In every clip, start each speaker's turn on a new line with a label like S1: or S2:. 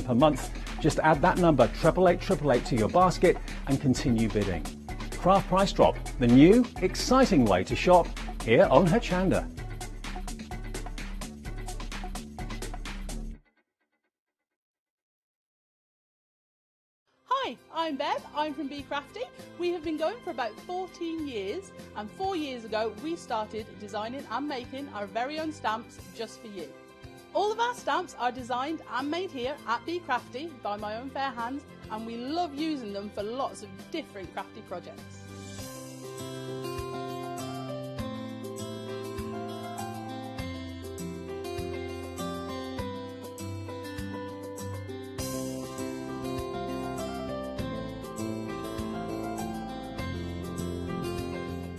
S1: per month. Just add that number 88888 to your basket and continue bidding. Craft Price Drop, the new, exciting way to shop here on Hochanda.
S2: Hi, I'm Bev, I'm from Be Crafty. We have been going for about 14 years, and 4 years ago we started designing and making our very own stamps just for you. All of our stamps are designed and made here at Be Crafty by my own fair hands, and we love using them for lots of different crafty projects.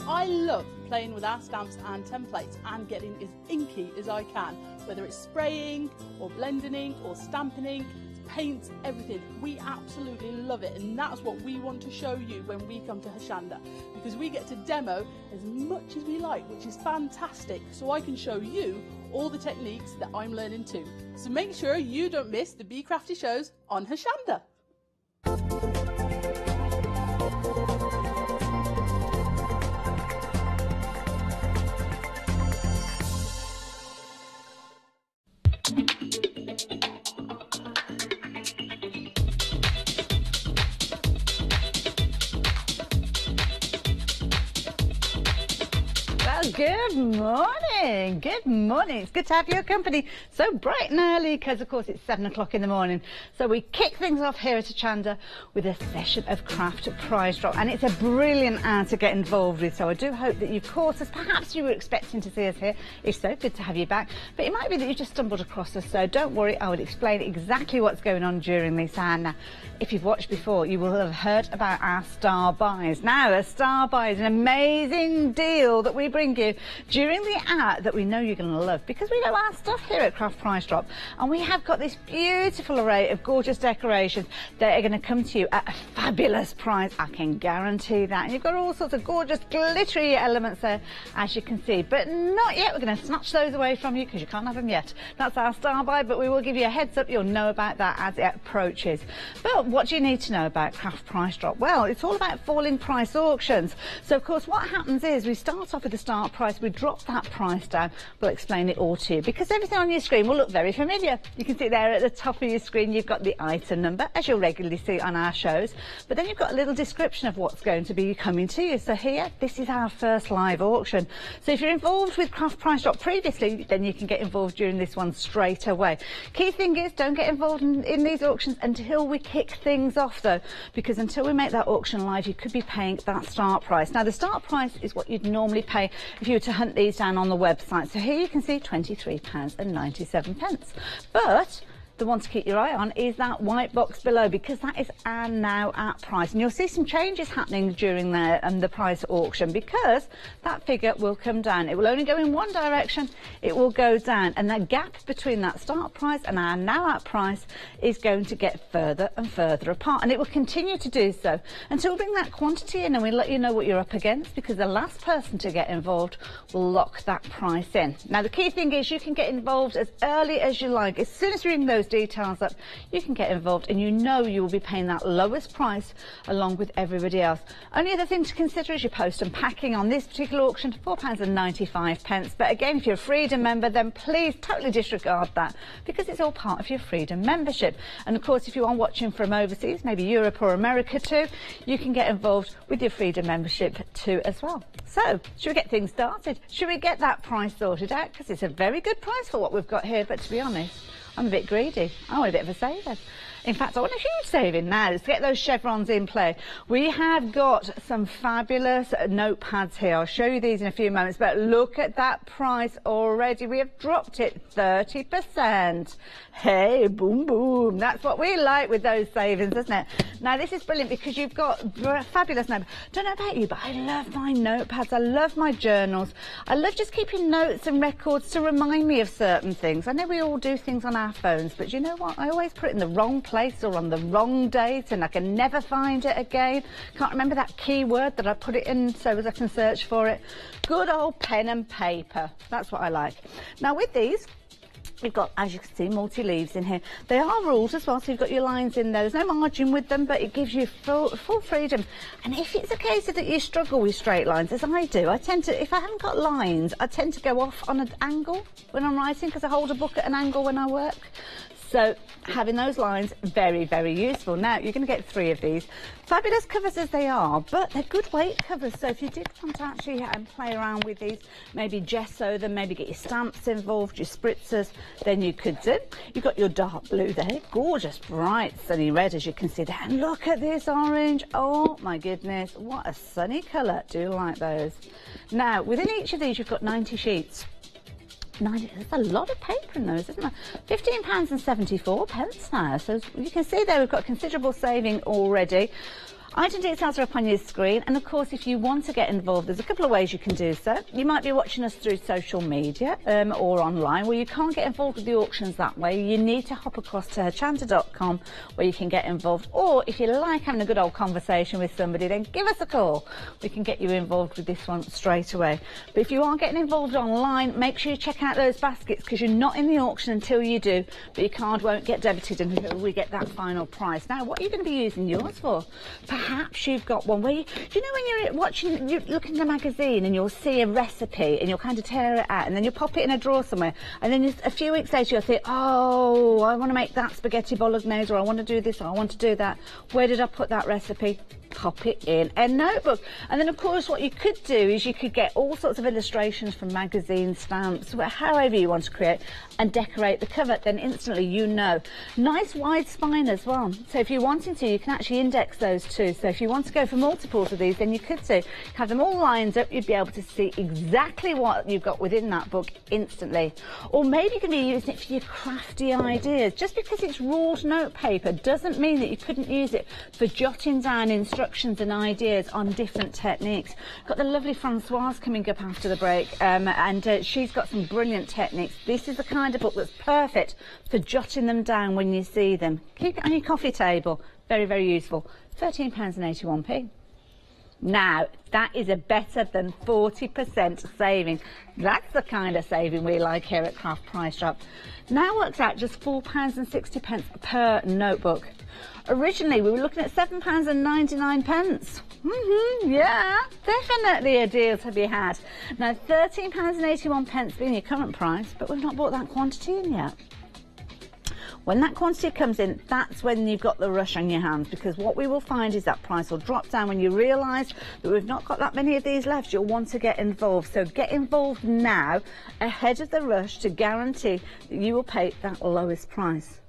S2: I love playing with our stamps and templates and getting as inky as I can, whether it's spraying or blending ink or stamping ink, paints, everything. We absolutely love it, and that's what we want to show you when we come to Hochanda, because we get to demo as much as we like, which is fantastic, so I can show you all the techniques that I'm learning too. So make sure you don't miss the Be Crafty shows on Hochanda.
S3: Good morning, good morning. It's good to have your company so bright and early because of course it's 7 o'clock in the morning. So we kick things off here at Hochanda with a session of Craft Prize Drop, and it's a brilliant hour to get involved with. So I do hope that you've caught us. Perhaps you were expecting to see us here. If so, good to have you back. But it might be that you just stumbled across us, so don't worry, I will explain exactly what's going on during this hour. Now, if you've watched before, you will have heard about our Star Buys. Now, a Star Buy is an amazing deal that we bring you during the hour that we know you're going to love, because we know our stuff here at Craft Price Drop, and we have got this beautiful array of gorgeous decorations that are going to come to you at a fabulous price. I can guarantee that. And you've got all sorts of gorgeous glittery elements there, as you can see, but not yet. We're going to snatch those away from you because you can't have them yet. That's our Star Buy, but we will give you a heads up. You'll know about that as it approaches. But what do you need to know about Craft Price Drop? Well, it's all about falling price auctions. So of course what happens is we start off with the start price, we drop that price down. We'll explain it all to you because everything on your screen will look very familiar. You can see there at the top of your screen you've got the item number, as you'll regularly see on our shows, but then you've got a little description of what's going to be coming to you. So here, this is our first live auction. So if you're involved with Craft Price Drop previously, then you can get involved during this one straight away. Key thing is, don't get involved in these auctions until we kick things off though, because until we make that auction live, you could be paying that start price. Now the start price is what you'd normally pay if you were to hunt these down on the website. So here you can see £23.97. But the one to keep your eye on is that white box below, because that is our now at price, and you'll see some changes happening during the price auction, because that figure will come down. It will only go in one direction, it will go down, and that gap between that start price and our now at price is going to get further and further apart, and it will continue to do so until we bring that quantity in and we let you know what you're up against, because the last person to get involved will lock that price in. Now the key thing is you can get involved as early as you like. As soon as you ring those details up, you can get involved, and you know you will be paying that lowest price along with everybody else. Only other thing to consider is your post and packing on this particular auction, £4.95. But again, if you're a Freedom member, then please totally disregard that, because it's all part of your Freedom membership. And of course, if you are watching from overseas, maybe Europe or America too, you can get involved with your Freedom membership too as well. So should we get things started? Should we get that price sorted out? Because it's a very good price for what we've got here, but to be honest, I'm a bit greedy. I want a bit of a saver. In fact, I want a huge saving now. Let's get those chevrons in play. We have got some fabulous notepads here. I'll show you these in a few moments, but look at that price already. We have dropped it 30%. Hey, boom, boom. That's what we like with those savings, isn't it? Now, this is brilliant because you've got fabulous notepads. Don't know about you, but I love my notepads. I love my journals. I love just keeping notes and records to remind me of certain things. I know we all do things on our phones, but you know what? I always put it in the wrong place or on the wrong date, and I can never find it again. Can't remember that keyword that I put it in so as I can search for it. Good old pen and paper. That's what I like. Now with these, You've got, as you can see, multi-leaves in here. They are ruled as well, so you've got your lines in there. There's no margin with them, but it gives you full freedom. And if it's a case of that you struggle with straight lines, as I do, I tend to, if I haven't got lines, I tend to go off on an angle when I'm writing, because I hold a book at an angle when I work. So having those lines, very, very useful. Now, you're going to get 3 of these. Fabulous covers as they are, but they're good weight covers. So if you did want to actually play around with these, maybe gesso them, maybe get your stamps involved, your spritzers, then you could do. You've got your dark blue there, gorgeous, bright, sunny red, as you can see there. And look at this orange. Oh, my goodness, what a sunny colour. Do like those. Now, within each of these, you've got 90 sheets. There's a lot of paper in those, isn't there? £15.74 now. So you can see there we've got considerable saving already. Item details are up on your screen, and of course if you want to get involved, there's a couple of ways you can do so. You might be watching us through social media or online, where you can't get involved with the auctions that way. You need to hop across to hochanda.com where you can get involved, or if you like having a good old conversation with somebody, then give us a call. We can get you involved with this one straight away. But if you are getting involved online, make sure you check out those baskets, because you're not in the auction until you do, but your card won't get debited until we get that final price. Now, what are you going to be using yours for? Perhaps you've got one where you know when you're watching, you're looking at a magazine and you'll see a recipe and you'll kind of tear it out and then you pop it in a drawer somewhere, and then a few weeks later you'll think, oh, I want to make that spaghetti bolognese, or I want to do this, or I want to do that. Where did I put that recipe? Pop it in a notebook. And then of course what you could do is you could get all sorts of illustrations from magazines, stamps, however you want to create, and decorate the cover. Then instantly you know. Nice wide spine as well, so if you're wanting to, you can actually index those too. So if you want to go for multiples of these, then you could do. Have them all lined up, you'd be able to see exactly what you've got within that book instantly. Or maybe you can be using it for your crafty ideas. Just because it's ruled note paper doesn't mean that you couldn't use it for jotting down instructions and ideas on different techniques. Got the lovely Francoise coming up after the break, and she's got some brilliant techniques. This is the kind of book that's perfect for jotting them down when you see them. Keep it on your coffee table. Very, very useful. £13.81. Now, that is a better than 40% saving. That's the kind of saving we like here at Craft Price Drop. Now works out just £4.60 per notebook. Originally, we were looking at £7.99. Yeah, definitely a deal to be had. Now, £13.81 being your current price, but we've not bought that quantity in yet. When that quantity comes in, that's when you've got the rush on your hands, because what we will find is that price will drop down when you realise that we've not got that many of these left. You'll want to get involved. So get involved now, ahead of the rush, to guarantee that you will pay that lowest price.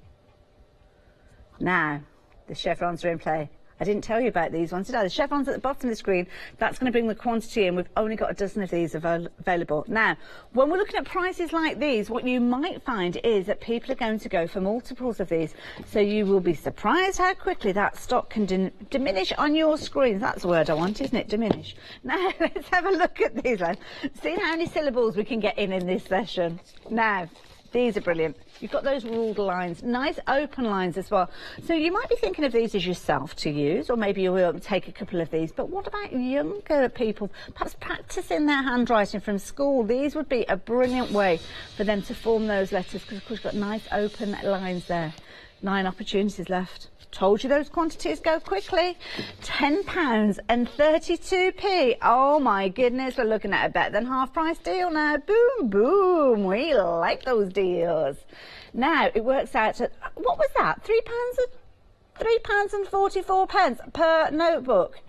S3: Now, the chevrons are in play. I didn't tell you about these ones, did I? The chevrons at the bottom of the screen, that's going to bring the quantity in. We've only got a dozen of these available. Now, when we're looking at prices like these, what you might find is that people are going to go for multiples of these. So you will be surprised how quickly that stock can diminish on your screen. That's the word I want, isn't it? Diminish. Now, let's have a look at these ones. See how many syllables we can get in this session. Now, these are brilliant. You've got those ruled lines, nice open lines as well. So you might be thinking of these as yourself to use, or maybe you will take a couple of these. But what about younger people, perhaps practicing their handwriting from school? These would be a brilliant way for them to form those letters, because of course you've got nice open lines there. 9 opportunities left. Told you those quantities go quickly. £10.32. Oh my goodness, we're looking at a better than half price deal now. Boom, boom. We like those deals. Now it works out at, what was that? £3.44 per notebook.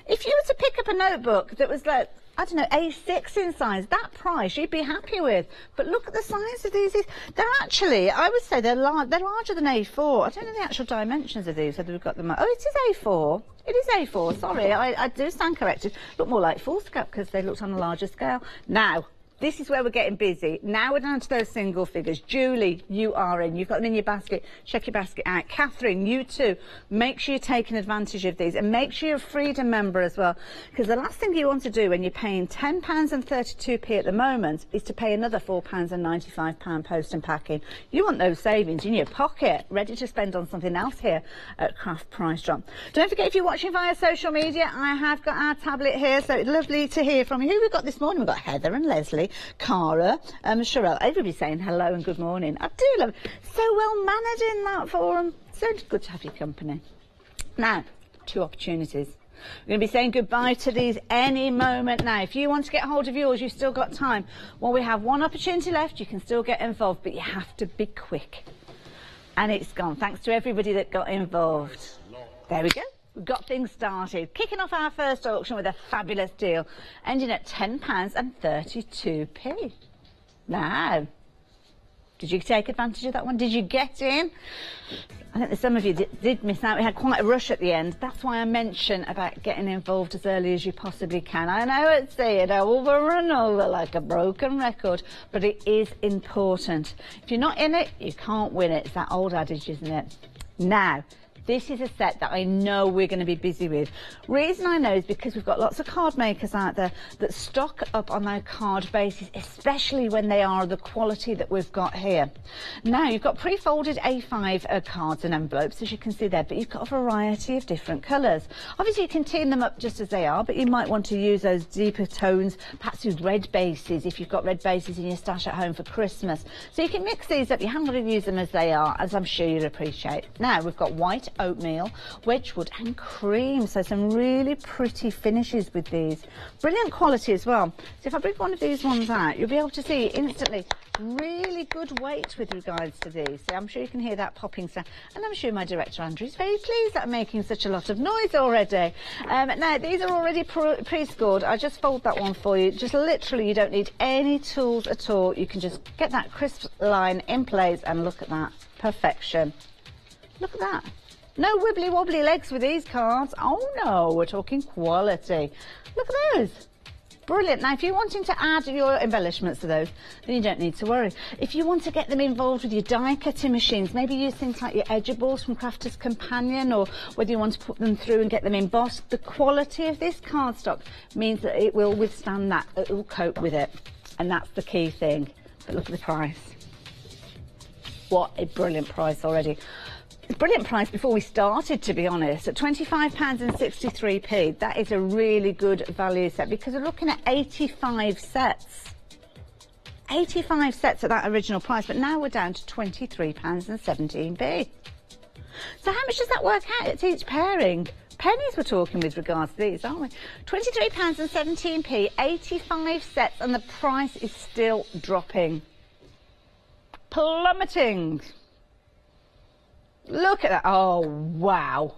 S3: If you were to pick up a notebook that was like, I don't know, A6 in size, that price you'd be happy with. But look at the size of these. They're actually, I would say they're larger than A4. I don't know the actual dimensions of these, whether we've got them. Oh, it is A4. It is A4, sorry, I do stand corrected. Look more like foolscap because they looked on a larger scale. Now, this is where we're getting busy. Now we're down to those single figures. Julie, you are in. You've got them in your basket. Check your basket out. Catherine, you too. Make sure you're taking advantage of these, and make sure you're a Freedom member as well. Because the last thing you want to do when you're paying £10.32 at the moment is to pay another £4.95 post and packing. You want those savings in your pocket, ready to spend on something else here at Craft Price Drop. Don't forget, if you're watching via social media, I have got our tablet here, so it's lovely to hear from you. Who we've got this morning? We've got Heather and Leslie. Sally, Cara, Sherelle, everybody saying hello and good morning. I do love it. So well mannered in that forum. So good to have your company. Now, 2 opportunities. We're going to be saying goodbye to these any moment now. If you want to get hold of yours, you've still got time. Well, we have 1 opportunity left. You can still get involved, but you have to be quick. And it's gone. Thanks to everybody that got involved. There we go. We've got things started. Kicking off our first auction with a fabulous deal, ending at £10.32. Now, did you take advantage of that one? Did you get in? I think that some of you did miss out. We had quite a rush at the end. That's why I mention about getting involved as early as you possibly can. I know it's saying over and over like a broken record, but it is important. If you're not in it, you can't win it. It's that old adage, isn't it? Now, this is a set that I know we're going to be busy with. Reason I know is because we've got lots of card makers out there that stock up on their card bases, especially when they are the quality that we've got here. Now, you've got pre-folded A5 cards and envelopes, as you can see there, but you've got a variety of different colours. Obviously, you can tin them up just as they are, but you might want to use those deeper tones, perhaps with red bases, if you've got red bases in your stash at home for Christmas. So you can mix these up. You haven't got to use them as they are, as I'm sure you'd appreciate. Now, we've got white, oatmeal, Wedgwood and cream, so some really pretty finishes with these. Brilliant quality as well. So if I bring one of these ones out, you'll be able to see instantly really good weight with regards to these. So I'm sure you can hear that popping sound, and I'm sure my director Andrew is very pleased that I'm making such a lot of noise already. Now these are already pre-scored. I just fold that one for you. Just literally, you don't need any tools at all. You can just get that crisp line in place, and look at that perfection. Look at that. No wibbly wobbly legs with these cards. Oh no, we're talking quality. Look at those. Brilliant. Now, if you're wanting to add your embellishments to those, then you don't need to worry. If you want to get them involved with your die cutting machines, maybe use things like your edgeables from Crafter's Companion, or whether you want to put them through and get them embossed, the quality of this cardstock means that it will withstand that. It will cope with it. And that's the key thing. But look at the price. What a brilliant price already. Brilliant price before we started, to be honest, at £25.63. That is a really good value set, because we're looking at 85 sets. 85 sets at that original price, but now we're down to £23.17. So how much does that work out? It's each pairing. Pennies we're talking with regards to these, aren't we? £23.17, 85 sets, and the price is still dropping. Plummeting. Look at that. Oh, wow.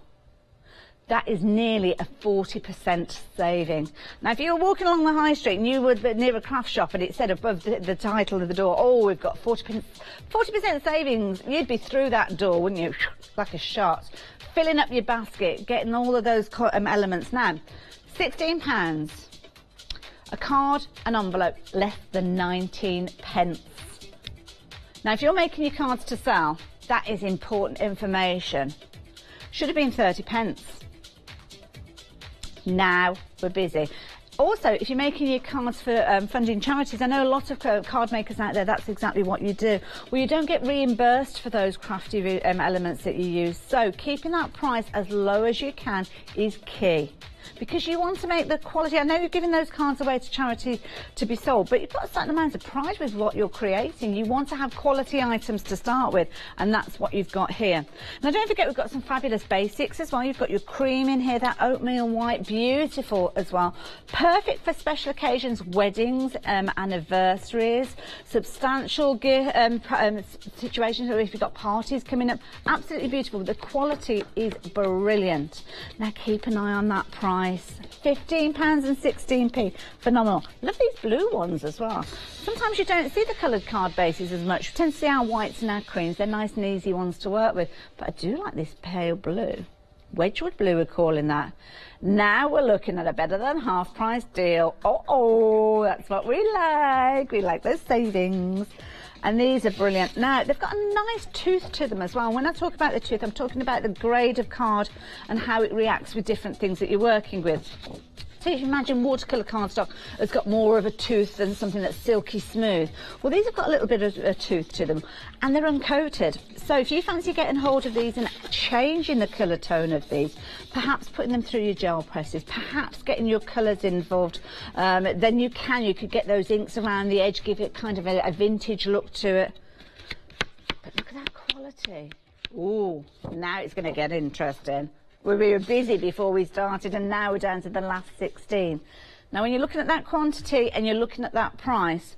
S3: That is nearly a 40% saving. Now, if you were walking along the high street and you were near a craft shop and it said above the title of the door, oh, we've got 40% savings, you'd be through that door, wouldn't you? Like a shot. Filling up your basket, getting all of those elements. Now, £16. A card, an envelope, less than 19p. Now, if you're making your cards to sell, that is important information. Should have been 30p. Now we're busy. Also, if you're making your cards for funding charities, I know a lot of card makers out there, that's exactly what you do. Well, you don't get reimbursed for those crafty elements that you use. So keeping that price as low as you can is key, because you want to make the quality. I know you're giving those cards away to charity to be sold, but you've got a certain amount of pride with what you're creating. You want to have quality items to start with, and that's what you've got here. Now, don't forget, we've got some fabulous basics as well. You've got your cream in here, that oatmeal white, beautiful as well. Perfect for special occasions, weddings, anniversaries, substantial situations, or if you've got parties coming up. Absolutely beautiful. The quality is brilliant. Now, keep an eye on that price. £15.16. Phenomenal. Love these blue ones as well. Sometimes you don't see the coloured card bases as much. You tend to see our whites and our creams. They're nice and easy ones to work with. But I do like this pale blue. Wedgwood blue, we're calling that. Now we're looking at a better than half price deal. Oh, that's what we like. We like those savings. And these are brilliant. Now, they've got a nice tooth to them as well. When I talk about the tooth, I'm talking about the grade of card and how it reacts with different things that you're working with. So if you imagine watercolour cardstock has got more of a tooth than something that's silky smooth. Well, these have got a little bit of a tooth to them, and they're uncoated. So if you fancy getting hold of these and changing the colour tone of these, perhaps putting them through your gel presses, perhaps getting your colours involved, then you could get those inks around the edge, give it kind of a vintage look to it. But look at that quality. Ooh, now it's going to get interesting. We were busy before we started, and now we're down to the last 16. Now, when you're looking at that quantity and you're looking at that price,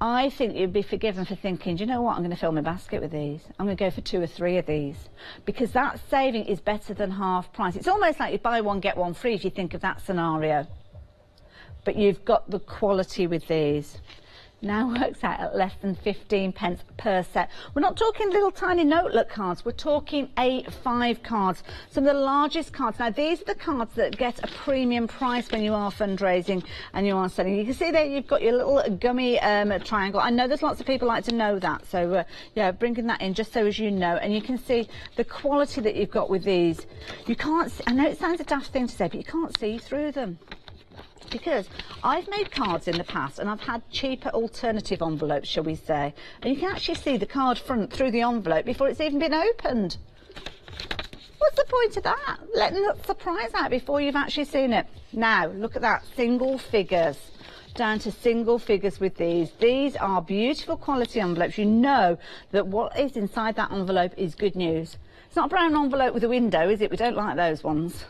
S3: I think you'd be forgiven for thinking, do you know what, I'm going to fill my basket with these. I'm going to go for 2 or 3 of these, because that saving is better than half price. It's almost like you buy one, get one free if you think of that scenario. But you've got the quality with these. Now works out at less than 15 pence per set. We're not talking little tiny notelet cards, we're talking A5 cards, some of the largest cards. Now these are the cards that get a premium price when you are fundraising and you are selling. You can see there you've got your little gummy triangle. I know there's lots of people like to know that, so yeah, bringing that in just so as you know. And you can see the quality that you've got with these. You can't see, I know it sounds a daft thing to say, but you can't see through them. Because I've made cards in the past and I've had cheaper alternative envelopes, shall we say, and you can actually see the card front through the envelope before it's even been opened. What's the point of that? Letting the surprise out before you've actually seen it. Now, look at that, single figures. Down to single figures with these. These are beautiful quality envelopes. You know that what is inside that envelope is good news. It's not a brown envelope with a window, is it? We don't like those ones.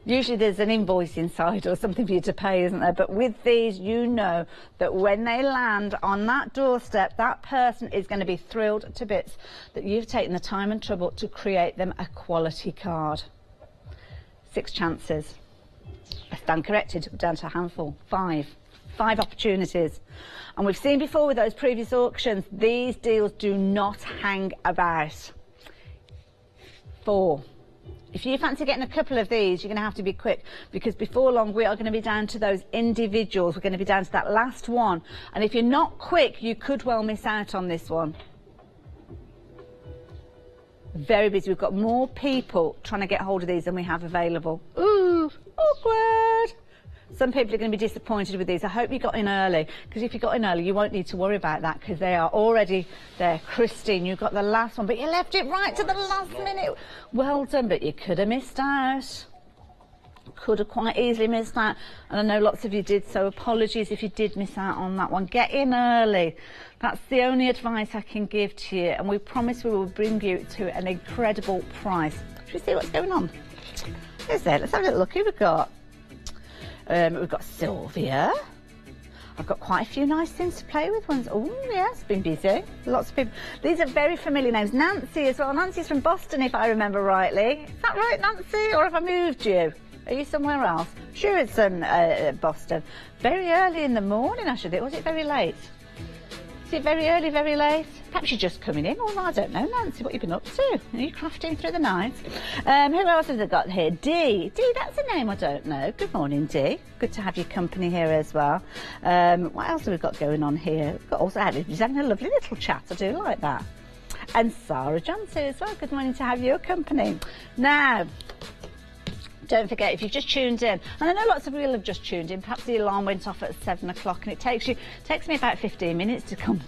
S3: Usually there's an invoice inside or something for you to pay, isn't there? But with these, you know that when they land on that doorstep, that person is going to be thrilled to bits that you've taken the time and trouble to create them a quality card. 6 chances. I stand corrected, we're down to a handful. 5 opportunities. And we've seen before with those previous auctions, these deals do not hang about. 4. If you fancy getting a couple of these, you're going to have to be quick, because before long we are going to be down to those individuals. We're going to be down to that last one, and if you're not quick, you could well miss out on this one. Very busy. We've got more people trying to get hold of these than we have available. Ooh, awkward. Some people are going to be disappointed with these. I hope you got in early, because if you got in early, you won't need to worry about that, because they are already there. Christine, you got the last one, but you left it right to the last minute. Well done, but you could have missed out. Could have quite easily missed out, and I know lots of you did, so apologies if you did miss out on that one. Get in early. That's the only advice I can give to you, and we promise we will bring you to an incredible price. Should we see what's going on? Is it? Let's have a little look. Who we've got? We've got Sylvia. I've got quite a few nice things to play with. Ones. Oh, yes, been busy. Lots of people. These are very familiar names. Nancy as well. Nancy's from Boston, if I remember rightly. Is that right, Nancy? Or have I moved you? Are you somewhere else? Sure, it's in Boston. Very early in the morning, I should think. Was it very late? Is it very early, very late? Perhaps you're just coming in. Well, I don't know, Nancy, what you've been up to. Are you crafting through the night? Who else have they got here? Dee. Dee, that's a name I don't know. Good morning, Dee. Good to have your company here as well. What else have we got going on here? We've got also Alice having a lovely little chat. I do like that. And Sarah Johnson as well. Good morning to have your company. Now, don't forget, if you've just tuned in, and I know lots of you have just tuned in, perhaps the alarm went off at 7 o'clock, and it takes me about 15 minutes to come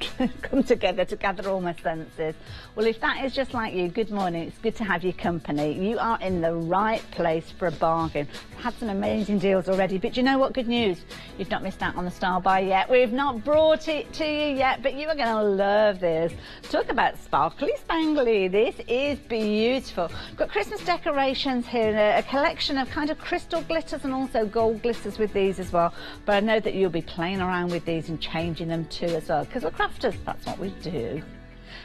S3: together to gather all my senses. Well, if that is just like you, good morning. It's good to have your company. You are in the right place for a bargain. We've had some amazing deals already, but you know what? Good news. You've not missed out on the Star Buy yet. We've not brought it to you yet, but you are going to love this. Talk about sparkly spangly. This is beautiful. We've got Christmas decorations here, a collection of kind of crystal glitters and also gold glitters with these as well. But I know that you'll be playing around with these and changing them too as well, because we're crafters. That's what we do.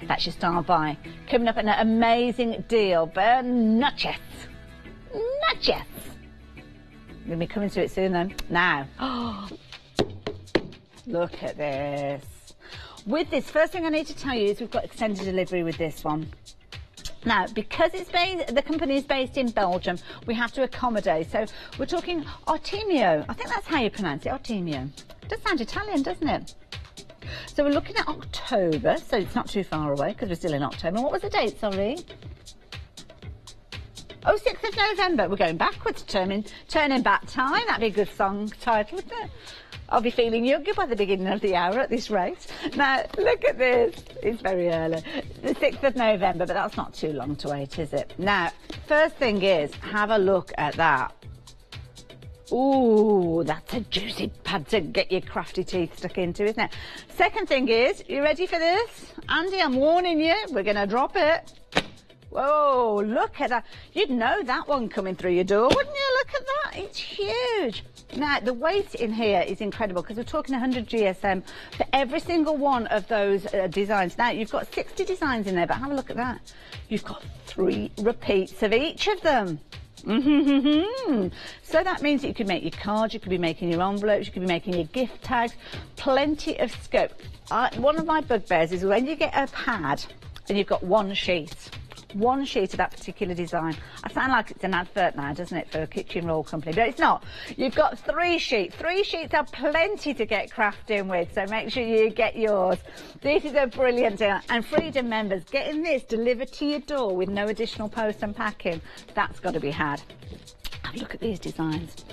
S3: That's your Star Buy. Coming up, an amazing deal, but not yet. Not yet. We'll be coming to it soon then. Now, oh, look at this. With this, first thing I need to tell you is we've got extended delivery with this one. Now, because the company is based in Belgium, we have to accommodate. So we're talking Artemio. I think that's how you pronounce it, Artemio. It does sound Italian, doesn't it? So we're looking at October, so it's not too far away because we're still in October. What was the date, sorry? Oh, 6th of November. We're going backwards, turning back time. That'd be a good song title, wouldn't it? I'll be feeling younger by the beginning of the hour at this rate. Now, look at this. It's very early. The 6th of November, but that's not too long to wait, is it? Now, first thing is, have a look at that. Ooh, that's a juicy pad to get your crafty teeth stuck into, isn't it? Second thing is, you ready for this? Andy, I'm warning you, we're going to drop it. Whoa, look at that. You'd know that one coming through your door, wouldn't you? Look at that. It's huge. Now, the weight in here is incredible because we're talking 100 GSM for every single one of those designs. Now, you've got 60 designs in there, but have a look at that. You've got 3 repeats of each of them. So that means that you could make your cards, you could be making your envelopes, you could be making your gift tags, plenty of scope. One of my bugbears is when you get a pad and you've got one sheet of that particular design. I sound like it's an advert now, doesn't it, for a kitchen roll company, but it's not. You've got 3 sheets. 3 sheets are plenty to get crafting with, so make sure you get yours. This is a brilliant deal. And Freedom members, getting this delivered to your door with no additional post and packing, that's got to be had. Have a look at these designs.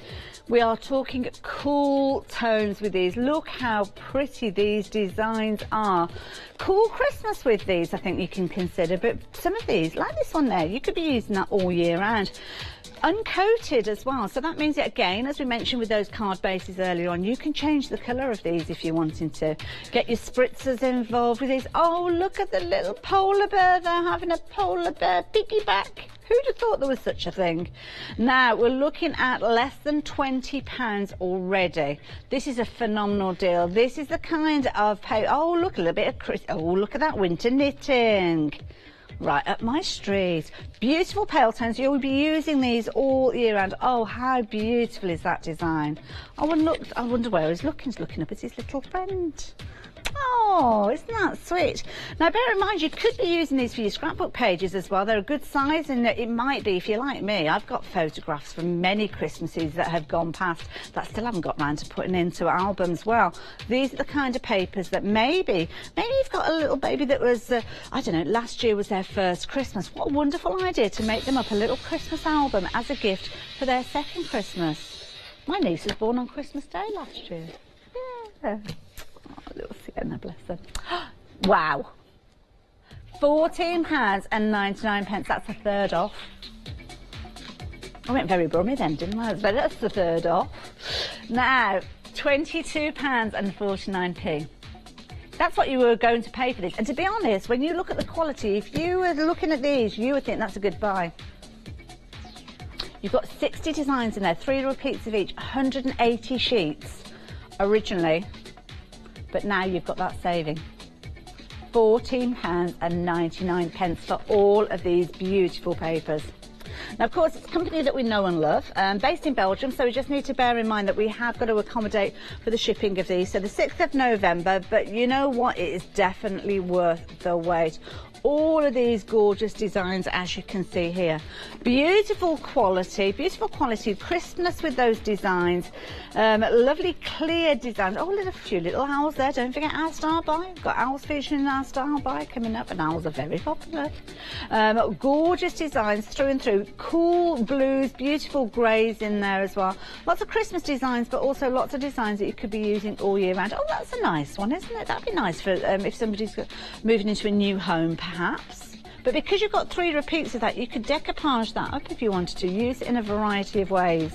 S3: We are talking cool tones with these. Look how pretty these designs are. Cool Christmas with these, I think you can consider. But some of these, like this one there, you could be using that all year round. Uncoated as well, so that means that, again, as we mentioned with those card bases earlier on, you can change the colour of these if you're wanting to. Get your spritzers involved with these. Oh, look at the little polar bear there, having a polar bear piggyback. Who'd have thought there was such a thing? Now, we're looking at less than £20 already. This is a phenomenal deal. This is the kind of pay. Oh, look, a little bit of oh, look at that winter knitting. Right up my street. Beautiful pale tones. You'll be using these all year round. Oh, how beautiful is that design? I wonder where he's looking. He's looking up at his little friend. Oh, isn't that sweet? Now, bear in mind, you could be using these for your scrapbook pages as well. They're a good size, and it might be, if you're like me, I've got photographs from many Christmases that have gone past that I still haven't got round to putting into albums. Well, these are the kind of papers that maybe you've got a little baby that was, I don't know, last year was their first Christmas. What a wonderful idea to make them up a little Christmas album as a gift for their second Christmas. My niece was born on Christmas Day last year. Yeah. Oh, little Sienna, bless her. Wow. £14.99. That's a third off. I went very brummy then, didn't I? But that's the third off. Now, £22.49. That's what you were going to pay for this. And to be honest, when you look at the quality, if you were looking at these, you would think that's a good buy. You've got 60 designs in there, 3 repeats of each, 180 sheets originally. But now you've got that saving. £14.99 for all of these beautiful papers. Now, of course, it's a company that we know and love, based in Belgium, so we just need to bear in mind that we have got to accommodate for the shipping of these. So the 6th of November, but you know what? It is definitely worth the wait. All of these gorgeous designs, as you can see here. Beautiful quality, Christmas with those designs. Lovely clear designs. Oh, a few little owls there. Don't forget our star buy. We've got owls featuring in our star buy coming up, and owls are very popular. Gorgeous designs through and through. Cool blues, beautiful greys in there as well. Lots of Christmas designs, but also lots of designs that you could be using all year round. Oh, that's a nice one, isn't it? That'd be nice for if somebody's moving into a new home, perhaps. But because you've got 3 repeats of that, you could decoupage that up if you wanted to. Use it in a variety of ways.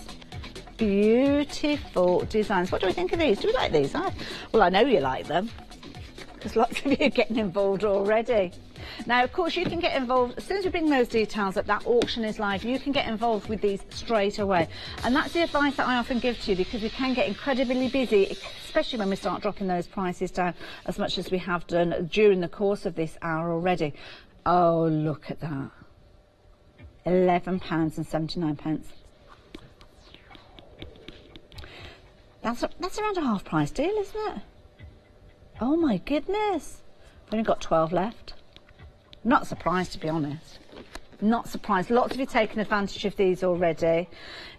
S3: Beautiful designs. What do we think of these? Do we like these? Well, I know you like them, because lots of you are getting involved already. Now, of course, you can get involved as soon as we bring those details up. That auction is live. You can get involved with these straight away, and that's the advice that I often give to you, because we can get incredibly busy, especially when we start dropping those prices down as much as we have done during the course of this hour already. Oh, look at that. £11.79. That's around a half price deal, isn't it? Oh my goodness. I've only got 12 left. Not surprised, to be honest. Not surprised. Lots of you taking advantage of these already.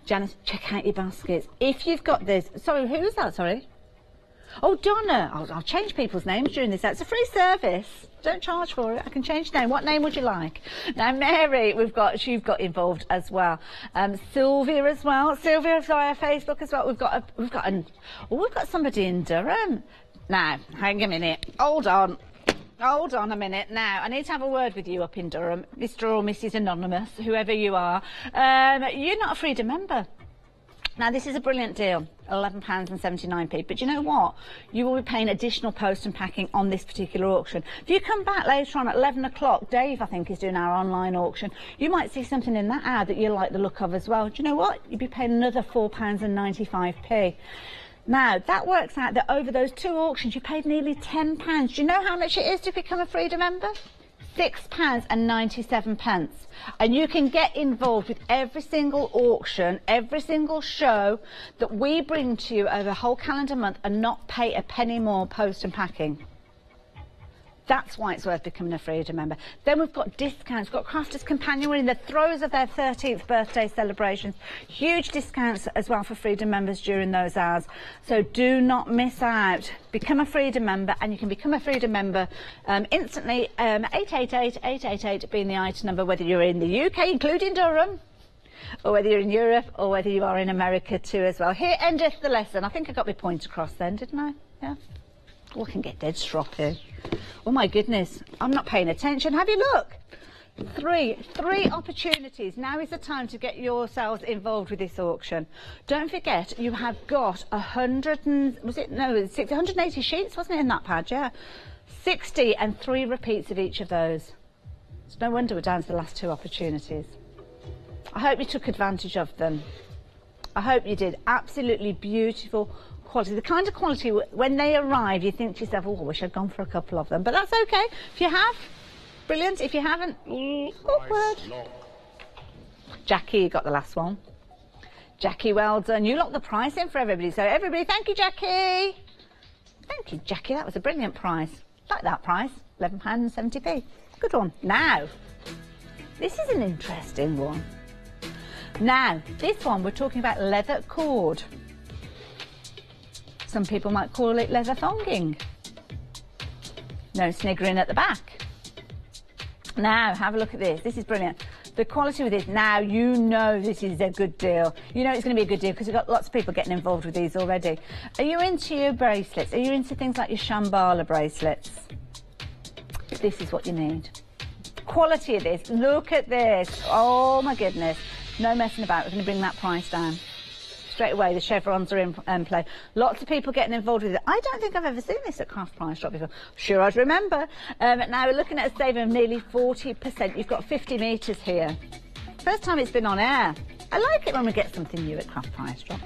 S3: Janice, check out your baskets. If you've got this... Sorry, who was that? Sorry? Oh, Donna. I'll change people's names during this. It's a free service. Don't charge for it. I can change your name. What name would you like? Now, Mary, you've got involved as well. Sylvia as well. Sylvia via Facebook as well. We've got somebody in Durham. Now, hang a minute. Hold on a minute. Now, I need to have a word with you up in Durham, Mr. or Mrs. Anonymous, whoever you are. You're not a Freedom member. Now, this is a brilliant deal, £11.79. But you know what? You will be paying additional post and packing on this particular auction. If you come back later on at 11 o'clock, Dave, I think, is doing our online auction. You might see something in that ad that you like the look of as well. Do you know what? You'd be paying another £4.95. Now, that works out that over those 2 auctions, you paid nearly £10. Do you know how much it is to become a Freedom member? £6.97. And you can get involved with every single auction, every single show that we bring to you over a whole calendar month and not pay a penny more post and packing. That's why it's worth becoming a Freedom member. Then we've got discounts. We've got Crafters Companion. We're in the throes of their 13th birthday celebrations. Huge discounts as well for Freedom members during those hours. So do not miss out. Become a Freedom member, and you can become a Freedom member instantly. 888-888 being the item number, whether you're in the UK, including Durham, or whether you're in Europe, or whether you are in America too as well. Here endeth the lesson. I think I got my point across then, didn't I? Yeah. Oh, I can get dead strop here. Oh my goodness, I'm not paying attention. Have you look? Three opportunities. Now is the time to get yourselves involved with this auction. Don't forget, you have got 180 sheets, wasn't it, in that pad? Yeah, 60 and 3 repeats of each of those. It's no wonder we're down to the last 2 opportunities. I hope you took advantage of them. I hope you did. Absolutely beautiful quality. The kind of quality when they arrive you think to yourself, oh, I wish I'd gone for a couple of them, but that's okay. If you have, brilliant. If you haven't, awkward. Jackie, you got the last one. Jackie, well done. You locked the price in for everybody, so everybody, thank you, Jackie. Thank you, Jackie. That was a brilliant price. Like that price, £11.70. Good one. Now, this is an interesting one. Now, this one, we're talking about leather cord. Some people might call it leather thonging. No sniggering at the back. Now, have a look at this. This is brilliant. The quality with this, now you know this is a good deal. You know it's going to be a good deal because we've got lots of people getting involved with these already. Are you into your bracelets? Are you into things like your Shambhala bracelets? This is what you need. Quality of this. Look at this. Oh my goodness. No messing about. We're going to bring that price down. Straight away, the chevrons are in play. Lots of people getting involved with it. I don't think I've ever seen this at Craft Price Drop before. Sure, I'd remember. Now we're looking at a saving of nearly 40%. You've got 50 metres here. First time it's been on air. I like it when we get something new at Craft Price Drop.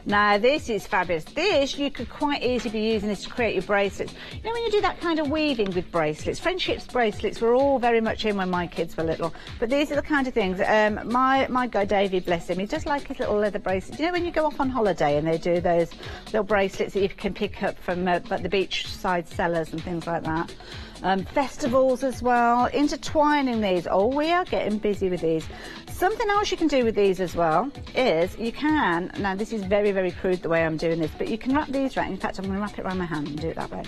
S3: Now this is fabulous. This, you could quite easily be using this to create your bracelets. You know when you do that kind of weaving with bracelets, friendships bracelets were all very much in when my kids were little. But these are the kind of things, my guy Davey, bless him, he does like his little leather bracelets. You know when you go off on holiday and they do those little bracelets that you can pick up from the beachside sellers and things like that. Festivals as well, intertwining these. Oh, we are getting busy with these. Something else you can do with these as well is you can, now this is very, very crude the way I'm doing this, but you can wrap these around. In fact, I'm going to wrap it around my hand and do it that way.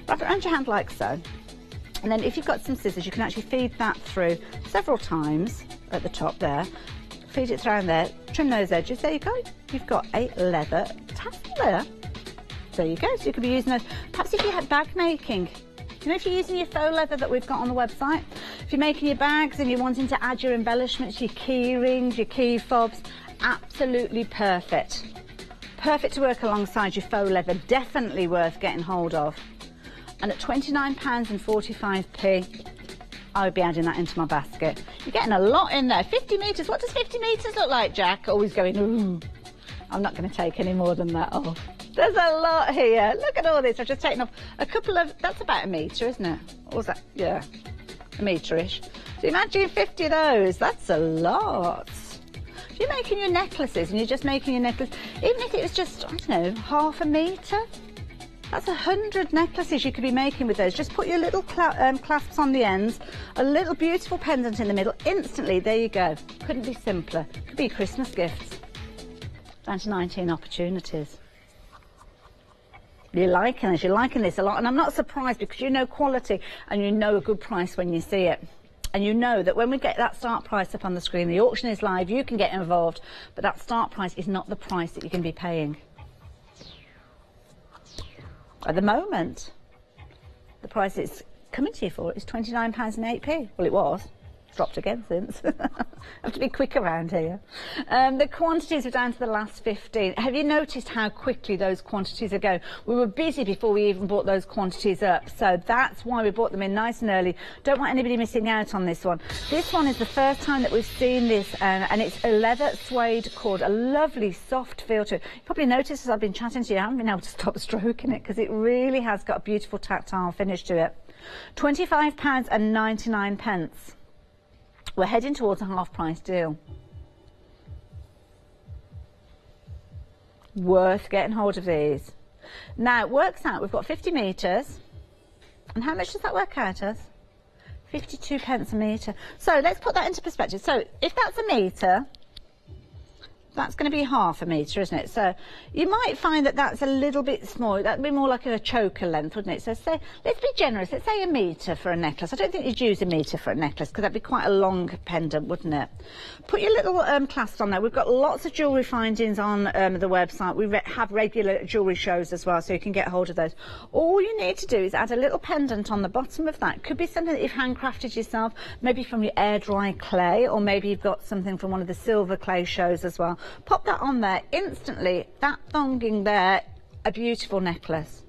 S3: Wrap it around your hand like so. And then if you've got some scissors, you can actually feed that through several times at the top there. Feed it around there, trim those edges. There you go. You've got a leather tassel there. There you go. So you could be using those. Perhaps if you had bag making. You know, if you're using your faux leather that we've got on the website, if you're making your bags and you're wanting to add your embellishments, your key rings, your key fobs, absolutely perfect. Perfect to work alongside your faux leather, definitely worth getting hold of. And at £29.45, I would be adding that into my basket. You're getting a lot in there. 50 metres, what does 50 metres look like, Jack? Always going, ooh. I'm not going to take any more than that off. There's a lot here. Look at all this. I've just taken off a couple of, that's about a metre, isn't it? What was that? Yeah, a metre-ish. So imagine 50 of those. That's a lot. If you're making your necklaces and you're just making your necklace, even if it was just, I don't know, half a metre, that's 100 necklaces you could be making with those. Just put your little clasps on the ends, a little beautiful pendant in the middle. Instantly, there you go. Couldn't be simpler. Could be Christmas gifts. Down to 19 opportunities. You're liking this a lot, and I'm not surprised because you know quality and you know a good price when you see it. And you know that when we get that start price up on the screen, the auction is live, you can get involved, but that start price is not the price that you can be paying. At the moment, the price it's coming to you for is £29.08. Well, it was. Dropped again since. Have to be quick around here. The quantities are down to the last 15. Have you noticed how quickly those quantities are going? We were busy before we even brought those quantities up, so that's why we brought them in nice and early. Don't want anybody missing out on this one. This one is the first time that we've seen this, and it's a leather suede cord, a lovely soft feel to it. You probably noticed as I've been chatting to you, I haven't been able to stop stroking it because it really has got a beautiful tactile finish to it. £25.99. We're heading towards a half price deal. Worth getting hold of these. Now it works out, we've got 50 metres. And how much does that work out as? 52 pence a metre. So let's put that into perspective. So if that's a metre, that's going to be half a metre, isn't it? So you might find that that's a little bit small. That'd be more like a choker length, wouldn't it? So say, let's be generous. Let's say a metre for a necklace. I don't think you'd use a metre for a necklace because that'd be quite a long pendant, wouldn't it? Put your little clasp on there. We've got lots of jewellery findings on the website. We have regular jewellery shows as well, so you can get hold of those. All you need to do is add a little pendant on the bottom of that. Could be something that you've handcrafted yourself, maybe from your air dry clay, or maybe you've got something from one of the silver clay shows as well. Pop that on there, instantly that thonging there, a beautiful necklace.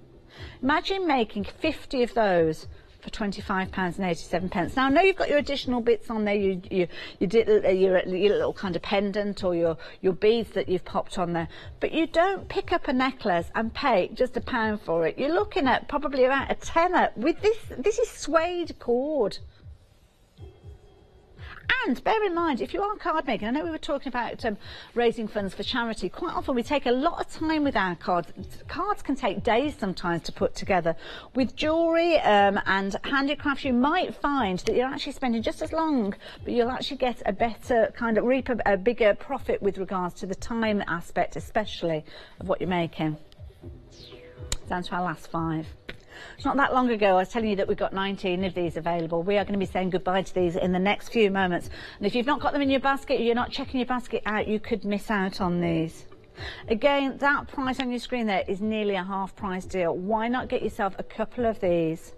S3: Imagine making 50 of those for £25.87. Now I know you've got your additional bits on there, you did your little kind of pendant or your beads that you've popped on there, but you don't pick up a necklace and pay just £1 for it. You're looking at probably about a tenner with this is suede cord. And bear in mind, if you are card making, I know we were talking about raising funds for charity. Quite often we take a lot of time with our cards. Cards can take days sometimes to put together. With jewellery and handicrafts, you might find that you're actually spending just as long, but you'll actually get a better kind of reap a bigger profit with regards to the time aspect, especially of what you're making. Down to our last 5. It's not that long ago I was telling you that we've got 19 of these available. We are going to be saying goodbye to these in the next few moments. And if you've not got them in your basket, you're not checking your basket out, you could miss out on these. Again, that price on your screen there is nearly a half price deal. Why not get yourself a couple of these?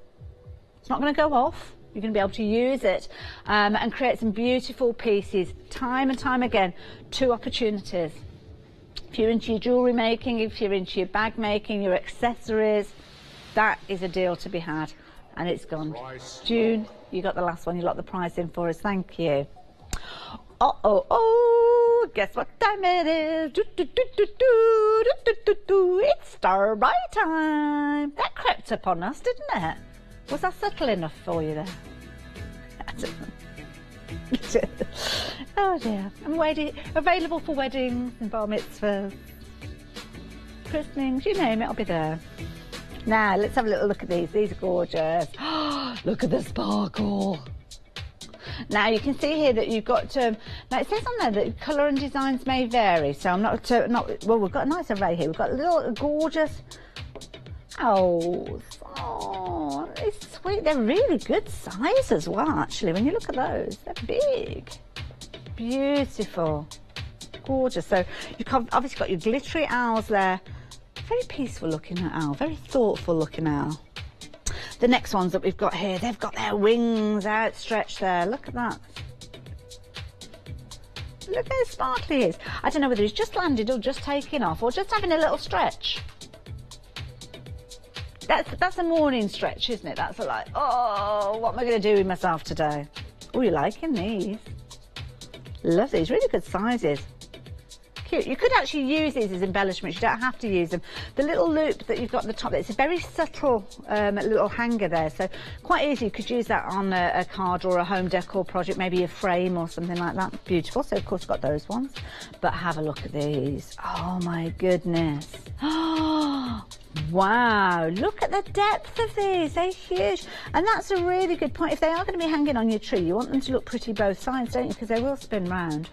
S3: It's not going to go off. You're going to be able to use it and create some beautiful pieces time and time again. 2 opportunities. If you're into your jewellery making, if you're into your bag making, your accessories, that is a deal to be had, and it's gone. June, you got the last one. You locked the prize in for us. Thank you. Oh, guess what time it is? It's star right time. That crept up on us, didn't it? Was that subtle enough for you there? Oh dear. I'm available for weddings and bar mitzvahs, christenings, you name it, I'll be there. Now, let's have a little look at these. These are gorgeous. Look at the sparkle. Now, you can see here that you've got, now it says on there that colour and designs may vary. So I'm not, well, we've got a nice array here. We've got a little gorgeous, oh, it's sweet. They're really good size as well, actually. When you look at those, they're big. Beautiful. Gorgeous. So you've obviously got your glittery owls there. Very peaceful looking owl, very thoughtful looking owl. The next ones that we've got here, they've got their wings outstretched there. Look at that. Look how sparkly he is. I don't know whether he's just landed or just taking off or just having a little stretch. That's a morning stretch, isn't it? That's like, oh, what am I going to do with myself today? Oh, you're liking these. Love these, really good sizes. Cute. You could actually use these as embellishments. You don't have to use them. The little loop that you've got at the top, it's a very subtle little hanger there, so quite easy. You could use that on a card or a home decor project, maybe a frame or something like that. Beautiful. So of course got those ones, but have a look at these. Oh my goodness. Oh, wow, look at the depth of these. They're huge, and that's a really good point. If they are going to be hanging on your tree, you want them to look pretty both sides, don't you, because they will spin round.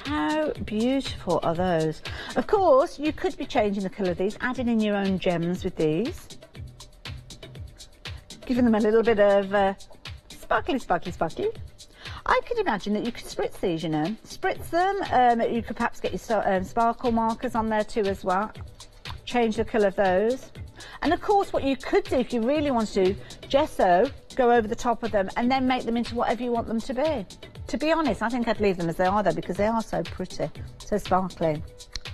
S3: How beautiful are those? Of course, you could be changing the colour of these, adding in your own gems with these. Giving them a little bit of sparkly, sparkly, sparkly. I could imagine that you could spritz these, you know. Spritz them. You could perhaps get your sparkle markers on there too as well. Change the colour of those. And of course, what you could do if you really want to do, gesso, go over the top of them and then make them into whatever you want them to be. To be honest, I think I'd leave them as they are though, because they are so pretty, so sparkly.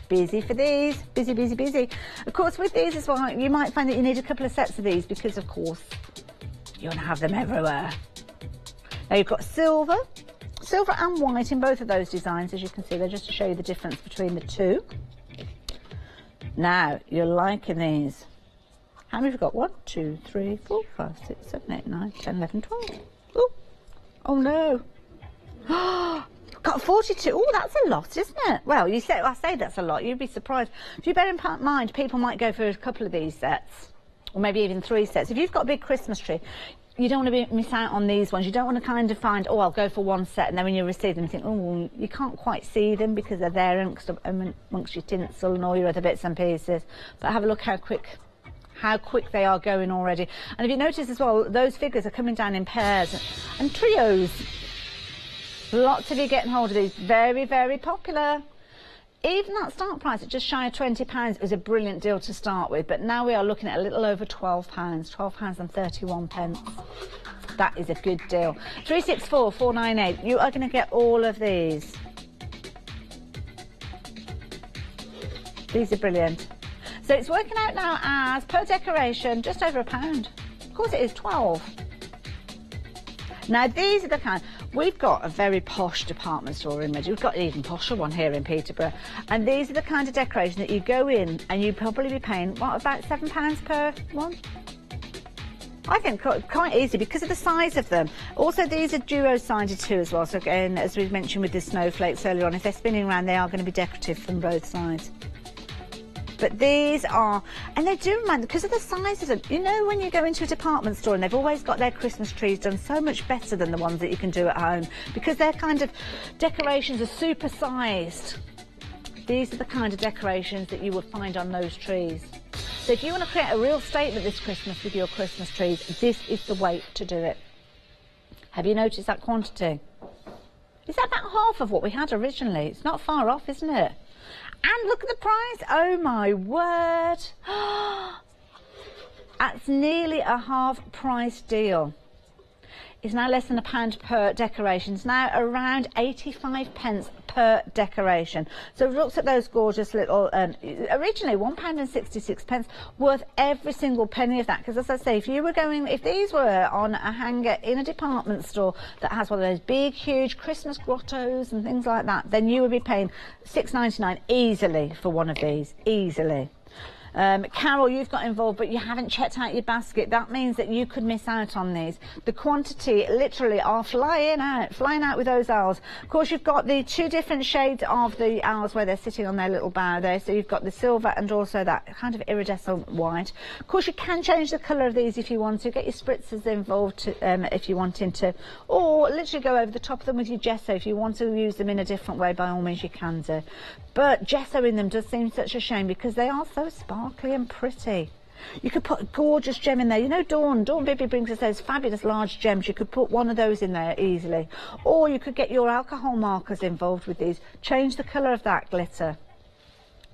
S3: Busy for these, busy, busy, busy. Of course, with these as well, you might find that you need a couple of sets of these because, of course, you want to have them everywhere. Now you've got silver and white in both of those designs, as you can see there, just to show you the difference between the two. Now, you're liking these. How many have we got? 1, 2, 3, 4, 5, 6, 7, 8, 9, 10, 11, 12. Ooh. Oh no. Got 42. Oh, that's a lot, isn't it? Well, I say that's a lot. You'd be surprised. If you bear in mind, people might go for a couple of these sets, or maybe even 3 sets. If you've got a big Christmas tree, you don't want to miss out on these ones. You don't want to kind of find, oh, I'll go for 1 set, and then when you receive them, you think, oh, you can't quite see them because they're there amongst your tinsel and all your other bits and pieces. But have a look how quick they are going already. And if you notice as well, those figures are coming down in pairs and trios. Lots of you getting hold of these. Very, very popular. Even that start price at just shy of £20 is a brilliant deal to start with, but now we are looking at a little over £12, £12 and 31 pence. That is a good deal. 364,498. You are going to get all of these. These are brilliant. So it's working out now as, per decoration, just over £1. Of course it is 12. Now these are the kind, we've got a very posh department store in Ridge. We've got an even posher one here in Peterborough. And these are the kind of decoration that you go in and you'd probably be paying, what, about £7 per one? I think quite easy because of the size of them. Also, these are duo-sided too as well. So again, as we mentioned with the snowflakes earlier on, if they're spinning around, they are going to be decorative from both sides. But these are, and they do remind, because of the size of them, you know when you go into a department store and they've always got their Christmas trees done so much better than the ones that you can do at home, because their kind of decorations are super sized. These are the kind of decorations that you would find on those trees. So if you want to create a real statement this Christmas with your Christmas trees, this is the way to do it. Have you noticed that quantity? Is that about half of what we had originally? It's not far off, isn't it? And look at the price. Oh my word. That's nearly a half price deal. It's now less than £1 per decoration. It's now around 85 pence per decoration. So we've looked at those gorgeous little, originally £1.66, worth every single penny of that. Because as I say, if these were on a hanger in a department store that has one of those big, huge Christmas grottos and things like that, then you would be paying £6.99 easily for one of these, easily. Carol, you've got involved, but you haven't checked out your basket. That means that you could miss out on these. The quantity literally are flying out with those owls. Of course, you've got the 2 different shades of the owls where they're sitting on their little bough there. So you've got the silver and also that kind of iridescent white. Of course, you can change the colour of these if you want to. Get your spritzers involved if you're wanting to. Or literally go over the top of them with your gesso. If you want to use them in a different way, by all means you can do. But gesso in them does seem such a shame because they are so sparkly and pretty. You could put a gorgeous gem in there. You know, Dawn Bibby brings us those fabulous large gems. You could put one of those in there easily. Or you could get your alcohol markers involved with these. Change the colour of that glitter.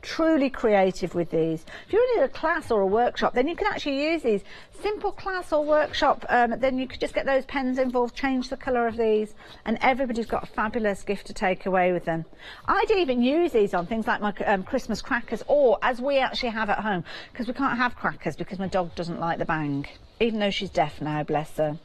S3: Truly creative with these. If you're in a class or a workshop, then you can actually use these. Simple class or workshop, then you could just get those pens involved, change the colour of these, and everybody's got a fabulous gift to take away with them. I'd even use these on things like my Christmas crackers, or as we actually have at home, because we can't have crackers because my dog doesn't like the bang, even though she's deaf now, bless her.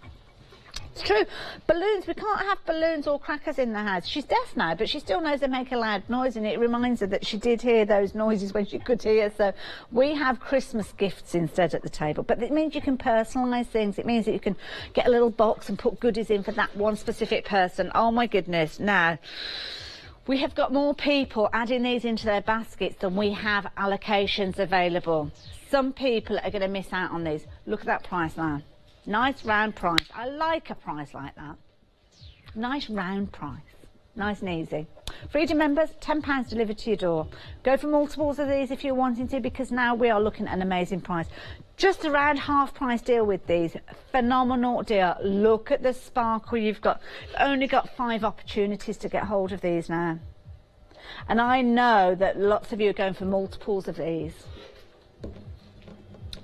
S3: It's true. Balloons, we can't have balloons or crackers in the house. She's deaf now, but she still knows they make a loud noise, and it reminds her that she did hear those noises when she could hear. So we have Christmas gifts instead at the table. But it means you can personalise things. It means that you can get a little box and put goodies in for that one specific person. Oh my goodness. Now, we have got more people adding these into their baskets than we have allocations available. Some people are going to miss out on these. Look at that price now. Nice round price. I like a price like that. Nice round price. Nice and easy. Freedom members, £10 delivered to your door. Go for multiples of these if you're wanting to, because now we are looking at an amazing price. Just around half price deal with these. Phenomenal deal. Look at the sparkle you've got. You've only got 5 opportunities to get hold of these now. And I know that lots of you are going for multiples of these.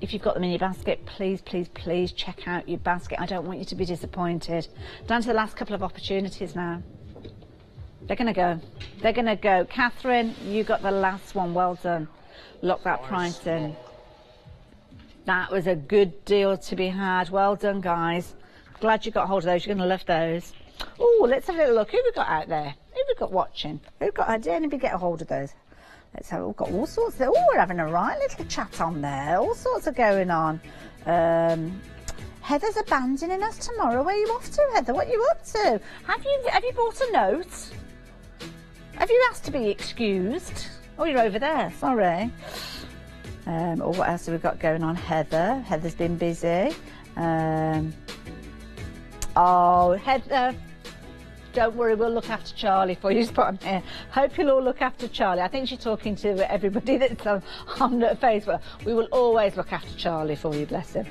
S3: If you've got them in your basket, please, please, please check out your basket. I don't want you to be disappointed. Down to the last couple of opportunities now. They're going to go. They're going to go. Catherine, you got the last one. Well done. Lock that price in. That was a good deal to be had. Well done, guys. Glad you got hold of those. You're going to love those. Oh, let's have a little look. Who we got out there? Who we got watching? Who got? Did anybody get a hold of those? Let's have. We've got all sorts. Oh, we're having a right little chat on there. All sorts are going on. Heather's abandoning us tomorrow. Where are you off to, Heather? What are you up to? Have you bought a note? Have you asked to be excused? Oh, you're over there. Sorry. Or what else have we got going on? Heather's been busy. Oh, Heather, don't worry, we'll look after Charlie for you. Spot on here. Hope you'll all look after Charlie. I think she's talking to everybody that's on Facebook. We will always look after Charlie for you, bless him.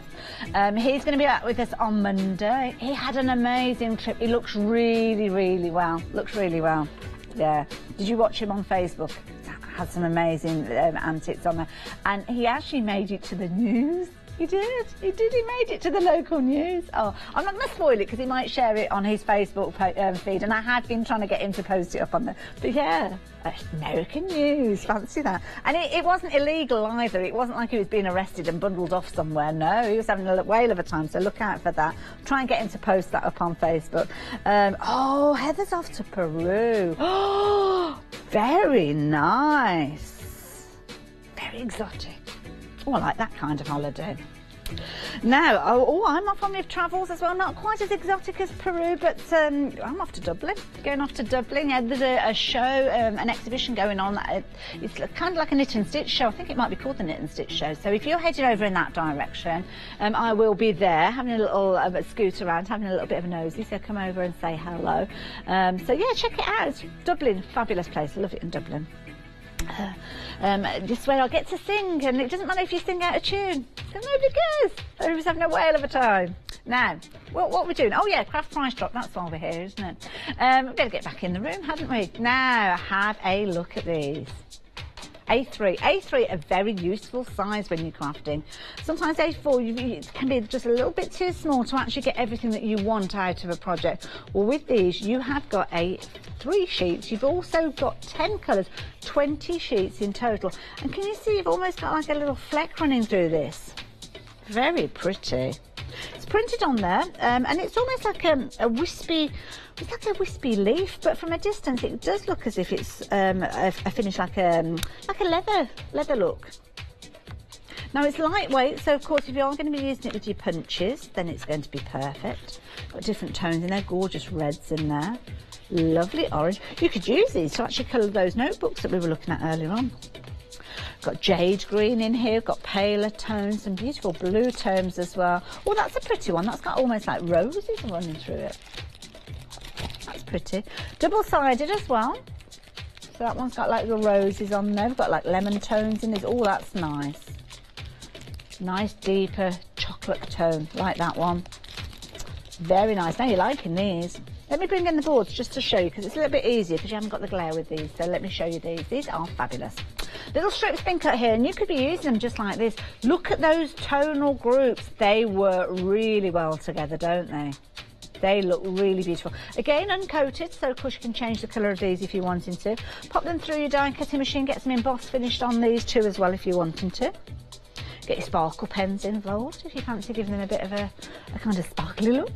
S3: He's going to be out with us on Monday. He had an amazing trip. He looks really, really well. Looks really well. Yeah. Did you watch him on Facebook? Had some amazing antics on there, and he actually made it to the news. He did, he made it to the local news. Oh, I'm not going to spoil it because he might share it on his Facebook feed, and I had been trying to get him to post it up on there. But yeah, American news, fancy that. And it wasn't illegal either. It wasn't like he was being arrested and bundled off somewhere. No, he was having a whale of a time, so look out for that. Try and get him to post that up on Facebook. Oh, Heather's off to Peru. Oh, very nice. Very exotic. Oh, I like that kind of holiday. Now, I'm off on my travels as well. Not quite as exotic as Peru, but I'm off to Dublin. Going off to Dublin. Yeah, there's a show, an exhibition going on. It's kind of like a knit and stitch show. I think it might be called the Knit and Stitch Show. So if you're heading over in that direction, I will be there having a little scoot around, having a little bit of a nosy. So come over and say hello. So yeah, check it out. It's Dublin, fabulous place. I love it in Dublin. This is where I get to sing, and it doesn't matter if you sing out of tune, because nobody cares. Everybody's having a whale of a time. Now, what are we doing? Oh yeah, craft price drop, that's why we're here, isn't it? We've got to get back in the room, haven't we? Now, have a look at these. A3, a very useful size when you're crafting. Sometimes A4 it can be just a little bit too small to actually get everything that you want out of a project. Well, with these, you have got 3 sheets. You've also got 10 colours, 20 sheets in total. And can you see you've almost got like a little fleck running through this? Very pretty. It's printed on there, and it's almost like a wispy. It's like a wispy leaf, but from a distance it does look as if it's a finish like a leather look. Now it's lightweight, so of course if you are going to be using it with your punches, then it's going to be perfect. Got different tones in there, gorgeous reds in there, lovely orange. You could use these to actually colour those notebooks that we were looking at earlier on. Got jade green in here, got paler tones, some beautiful blue tones as well. Oh, that's a pretty one. That's got almost like roses running through it. That's pretty. Double-sided as well. So that one's got like little roses on there. We've got like lemon tones in this. Oh, that's nice. Nice deeper chocolate tone, like that one. Very nice. Now you're liking these. Let me bring in the boards just to show you, because it's a little bit easier because you haven't got the glare with these. So let me show you these. These are fabulous. Little strips been cut here, and you could be using them just like this. Look at those tonal groups. They work really well together, don't they? They look really beautiful. Again, uncoated, so of course you can change the colour of these if you're wanting to. Pop them through your die cutting machine, get some embossed finished on these too as well if you're wanting to. Get your sparkle pens involved if you fancy giving them a bit of a kind of sparkly look.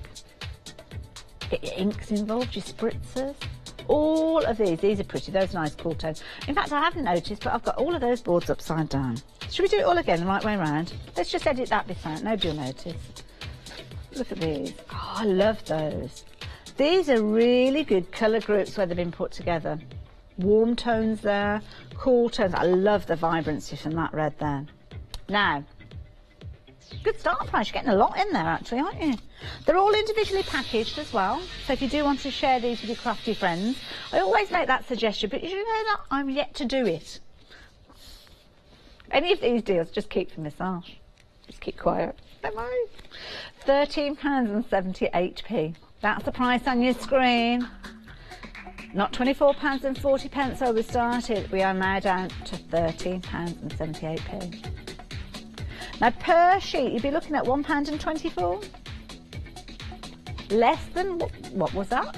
S3: Get your inks involved, your spritzers. All of these are pretty. Those are nice cool tones. In fact, I haven't noticed, but I've got all of those boards upside down. Should we do it all again the right way around? Let's just edit that bit out. Nobody will notice. Look at these. Oh, I love those. These are really good colour groups where they've been put together. Warm tones there, cool tones. I love the vibrancy from that red there. Now, Good start price. You're getting a lot in there actually, aren't you? They're all individually packaged as well. So if you do want to share these with your crafty friends, I always make that suggestion, but you know that I'm yet to do it. Any of these deals, just keep for myself. Just keep quiet. Don't worry. £13.78p. That's the price on your screen. Not £24.40 where we started. We are now down to £13.78p. Now per sheet, you'd be looking at £1.24. Less than, what was that?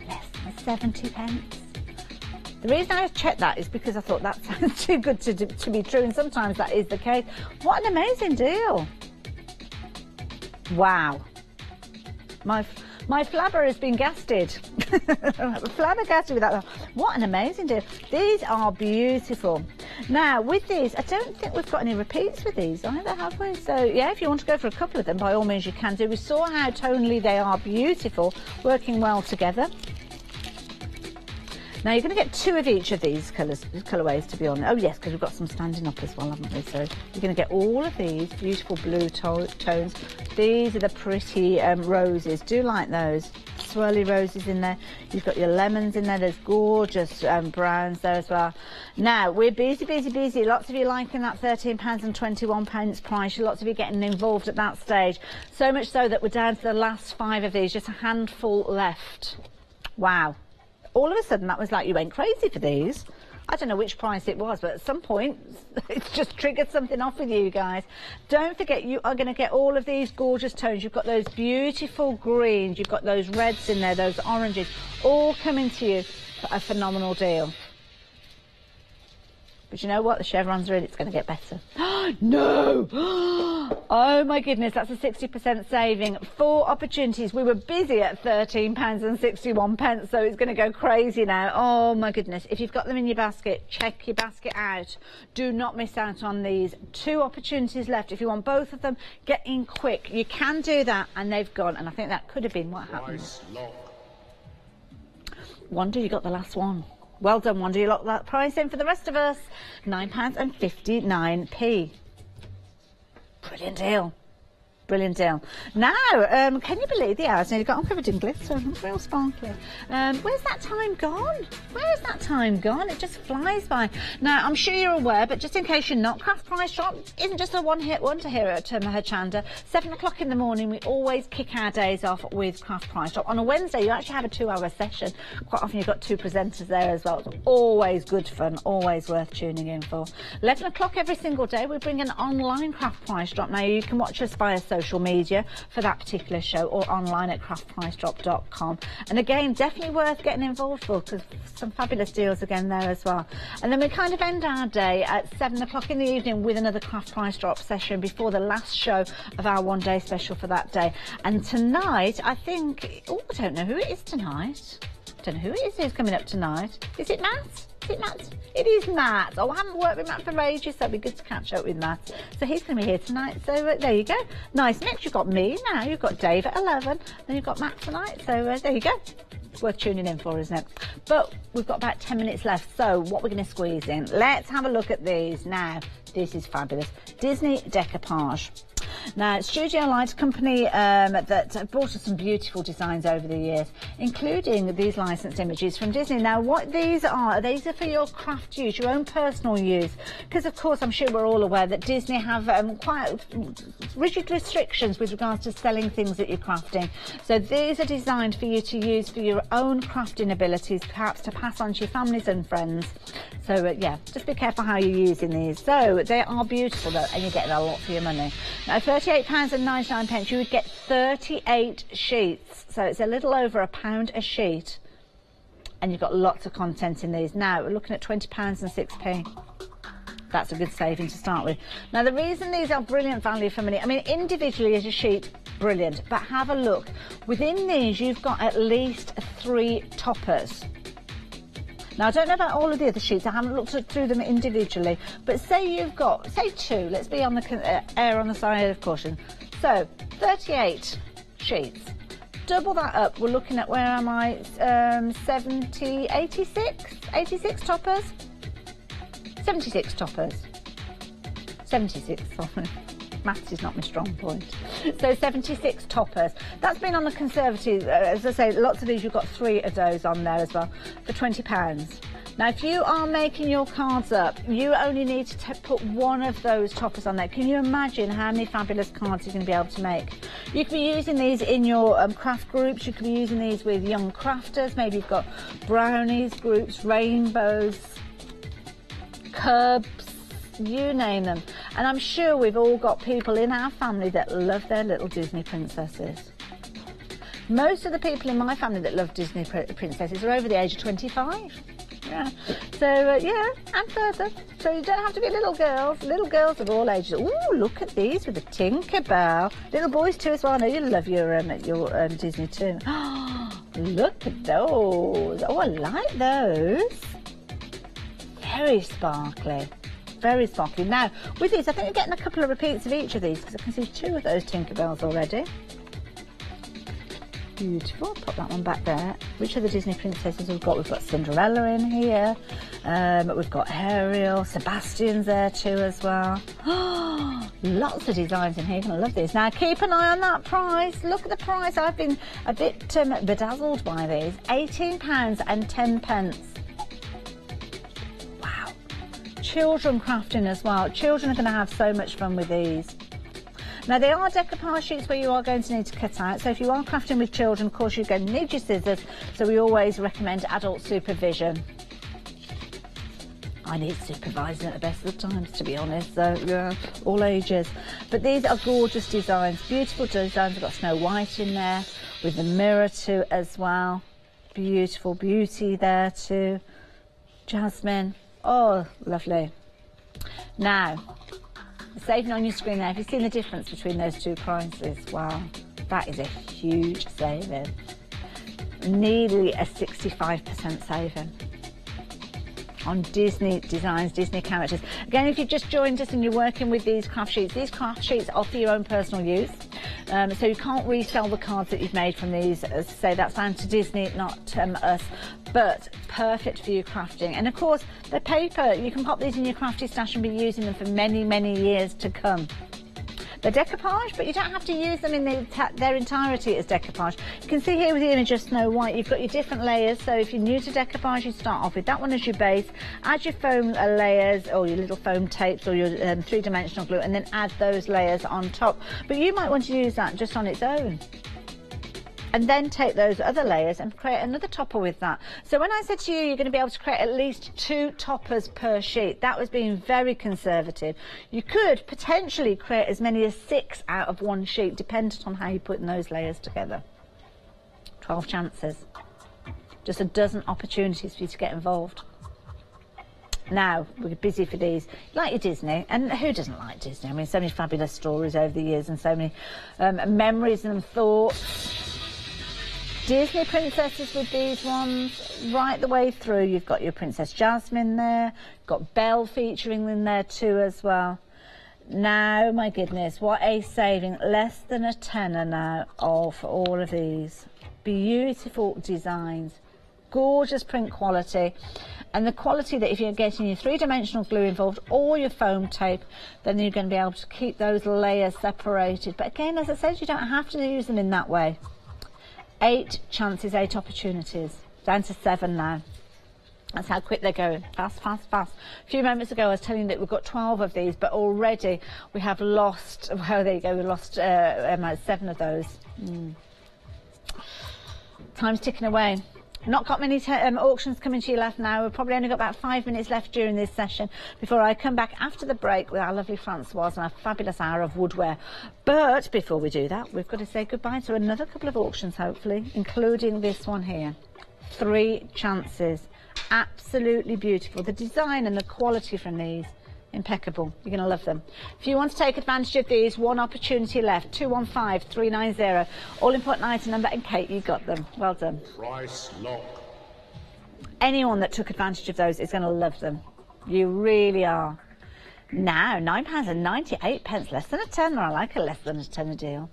S3: Less than 70 pence. The reason I checked that is because I thought that sounds too good to be true, and sometimes that is the case. What an amazing deal. Wow. My flabber has been gasted. Flabbergasted with that. What an amazing deal. These are beautiful. Now, with these, I don't think we've got any repeats with these either, have we? So, yeah, if you want to go for a couple of them, by all means you can do. We saw how tonally they are beautiful, working well together. Now, you're going to get 2 of each of these colourways, to be honest. Oh, yes, because we've got some standing up as well, haven't we? So you're going to get all of these beautiful blue tones. These are the pretty roses. Do like those. Swirly roses in there. You've got your lemons in there. There's gorgeous browns there as well. Now, we're busy. Lots of you liking that £13.21 price. Lots of you getting involved at that stage. So much so that we're down to the last 5 of these. Just a handful left. Wow. All of a sudden, that was like you went crazy for these. I don't know which price it was, but at some point, it's just triggered something off with you guys. Don't forget, you are going to get all of these gorgeous tones. You've got those beautiful greens. You've got those reds in there, those oranges, all coming to you for a phenomenal deal. But you know what? The chevrons are in. It's going to get better. No! Oh my goodness, that's a 60% saving. 4 opportunities. We were busy at £13.61, so it's going to go crazy now. Oh my goodness. If you've got them in your basket, check your basket out. Do not miss out on these. 2 opportunities left. If you want both of them, get in quick. You can do that, and they've gone. And I think that could have been what happened. Wonder you got the last one. Well done, Wanda. You locked that price in for the rest of us. £9.59p. Brilliant deal. Brilliant deal. Now, can you believe the hours nearly got on covered in glitter? Real sparkly. Where's that time gone? Where is that time gone? It just flies by. Now, I'm sure you're aware, but just in case you're not, Craft Price Drop isn't just a one-hit wonder here at Hochanda. 7 o'clock in the morning, we always kick our days off with Craft Price Drop. On a Wednesday, you actually have a 2-hour session. Quite often, you've got 2 presenters there as well. It's always good fun, always worth tuning in for. 11 o'clock every single day, we bring an online Craft Price Drop. Now, you can watch us via social media for that particular show or online at craftpricedrop.com. And again, definitely worth getting involved for because some fabulous deals again there as well. And then we kind of end our day at 7 o'clock in the evening with another Craft Price Drop session before the last show of our one-day special for that day. And tonight, I think, oh, I don't know who it is tonight. I don't know who it is who's coming up tonight. Is it Matt? Is it Matt? It is Matt. Oh, I haven't worked with Matt for ages, so it'd be good to catch up with Matt. So he's going to be here tonight. So there you go. Nice mix. You've got me now. You've got Dave at 11. Then you've got Matt tonight. So there you go. It's worth tuning in for, isn't it? But we've got about 10 minutes left. So what we're going to squeeze in. Let's have a look at these. Now, this is fabulous. Disney Decoupage. Now, Studio Light company that brought us some beautiful designs over the years, including these licensed images from Disney. Now, what these are for your craft use, your own personal use, because of course I'm sure we're all aware that Disney have quite rigid restrictions with regards to selling things that you're crafting. So these are designed for you to use for your own crafting abilities, perhaps to pass on to your families and friends. So yeah, just be careful how you're using these. So they are beautiful though, and you're getting a lot for your money. Now, £38.99, you would get 38 sheets. So it's a little over £1 a sheet. And you've got lots of content in these. Now, we're looking at £20.06. That's a good saving to start with. Now, the reason these are brilliant value for money, I mean, individually as a sheet, brilliant. But have a look. Within these, you've got at least 3 toppers. Now, I don't know about all of the other sheets. I haven't looked through them individually. But say you've got, say 2. Let's be on the err on the side of caution. So, 38 sheets. Double that up. We're looking at, where am I? 70, 86? 86 toppers? 76 toppers. 76, sorry. Maths is not my strong point. So 76 toppers. That's been on the conservative, as I say, lots of these, you've got 3 of those on there as well, for £20. Now, if you are making your cards up, you only need to put 1 of those toppers on there. Can you imagine how many fabulous cards you're going to be able to make? You could be using these in your craft groups. You could be using these with young crafters. Maybe you've got brownies groups, rainbows, curbs, you name them. And I'm sure we've all got people in our family that love their little Disney princesses. Most of the people in my family that love Disney princesses are over the age of 25. Yeah. So, yeah, and further. So you don't have to be little girls of all ages. Ooh, look at these with the Tinkerbell. Little boys too as well. I know you love your Disney too. Look at those. Oh, I like those. Very sparkly. Very sparkly. Now, with these, I think you're getting a couple of repeats of each of these because I can see 2 of those Tinkerbells already. Beautiful. Put that one back there. Which other Disney princesses we've got? We've got Cinderella in here. We've got Ariel. Sebastian's there too as well. Lots of designs in here. You're going to love these. Now, keep an eye on that price. Look at the price. I've been a bit bedazzled by these. £18.10. Wow. Children crafting as well. Children are going to have so much fun with these. Now, they are decoupage sheets where you are going to need to cut out. So if you are crafting with children, of course, you're going to need your scissors. So we always recommend adult supervision. I need supervising at the best of the times, to be honest. So, yeah, all ages. But these are gorgeous designs, beautiful designs. We've got Snow White in there with the mirror too as well. Beautiful beauty there too. Jasmine. Oh, lovely. Now, saving on your screen there, have you seen the difference between those 2 prices? Wow, that is a huge saving. Nearly a 65% saving on Disney designs, Disney characters. Again, if you've just joined us and you're working with these craft sheets are for your own personal use. So you can't resell the cards that you've made from these. As I say, that's down to Disney, not us. But perfect for your crafting. And of course, they're paper. You can pop these in your crafty stash and be using them for many, many years to come. They're decoupage, but you don't have to use them in their entirety as decoupage. You can see here with the image of Snow White, you've got your different layers. So if you're new to decoupage, you start off with that one as your base, add your foam layers or your little foam tapes or your 3-dimensional glue, and then add those layers on top. But you might want to use that just on its own. And then take those other layers and create another topper with that. So when I said to you, you're going to be able to create at least 2 toppers per sheet, that was being very conservative. You could potentially create as many as 6 out of 1 sheet, dependent on how you're putting those layers together. 12 chances. Just a dozen opportunities for you to get involved. Now, we're busy for these. You like your Disney, and who doesn't like Disney? I mean, so many fabulous stories over the years and so many memories and thoughts. Disney princesses with these ones right the way through. You've got your Princess Jasmine there, got Belle featuring in there too as well. Now, my goodness, what a saving. Less than a tenner now for all of these. Beautiful designs, gorgeous print quality, and the quality that if you're getting your 3-dimensional glue involved or your foam tape, then you're going to be able to keep those layers separated. But again, as I said, you don't have to use them in that way. 8 chances, 8 opportunities. Down to 7 now. That's how quick they're going. Fast, fast, fast. A few moments ago I was telling you that we've got 12 of these, but already we have lost, well, there you go, we lost 7 of those. Time's ticking away. Not got many auctions coming to you left now. We've probably only got about 5 minutes left during this session before I come back after the break with our lovely Francoise and our fabulous hour of woodware. But before we do that, we've got to say goodbye to another couple of auctions, hopefully, including this one here. 3 chances. Absolutely beautiful. The design and the quality from these, impeccable. You're going to love them. If you want to take advantage of these, 1 opportunity left. 215390. All important item number, and Kate, you got them. Well done.
S4: Price lock.
S3: Anyone that took advantage of those is going to love them. You really are. Now, £9.98, less than a tenner. I like a less than a tenner deal.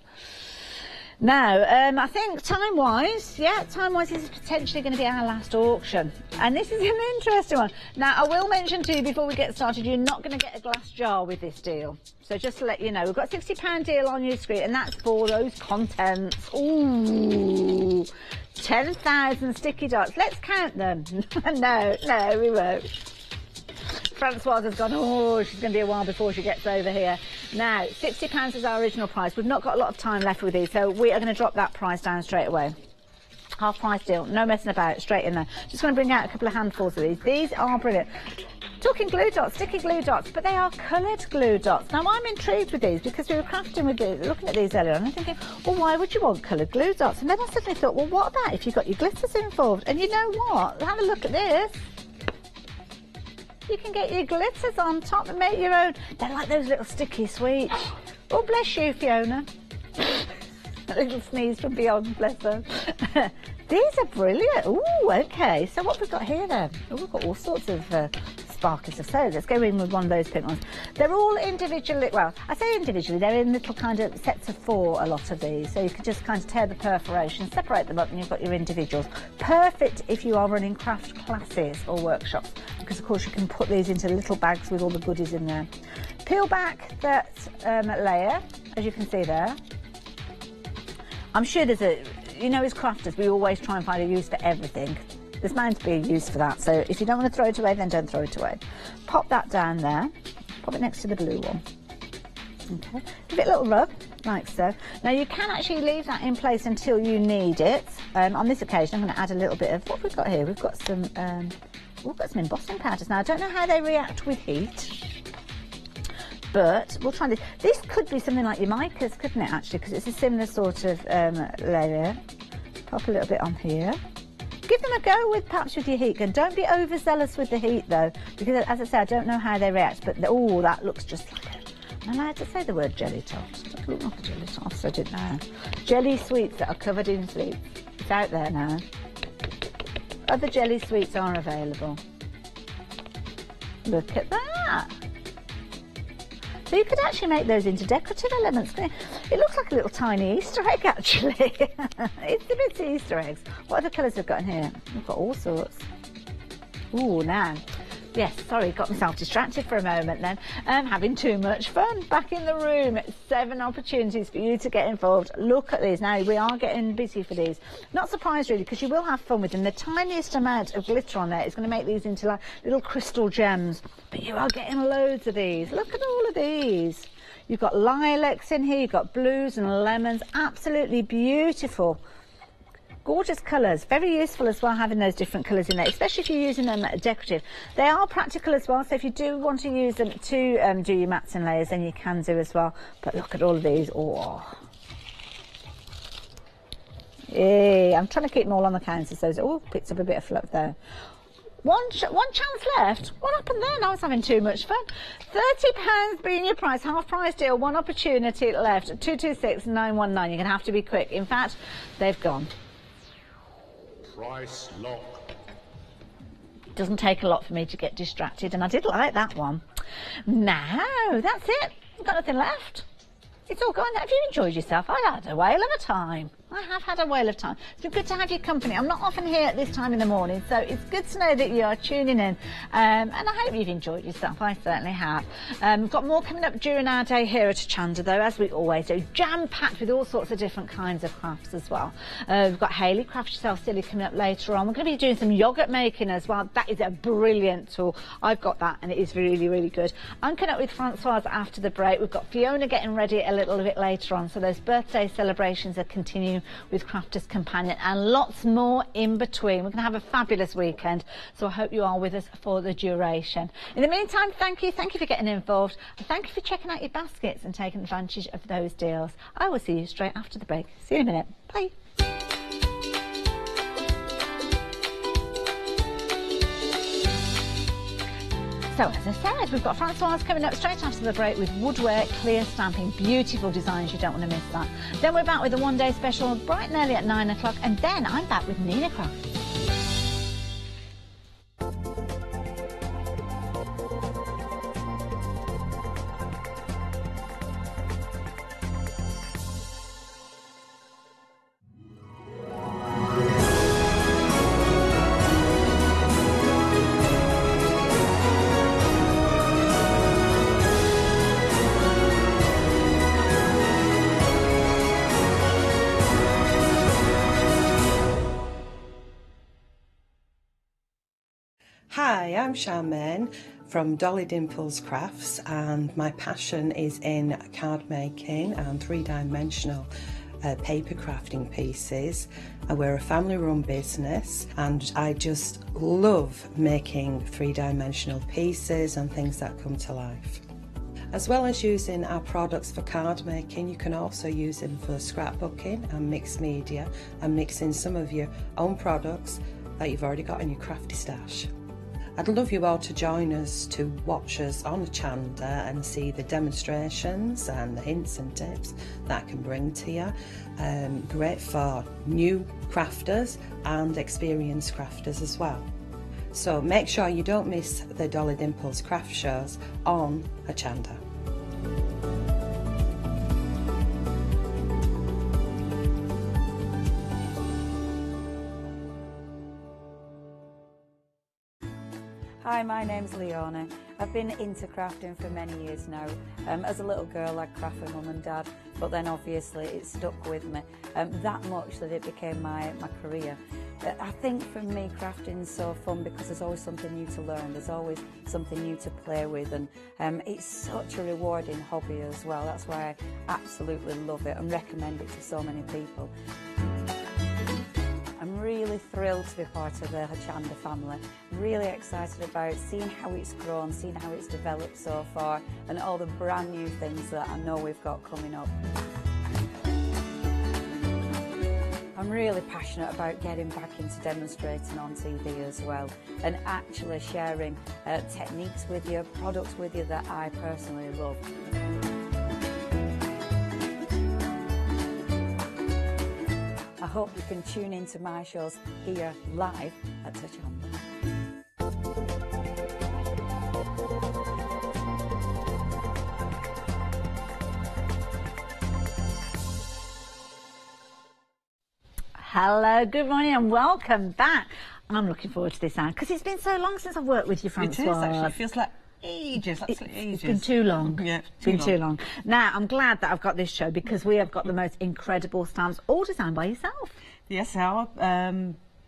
S3: Now, I think time-wise this is potentially going to be our last auction. And this is an interesting one. Now, I will mention to you before we get started, you're not going to get a glass jar with this deal. So just to let you know, we've got a £60 deal on your screen, and that's for those contents. Ooh, 10,000 sticky dots. Let's count them. No, we won't. Francoise has gone, oh, she's going to be a while before she gets over here. Now, £60 is our original price. We've not got a lot of time left with these, so we are going to drop that price down straight away. Half price deal, no messing about, straight in there. Just going to bring out a couple of handfuls of these. These are brilliant. Talking glue dots, sticky glue dots, but they are coloured glue dots. Now, I'm intrigued with these because we were crafting with these, looking at these earlier, and I'm thinking, well, why would you want coloured glue dots? And then I suddenly thought, well, what about if you've got your glitters involved? And you know what? Have a look at this. You can get your glitters on top and make your own. They're like those little sticky sweets. Oh, bless you, Fiona. A little sneeze from beyond, bless her. These are brilliant. Ooh, okay. So what have we got here then? Oh, we've got all sorts of sparklers of soda. Let's go in with one of those pink ones. They're all individually, well, I say individually, they're in little kind of sets of 4, a lot of these. So you can just kind of tear the perforation, separate them up, and you've got your individuals. Perfect if you are running craft classes or workshops, because of course you can put these into little bags with all the goodies in there. Peel back that layer, as you can see there. I'm sure there's a, you know, as crafters, we always try and find a use for everything. There's bound to be a use for that, so if you don't want to throw it away, then don't throw it away. Pop that down there, pop it next to the blue one. Okay, give it a little rub, like so. Now you can actually leave that in place until you need it. On this occasion, I'm going to add a little bit of, what we've got here, we've got some embossing powders. Now I don't know how they react with heat, but we'll try this. This could be something like your micas, couldn't it, actually, because it's a similar sort of layer. Pop a little bit on here. Give them a go with perhaps with your heat gun. Don't be overzealous with the heat though, because as I say, I don't know how they react, but oh, that looks just like it. I'm allowed to say the word jelly tot. Doesn't look like a jelly tot, so I didn't know. Jelly sweets that are covered in sweets. It's out there now. Other jelly sweets are available. Look at that. So you could actually make those into decorative elements. It looks like a little tiny Easter egg, actually. It's a bit Easter eggs. What other colours have we got in here? We've got all sorts. Ooh, now. Yes, sorry, got myself distracted for a moment then. Having too much fun. Back in the room. 7 opportunities for you to get involved. Look at these. Now, we are getting busy for these. Not surprised, really, because you will have fun with them. The tiniest amount of glitter on there is going to make these into like little crystal gems. But you are getting loads of these. Look at all of these. You've got lilacs in here. You've got blues and lemons. Absolutely beautiful. Gorgeous colours, very useful as well having those different colours in there, especially if you're using them decorative. They are practical as well, so if you do want to use them to do your mats and layers, then you can do as well. But look at all of these. Oh, yeah, I'm trying to keep them all on the counter, so oh, picked up a bit of fluff there. One chance left. What happened then? I was having too much fun. £30 being your price, half price deal, one opportunity left. 226919. You're going to have to be quick. In fact, they've gone.
S4: Price lock.
S3: Doesn't take a lot for me to get distracted, and I did like that one. Now, that's it. I've got nothing left. It's all gone. Have you enjoyed yourself? I had a whale of a time. I have had a whale of time. It's been good to have your company. I'm not often here at this time in the morning, so it's good to know that you are tuning in. And I hope you've enjoyed yourself. I certainly have. We've got more coming up during our day here at Hochanda, though, as we always do. Jam-packed with all sorts of different kinds of crafts as well. We've got Hayley Craft Yourself Silly coming up later on. We're going to be doing some yoghurt making as well. That is a brilliant tool. I've got that, and it is really, really good. I'm coming up with Francoise after the break. We've got Fiona getting ready a little bit later on, so those birthday celebrations are continuing with Crafters Companion and lots more in between. We're going to have a fabulous weekend, so I hope you are with us for the duration. In the meantime, thank you for getting involved, and thank you for checking out your baskets and taking advantage of those deals. I will see you straight after the break. See you in a minute. Bye. So as I said, we've got Francoise coming up straight after the break with woodware clear stamping, beautiful designs, you don't want to miss that. Then we're back with a one-day special bright and early at 9 o'clock, and then I'm back with Nina Craft.
S4: Hi, I'm Charmaine from Dolly Dimples Crafts, and my passion is in card making and three-dimensional paper crafting pieces. We're a family-run business and I just love making three-dimensional pieces and things that come to life. As well as using our products for card making, you can also use them for scrapbooking and mixed media and mixing some of your own products that you've already got in your crafty stash. I'd love you all to join us to watch us on Hochanda and see the demonstrations and the hints and tips that I can bring to you. Great for new crafters and experienced crafters as well. So make sure you don't miss the Dolly Dimples craft shows on Hochanda.
S5: Hi, my name's Leona. I've been into crafting for many years now. As a little girl I'd craft with mum and dad, but then obviously it stuck with me that much that it became my career. I think for me crafting's so fun because there's always something new to learn, there's always something new to play with, and it's such a rewarding hobby as well. That's why I absolutely love it and recommend it to so many people. I'm really thrilled to be part of the Hochanda family, really excited about seeing how it's grown, seeing how it's developed so far, and all the brand new things that I know we've got coming up. I'm really passionate about getting back into demonstrating on TV as well, and actually sharing techniques with you, products with you that I personally love. I hope you can tune into my shows here live at Hochanda.
S3: Hello, good morning and welcome back. I'm looking forward to this hour because it's been so long since I've worked with you, Francois.
S6: It is actually, it feels like ages, absolutely ages.
S3: It's been too long.
S6: Yeah,
S3: it's been too long. Now, I'm glad that I've got this show because we have got the most incredible stamps, all designed by yourself.
S6: Yes,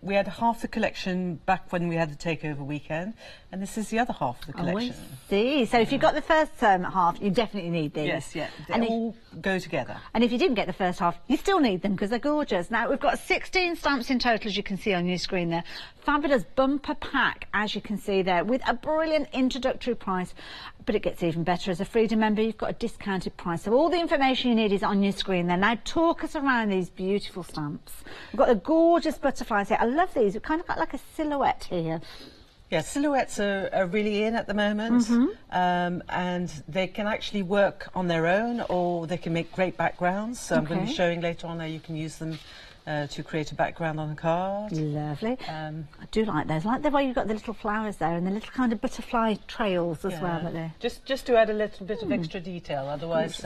S6: we had half the collection back when we had the takeover weekend, and this is the other half of the collection.
S3: Oh, I see. So if you've got the first half, you definitely need these.
S6: Yes, yeah, they all go together.
S3: And if you didn't get the first half, you still need them because they're gorgeous. Now, we've got 16 stamps in total, as you can see on your screen there. Fabulous bumper pack, as you can see there, with a brilliant introductory price. But it gets even better. As a Freedom member, you've got a discounted price. So all the information you need is on your screen there. Now, talk us around these beautiful stamps. We've got the gorgeous butterflies here. I love these. We've kind of got like a silhouette here.
S6: Yeah, silhouettes are really in at the moment, and they can actually work on their own, or they can make great backgrounds. So I'm going to be showing later on how you can use them to create a background on a card.
S3: Lovely. I do like those. I like the way you've got the little flowers there and the little kind of butterfly trails as well. There.
S6: Just to add a little bit of extra detail. Otherwise,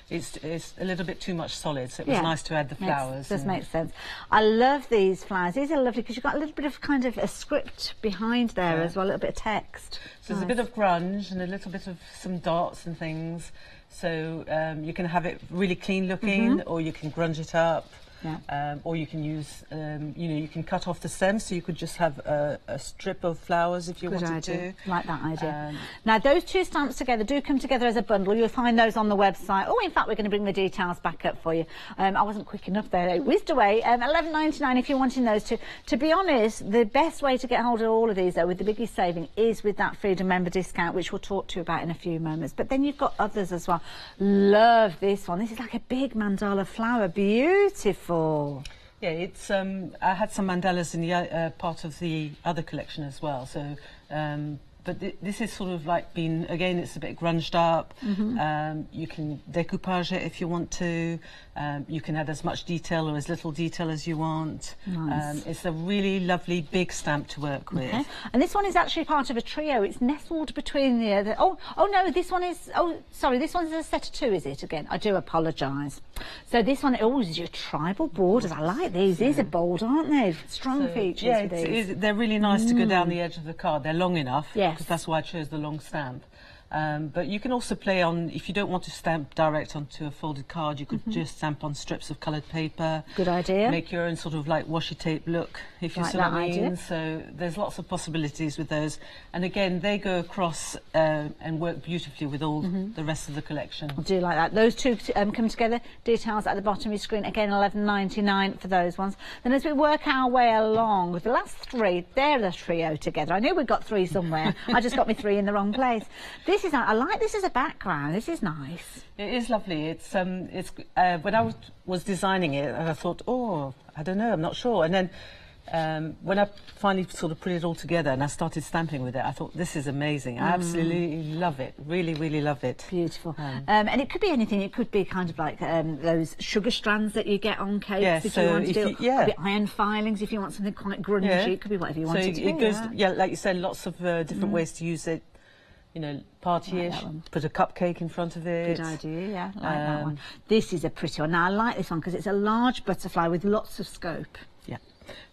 S6: it's a little bit too much solid. So it was nice to add the flowers.
S3: Does make sense. I love these flowers. These are lovely because you've got a little bit of kind of a script behind there as well, a little bit of text.
S6: So there's a bit of grunge and a little bit of some dots and things. So you can have it really clean looking, or you can grunge it up. Yeah. Or you can use, you can cut off the stems, so you could just have a strip of flowers if you wanted to.
S3: Like that idea. Now, those two stamps together do come together as a bundle. You'll find those on the website. Oh, in fact, we're going to bring the details back up for you. I wasn't quick enough there. It whizzed away. $11.99 if you're wanting those two. To be honest, the best way to get hold of all of these, though, with the biggest saving, is with that Freedom member discount, which we'll talk to you about in a few moments. But then you've got others as well. Love this one. This is like a big mandala flower. Beautiful.
S6: Yeah, it's I had some mandalas in the part of the other collection as well. So, but this is sort of like being, again, it's a bit grunged up. You can decoupage it if you want to. You can add as much detail or as little detail as you want.
S3: Nice.
S6: It's a really lovely big stamp to work with.
S3: And this one is actually part of a trio. It's nestled between the other. Oh no, this one is. Oh, sorry, this one is a set of two, is it? Again, I do apologise. So this one, is your tribal borders. I like these. These are bold, aren't they? Strong features.
S6: Yeah, they're really nice to go down the edge of the card. They're long enough.
S3: Yes.
S6: Because that's why I chose the long stamp. But you can also play on, if you don't want to stamp direct onto a folded card, you could just stamp on strips of coloured paper.
S3: Good idea.
S6: Make your own sort of like washi tape look, if you
S3: Like
S6: see what
S3: that
S6: I mean.
S3: idea.
S6: So there's lots of possibilities with those. And again, they go across and work beautifully with all the rest of the collection.
S3: I do like that. Those two come together. Details at the bottom of your screen. Again, $11.99 for those ones. Then as we work our way along with the last three, they're the trio together. I knew we'd got three somewhere. I just got me three in the wrong place. I like this as a background. This is nice.
S6: It is lovely. It's when I was designing it, I thought, oh, I don't know, I'm not sure. And then when I finally sort of put it all together and I started stamping with it, I thought, this is amazing. I absolutely love it. Really, really love it.
S3: Beautiful. And it could be anything. It could be kind of like those sugar strands that you get on cakes.
S6: Yeah,
S3: if
S6: so
S3: you want to
S6: if
S3: do.
S6: you- yeah.
S3: It could be iron filings if you want something quite grungy.
S6: Yeah.
S3: It could be whatever you want
S6: So
S3: it to
S6: it
S3: be.
S6: goes,
S3: Yeah.
S6: like you said, lots of different ways to use it. You know, partyish,
S3: that one.
S6: put a cupcake in front of it.
S3: Good idea, yeah, I like that one. This is a pretty one. Now, I like this one because it's a large butterfly with lots of scope.
S6: Yeah.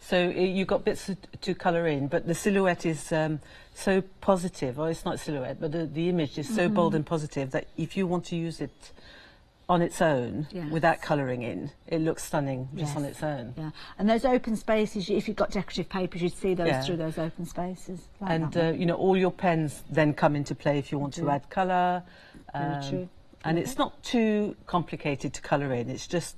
S6: So you've got bits to colour in, but the silhouette is so positive. Well, it's not silhouette, but the image is so bold and positive that if you want to use it on its own,
S3: Yes.
S6: without colouring in, it looks stunning just
S3: Yes.
S6: on its own.
S3: Yeah, and those open spaces, if you've got decorative papers, you'd see those
S6: Yeah.
S3: through those open spaces. Like
S6: And
S3: that one.
S6: you know, all your pens then come into play if you want to add colour.
S3: Very true.
S6: And it's not too complicated to colour in. It's just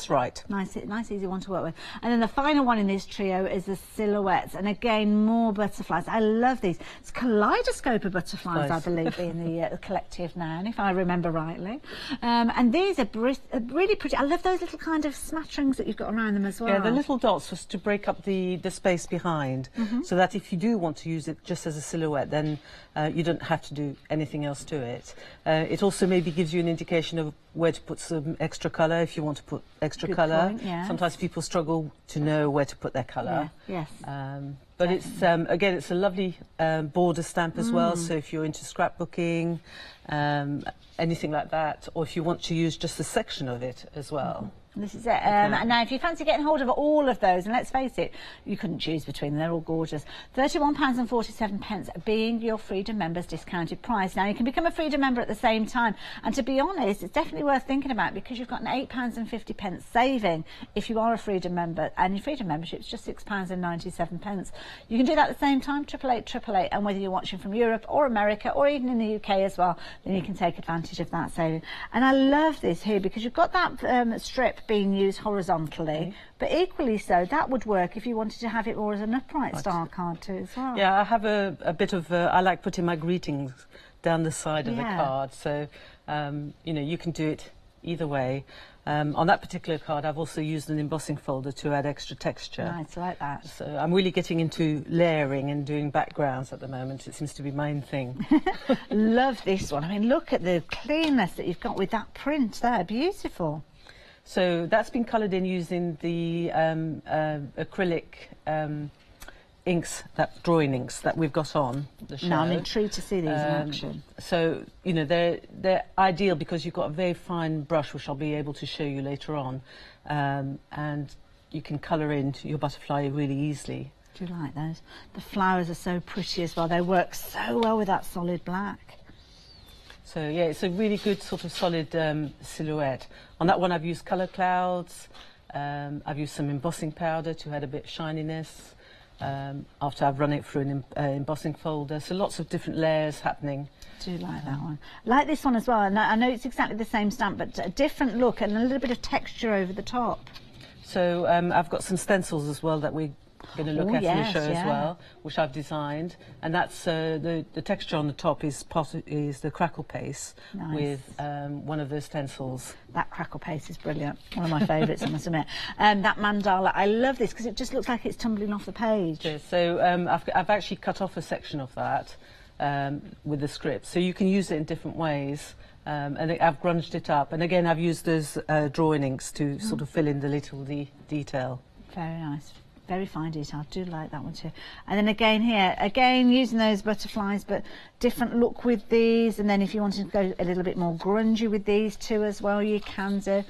S6: right.
S3: Nice, easy one to work with. And then the final one in this trio is the silhouettes. And again, more butterflies. I love these. It's kaleidoscope of butterflies,
S6: Nice.
S3: I believe, in the collective noun, if I remember rightly. And these are really pretty. I love those little kind of smatterings that you've got around them as well.
S6: Yeah, the little dots was to break up the space behind, so that if you do want to use it just as a silhouette, then you don't have to do anything else to it. It also maybe gives you an indication of where to put some extra colour if you want to put extra
S3: Good
S6: colour.
S3: point, yes.
S6: Sometimes people struggle to know where to put their colour.
S3: Yeah, yes.
S6: But it's again, it's a lovely border stamp as well. So if you're into scrapbooking, anything like that, or if you want to use just a section of it as well.
S3: This is it. Now, if you fancy getting hold of all of those, and let's face it, you couldn't choose between them, they're all gorgeous. £31.47 being your Freedom Members discounted price. Now, you can become a Freedom Member at the same time, and to be honest, it's definitely worth thinking about because you've got an £8.50 saving if you are a Freedom Member, and your Freedom Membership's just £6.97. You can do that at the same time, 88888, and whether you're watching from Europe or America or even in the UK as well, then you can take advantage of that saving. And I love this here because you've got that strip being used horizontally, but equally so that would work if you wanted to have it more as an upright style card too as well.
S6: Yeah, I have a bit of I like putting my greetings down the side of the card, so you know, you can do it either way. On that particular card, I've also used an embossing folder to add extra texture.
S3: Nice, I like that.
S6: So I'm really getting into layering and doing backgrounds at the moment. It seems to be my main thing.
S3: Love this one. I mean, look at the cleanness that you've got with that print there. Beautiful.
S6: So that's been coloured in using the acrylic inks, drawing inks that we've got on the show.
S3: Now I'm intrigued to see these in action.
S6: So you know, they're ideal because you've got a very fine brush, which I'll be able to show you later on, and you can colour into your butterfly really easily.
S3: Do you like those? The flowers are so pretty as well. They work so well with that solid black.
S6: So yeah, it's a really good sort of solid silhouette. On that one, I've used colour clouds. I've used some embossing powder to add a bit of shininess. After I've run it through an embossing folder, so lots of different layers happening.
S3: Do you like that one? Like this one as well. And I know it's exactly the same stamp, but a different look and a little bit of texture over the top.
S6: So I've got some stencils as well that we're going to look at in the show as
S3: yeah.
S6: well, which I've designed, and that's the texture on the top is the crackle paste with one of the stencils.
S3: That crackle paste is brilliant. One of my favourites, I must admit. That mandala, I love this because it just looks like it's tumbling off the page.
S6: Yeah, so I've actually cut off a section of that with the script, so you can use it in different ways. And I've grunged it up, and again I've used those drawing inks to sort of fill in the little detail.
S3: Very nice. Very fine detail. I do like that one too. And then again here, again using those butterflies, but different look with these. And then if you wanted to go a little bit more grungy with these too as well, you can do.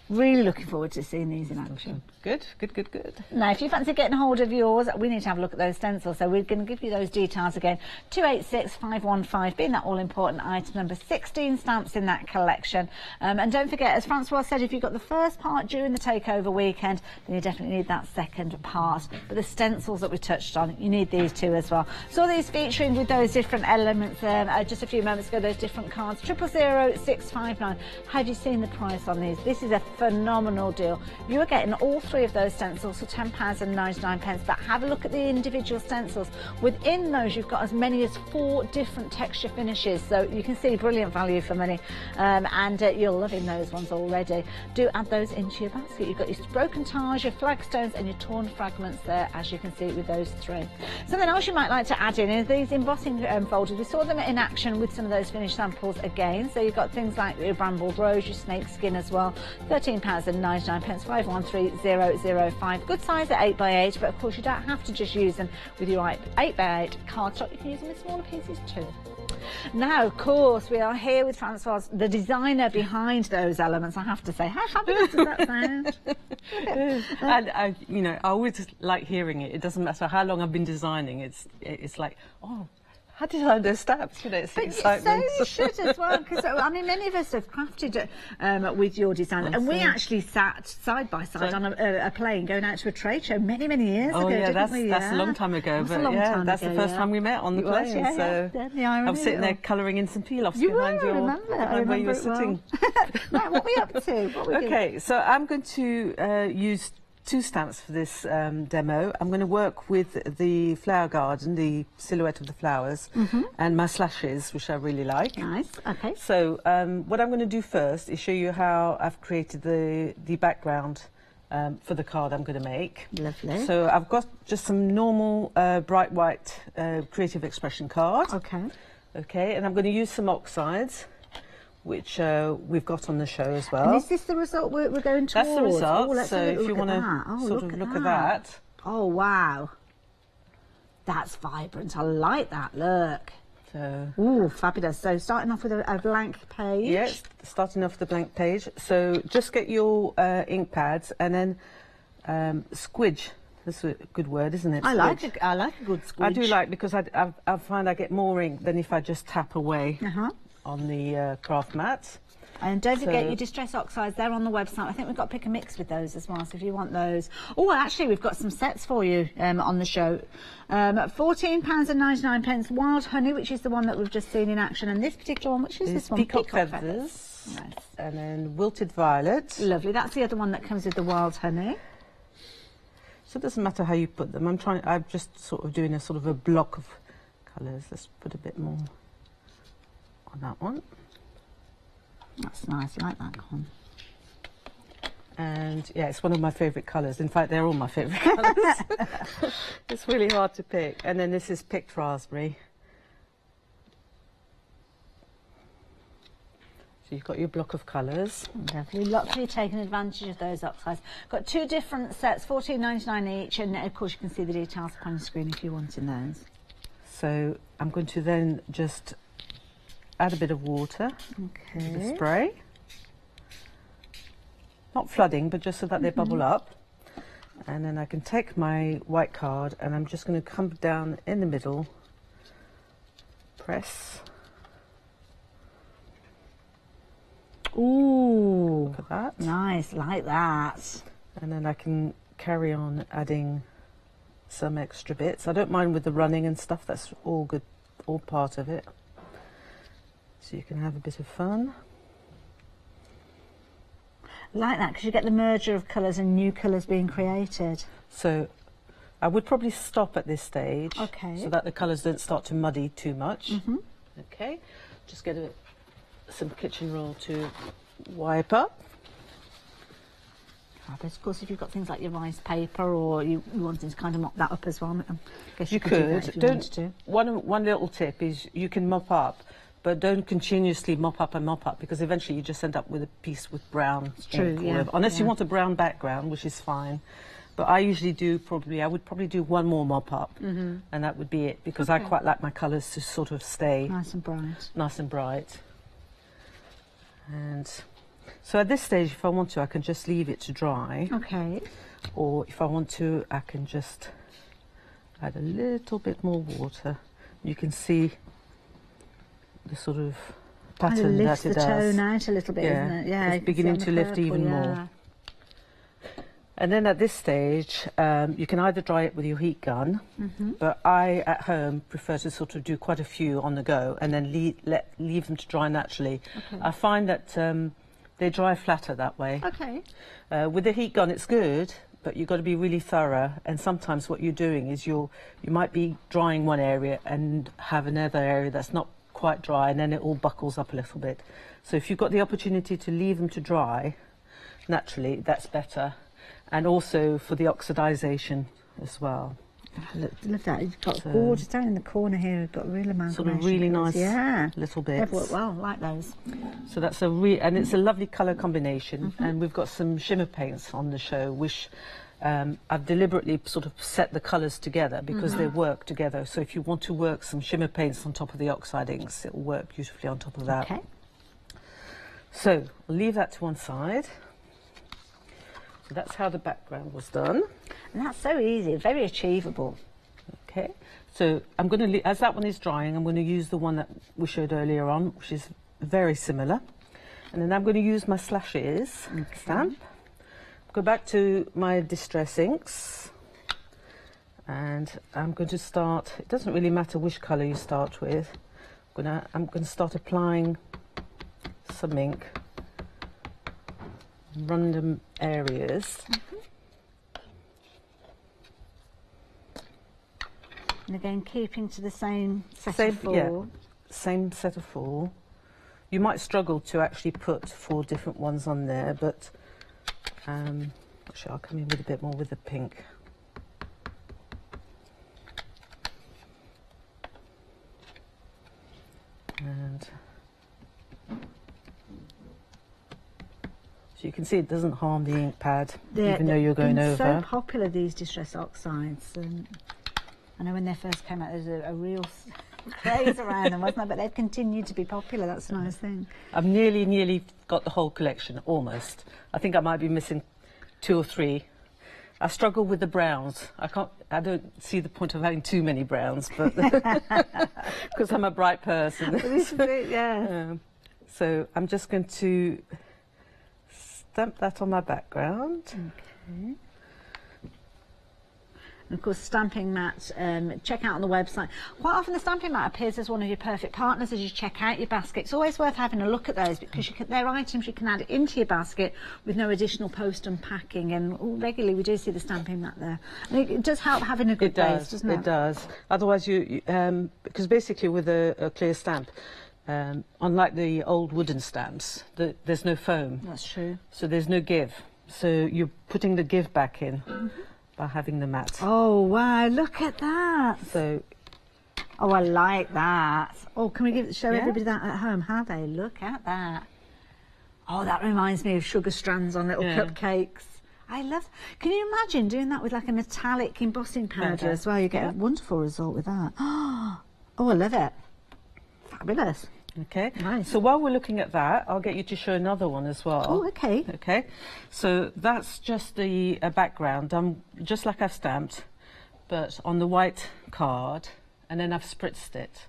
S3: Really looking forward to seeing these in action.
S6: Good, good, good, good.
S3: Now, if you fancy getting hold of yours, we need to have a look at those stencils. So we're going to give you those details again. 286515 being that all-important item number, 16 stamps in that collection. And don't forget, as Francois said, if you've got the first part during the takeover weekend, then you definitely need that second part. But the stencils that we touched on, you need these two as well. Saw these featuring with those different elements just a few moments ago, those different cards. 000659. Have you seen the price on these? This is a phenomenal deal. You are getting all three of those stencils for £10.99, but have a look at the individual stencils. Within those, you've got as many as 4 different texture finishes, so you can see brilliant value for money, and you're loving those ones already. Do add those into your basket. You've got your broken tiles, your flagstones, and your torn fragments there, as you can see with those 3. Something else you might like to add in is these embossing folders. We saw them in action with some of those finished samples again, so you've got things like your brambled rose, your snake skin as well. £13.99, 513005. Good size at 8x8, but of course you don't have to just use them with your 8x8 cardstock. You can use them with smaller pieces too. Now, of course, we are here with Francois, the designer behind those elements. I have to say, how fabulous does that sound?
S6: And I always like hearing it. It doesn't matter how long I've been designing. It's like, oh, how did I know stamps? It's the excitement.
S3: So you should as well, because I mean, many of us have crafted with your design, and we actually sat side by side on a plane going out to a trade show many years ago.
S6: Oh yeah,
S3: that's
S6: a long time ago. That's the first time we met on the plane. I was sitting there colouring in some peel-offs behind you.
S3: I remember
S6: where you were sitting.
S3: Right, what are we up to?
S6: Okay, so I'm going to use 2 stamps for this demo. I'm going to work with the flower garden, the silhouette of the flowers, and my slashes, which I really like.
S3: Nice, okay.
S6: So what I'm going to do first is show you how I've created the background for the card I'm going to make.
S3: Lovely.
S6: So I've got just some normal bright white creative expression card.
S3: Okay.
S6: Okay, and I'm going to use some oxides, which we've got on the show as well.
S3: And is this the result we're going towards?
S6: That's the result.
S3: Oh,
S6: so if you want to sort of look at that.
S3: Oh, wow. That's vibrant. I like that. Look.
S6: So,
S3: ooh, fabulous. So starting off with a blank page.
S6: Yes, starting off with a blank page. So just get your ink pads and then squidge. That's a good word, isn't it?
S3: I like a good squidge.
S6: I do like, because I find I get more ink than if I just tap away. On the craft mats.
S3: And don't forget your distress oxides, they're on the website. I think we've got pick and mix with those as well, so if you want those. Oh, actually, we've got some sets for you on the show. £14.99, wild honey, which is the one that we've just seen in action, and this particular one, which is this one?
S6: Peacock feathers. Nice. And then wilted violet.
S3: Lovely, that's the other one that comes with the wild honey.
S6: So it doesn't matter how you put them. I'm just sort of doing a sort of a block of colours. Let's put a bit more on that one.
S3: That's nice, I like that one.
S6: And yeah, it's one of my favourite colours. In fact, they're all my favourite colours. It's really hard to pick. And then this is picked raspberry. So you've got your block of colours.
S3: Lovely. Lots of you taking advantage of those oxides. Got 2 different sets, £14.99 each, and of course you can see the details up on your screen if you want in those.
S6: So I'm going to then just add a bit of water to the spray. Not flooding, but just so that they bubble up. And then I can take my white card and I'm just going to come down in the middle, press.
S3: Ooh,
S6: look at that.
S3: Nice, like that.
S6: And then I can carry on adding some extra bits. I don't mind with the running and stuff, that's all good, all part of it. So you can have a bit of fun.
S3: Like that, because you get the merger of colours and new colours being created.
S6: So I would probably stop at this stage,
S3: okay,
S6: so that the colours don't start to muddy too much. Okay, just get some kitchen roll to wipe up.
S3: But of course, if you've got things like your rice paper, or you wanted to kind of mop that up as well, I guess you could do that if you wanted to.
S6: One little tip is you can mop up, but don't continuously mop up and mop up, because eventually you just end up with a piece with brown ink all over. Unless you want a brown background, which is fine. But I usually I would probably do one more mop up, and that would be it, because I quite like my colours to sort of stay
S3: nice and bright.
S6: Nice and bright. And So at this stage, if I want to, I can just leave it to dry.
S3: Okay.
S6: Or if I want to, I can just add a little bit more water. You can see the sort of pattern that it does.
S3: Lifts the tone out a little bit,
S6: yeah,
S3: isn't it? Yeah,
S6: it's beginning to lift even more. And then at this stage, you can either dry it with your heat gun, but I, at home, prefer to sort of do quite a few on the go and then leave them to dry naturally. Okay. I find that they dry flatter that way.
S3: Okay.
S6: With the heat gun, it's good, but you've got to be really thorough. And sometimes what you're doing is you might be drying one area and have another area that's not quite dry, and then it all buckles up a little bit. So if you've got the opportunity to leave them to dry naturally, that's better. And also for the oxidization as well.
S3: Look at that, it's got gorgeous down in the corner here, we've got a real amount
S6: sort of really nice little bits.
S3: They've worked well, like those.
S6: So that's and it's a lovely colour combination, and we've got some shimmer paints on the show, which I've deliberately sort of set the colours together because they work together. So if you want to work some shimmer paints on top of the oxide inks, it will work beautifully on top of that.
S3: Okay.
S6: So we'll leave that to one side. So that's how the background was done.
S3: And that's so easy, very achievable.
S6: Okay, so I'm going to, as that one is drying, I'm going to use the one that we showed earlier on, which is very similar. And then I'm going to use my slashes stamp. Go back to my distress inks. And I'm going to start, it doesn't really matter which colour you start with. I'm going to start applying some ink. Random areas.
S3: And again, keeping to the same set of four.
S6: Yeah, same set of four. You might struggle to actually put 4 different ones on there, but actually I'll come in with a bit more with the pink. And so you can see it doesn't harm the ink pad, even though you're going over.
S3: They're so popular, these distress oxides. I know when they first came out, there was a real craze around them, wasn't there? But they've continued to be popular. That's a nice thing.
S6: I've nearly got the whole collection, almost. I think I might be missing 2 or 3. I struggle with the browns. I don't see the point of having too many browns, but because I'm a bright person.
S3: This is it, yeah.
S6: So I'm just going to stamp that on my background.
S3: Okay. And of course, stamping mat, check out on the website. Quite often the stamping mat appears as one of your perfect partners as you check out your basket. It's always worth having a look at those because they're items you can add into your basket with no additional post unpacking. And regularly we do see the stamping mat there. And it does help having a good base, doesn't it?
S6: It does. Otherwise, because basically with a clear stamp, unlike the old wooden stamps, there's no foam.
S3: That's true.
S6: So there's no give. So you're putting the give back in. By having the mat.
S3: Oh wow, look at that.
S6: So,
S3: oh, I like that. Oh, can we show everybody that at home? How they look at that. Oh, that reminds me of sugar strands on little cupcakes. I love. Can you imagine doing that with like a metallic embossing powder as well? You get a wonderful result with that. Oh, I love it. Fabulous.
S6: Okay,
S3: nice.
S6: So while we're looking at that, I'll get you to show another one as well.
S3: Oh, okay.
S6: Okay, so that's just the background, just like I've stamped, but on the white card, and then I've spritzed it.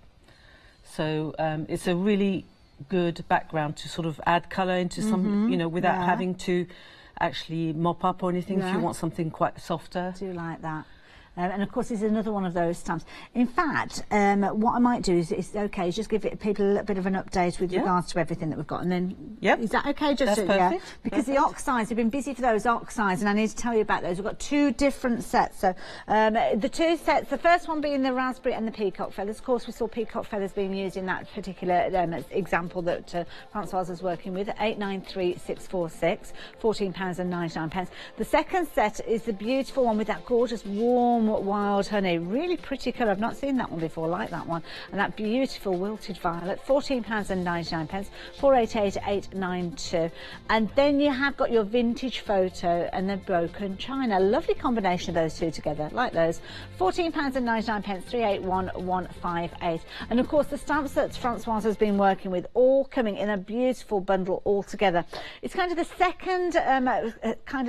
S6: So it's a really good background to sort of add colour into some, without having to actually mop up or anything. If you want something quite softer.
S3: I do like that. And of course, this is another one of those stamps. In fact, what I might do is just give people a little bit of an update with regards to everything that we've got, and then is that okay? Just
S6: that's perfect.
S3: Because the oxides, we've been busy for those oxides, and I need to tell you about those. We've got 2 different sets. So the 2 sets, the first one being the raspberry and the peacock feathers. Of course, we saw peacock feathers being used in that particular example that Francoise is working with. 893646, £14.99. The second set is the beautiful one with that gorgeous warm Wild Honey. Really pretty colour. I've not seen that one before, like that one. And that beautiful wilted violet, £14.99, 488892. And then you have got your vintage photo and the broken china. Lovely combination of those two together, like those. £14.99, 381158. And of course the stamps that Francoise has been working with, all coming in a beautiful bundle all together. It's kind of the second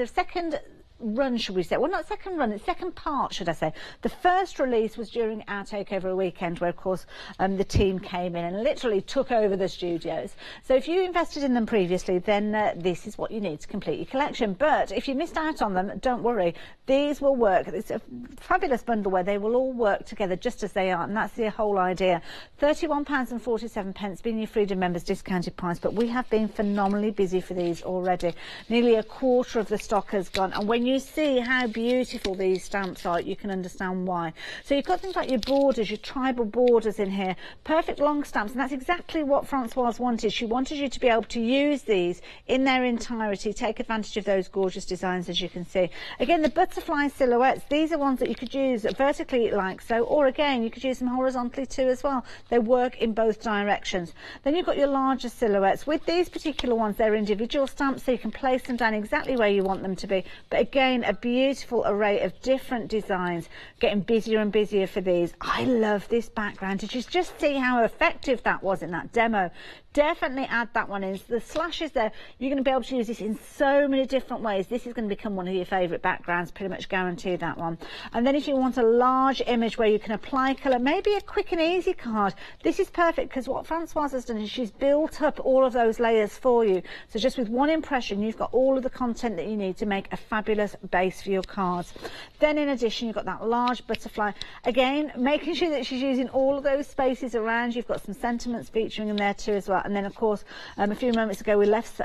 S3: second run, should we say? Well, not second run, it's second part, should I say. The first release was during our takeover weekend, where of course the team came in and literally took over the studios. So if you invested in them previously, then this is what you need to complete your collection. But if you missed out on them, don't worry, these will work. It's a fabulous bundle where they will all work together just as they are, and that's the whole idea. £31.47 being your Freedom members discounted price, but we have been phenomenally busy for these already. Nearly a quarter of the stock has gone, and when you see how beautiful these stamps are, you can understand why. So you've got things like your borders, your tribal borders in here, perfect long stamps, and that's exactly what Francoise wanted. She wanted you to be able to use these in their entirety, take advantage of those gorgeous designs, as you can see. Again, the butterfly silhouettes, these are ones that you could use vertically like so, or again you could use them horizontally too as well. They work in both directions. Then you've got your larger silhouettes. With these particular ones, they're individual stamps, so you can place them down exactly where you want them to be. But again, a beautiful array of different designs, getting busier and busier for these. I love this background. Did you just see how effective that was in that demo? Definitely add that one in. The slashes there, you're going to be able to use this in so many different ways. This is going to become one of your favourite backgrounds, pretty much guarantee that one. And then if you want a large image where you can apply colour, maybe a quick and easy card, this is perfect, because what Francoise has done is she's built up all of those layers for you. So just with one impression, you've got all of the content that you need to make a fabulous base for your cards. Then in addition, you've got that large butterfly. Again, making sure that she's using all of those spaces around. You've got some sentiments featuring in there too as well. And then of course, a few moments ago we left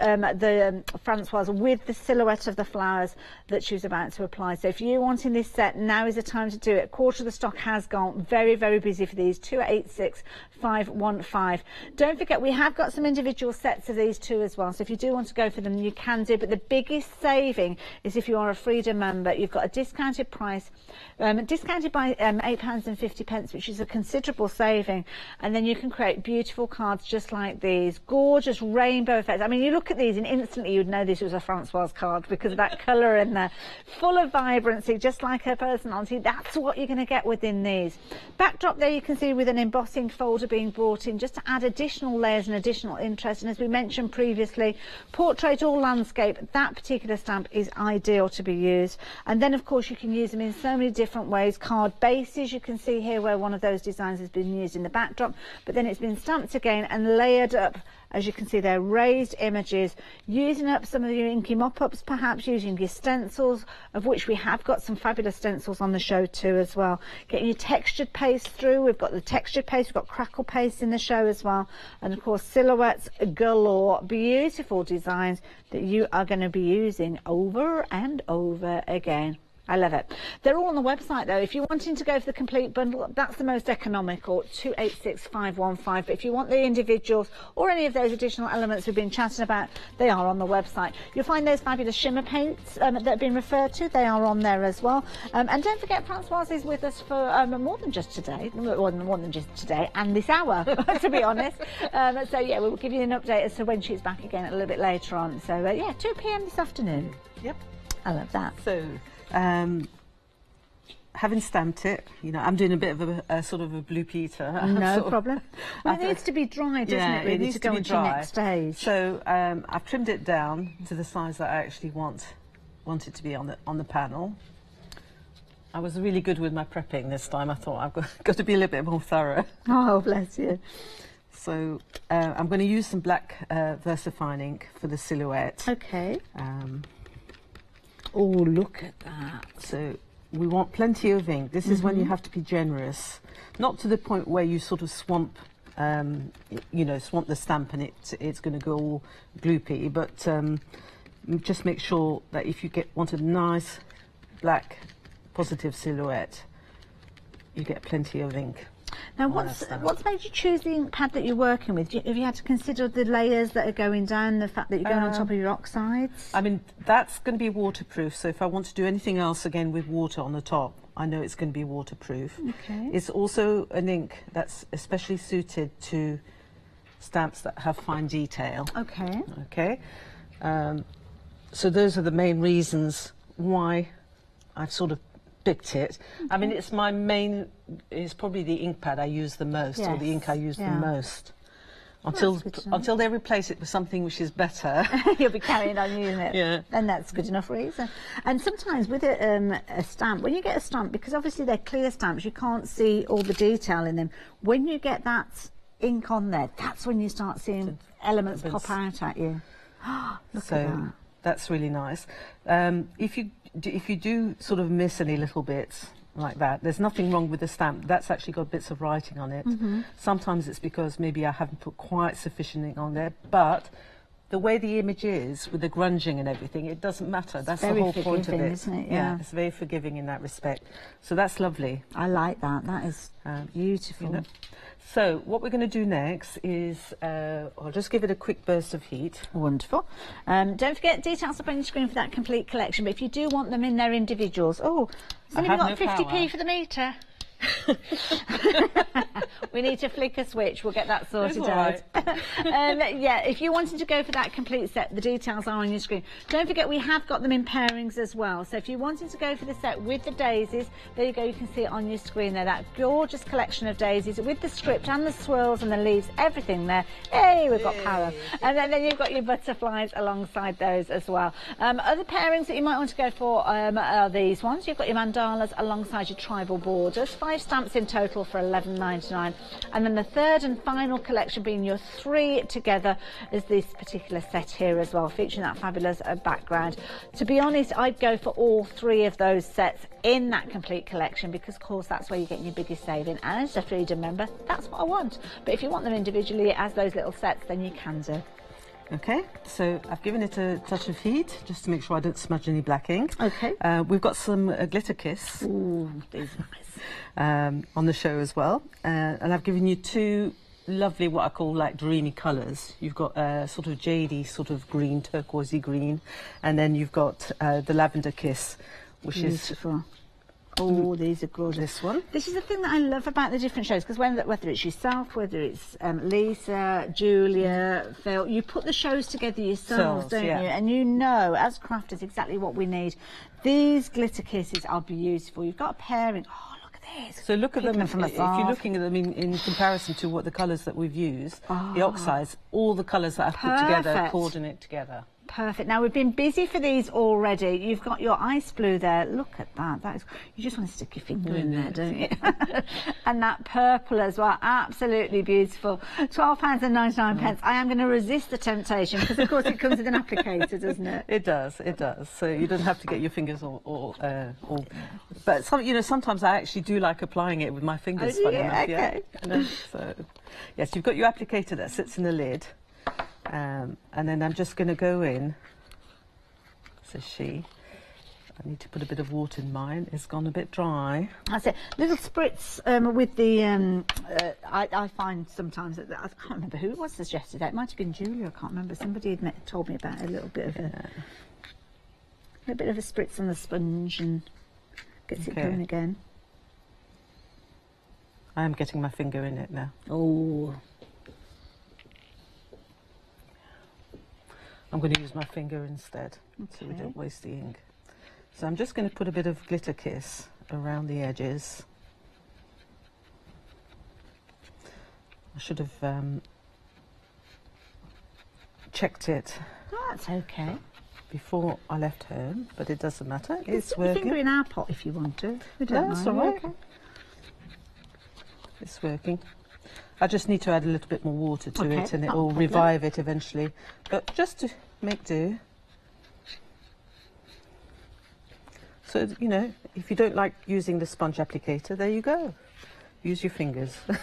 S3: Francoise with the silhouette of the flowers that she was about to apply. So if you're wanting this set, now is the time to do it. A quarter of the stock has gone. Very, very busy for these. 286515. Don't forget, we have got some individual sets of these too as well. So if you do want to go for them, you can do. But the biggest saving is if you are a Freedom member. You've got a discounted price, discounted by £8.50, which is a considerable saving. And then you can create beautiful cards just like these. Gorgeous rainbow effects. I mean, you look at these and instantly you'd know this was a Francoise card because of that colour in there. Full of vibrancy, just like her personality. That's what you're going to get within these. Backdrop there you can see with an embossing folder being brought in just to add additional layers and additional interest. And as we mentioned previously, portrait or landscape, that particular stamp is ideal to be used. And then of course you can use them in so many different ways. Card bases, you can see here where one of those designs has been used in the backdrop, but then it's been stamped again and layered up. As you can see, they're raised images, using up some of your inky mop-ups, perhaps using your stencils, of which we have got some fabulous stencils on the show too as well. Getting your textured paste through, we've got the textured paste, we've got crackle paste in the show as well, and of course silhouettes galore, beautiful designs that you are going to be using over and over again. I love it. They're all on the website though. If you're wanting to go for the complete bundle, that's the most economical, 286515. But if you want the individuals or any of those additional elements we've been chatting about, they are on the website. You'll find those fabulous shimmer paints that have been referred to. They are on there as well. And don't forget, Francoise is with us for more than just today, more than just today and this hour, to be honest. So yeah, we'll give you an update as to when she's back again a little bit later on. So yeah, 2 p.m. this afternoon. Yep. I love that.
S6: So having stamped it, you know, I'm doing a bit of a sort of a Blue Peter.
S3: No problem. Well, it needs to be dry, doesn't it, really, to go into the next stage?
S6: So I've trimmed it down to the size that I actually want it to be on the panel. I was really good with my prepping this time. I thought I've got to be a little bit more thorough.
S3: Oh, bless you.
S6: So I'm going to use some black VersaFine ink for the silhouette.
S3: Okay. Oh, look at that.
S6: So we want plenty of ink. This is when you have to be generous, not to the point where you sort of swamp, you know, swamp the stamp and it's going to go all gloopy, but just make sure that if you want a nice black positive silhouette, you get plenty of ink.
S3: Now, what's made you choose the ink pad that you're working with? Have you had to consider the layers that are going down, the fact that you're going on top of your oxides?
S6: I mean, that's going to be waterproof, so if I want to do anything else again with water on the top, I know it's going to be waterproof.
S3: Okay.
S6: It's also an ink that's especially suited to stamps that have fine detail.
S3: Okay.
S6: Okay. So those are the main reasons why I've sort of picked it. I mean, it's my main, it's probably the ink pad I use the most, or the ink I use the most. Until they replace it with something which is better.
S3: You'll be carrying on using it.
S6: Yeah.
S3: And that's good enough reason. And sometimes with a stamp, when you get a stamp, because obviously they're clear stamps, you can't see all the detail in them. When you get that ink on there, that's when you start seeing elements pop out at you. Look at that.
S6: That's really nice. If you do sort of miss any little bits like that, there's nothing wrong with the stamp. That's actually got bits of writing on it. Sometimes it's because maybe I haven't put quite sufficient ink on there, but the way the image is with the grunging and everything, it doesn't matter. That's the whole point of it.
S3: Isn't it?
S6: Yeah, it's very forgiving in that respect. So that's lovely.
S3: I like that. That is beautiful.
S6: You know. So what we're going to do next is, I'll just give it a quick burst of heat.
S3: Wonderful. Don't forget details up on your screen for that complete collection, but if you do want them in their individuals, has anybody got 50p for the meter? We need to flick a switch. We'll get that sorted out. Yeah, if you're wanting to go for that complete set, the details are on your screen. Don't forget we have got them in pairings as well. So if you're wanting to go for the set with the daisies, there you go. You can see it on your screen there. That gorgeous collection of daisies with the script and the swirls and the leaves, everything there. Hey, we've got power. And then you've got your butterflies alongside those as well. Other pairings that you might want to go for are these ones. You've got your mandalas alongside your tribal borders. 5 stamps in total for £11.99, and then the third and final collection being your 3 together is this particular set here as well, featuring that fabulous background. To be honest, I'd go for all 3 of those sets in that complete collection, because of course that's where you're getting your biggest saving, and as a Freedom member, that's what I want. But if you want them individually as those little sets, then you can do.
S6: Okay, so I've given it a touch of heat just to make sure I don't smudge any black ink.
S3: Okay.
S6: We've got some Glitter Kiss.
S3: Ooh, these are nice.
S6: On the show as well. And I've given you 2 lovely, what I call like dreamy colours. You've got a sort of jadey sort of green, turquoisey green, and then you've got the Lavender Kiss, which
S3: beautiful. Oh, these are gorgeous.
S6: This one.
S3: This is the thing that I love about the different shows, because whether it's yourself, whether it's Lisa, Julia, Phil, you put the shows together yourselves, don't you? And you know, as crafters, exactly what we need. These Glitter Kisses are beautiful. You've got a pairing. Oh, look at this.
S6: So look at them
S3: from
S6: if you're looking at them in comparison to what the colours that we've used, the oxides, all the colours that I've put together, coordinate together.
S3: Perfect. Now, we've been busy for these already. You've got your ice blue there. Look at that. That is, you just want to stick your finger in there, don't you? And that purple as well. Absolutely beautiful. £12.99. I am going to resist the temptation, because, of course, it comes with an applicator, doesn't it?
S6: It does. It does. So you don't have to get your fingers all but sometimes I actually do like applying it with my fingers. Funny enough,
S3: okay.
S6: So, yes, you've got your applicator that sits in the lid. And then I'm just going to go in, says she. I need to put a bit of water in mine. It's gone a bit dry.
S3: That's it. Little spritz with the, I find sometimes that, I can't remember who it was suggested that. It might have been Julia, I can't remember. Somebody had told me about a little bit of a spritz on the sponge and gets it going again.
S6: I am getting my finger in it now.
S3: Oh.
S6: I'm going to use my finger instead, so we don't waste the ink. So I'm just going to put a bit of Glitter Kiss around the edges. I should have checked it.
S3: That's okay.
S6: Before I left home, but it doesn't matter. It's
S3: working.
S6: working.
S3: Finger in our pot if you want to. We don't
S6: That's
S3: mind.
S6: all right. Okay. It's working. I just need to add a little bit more water to it, and it will revive it eventually. But just to make do. So, you know, if you don't like using the sponge applicator, there you go. Use your fingers.
S3: I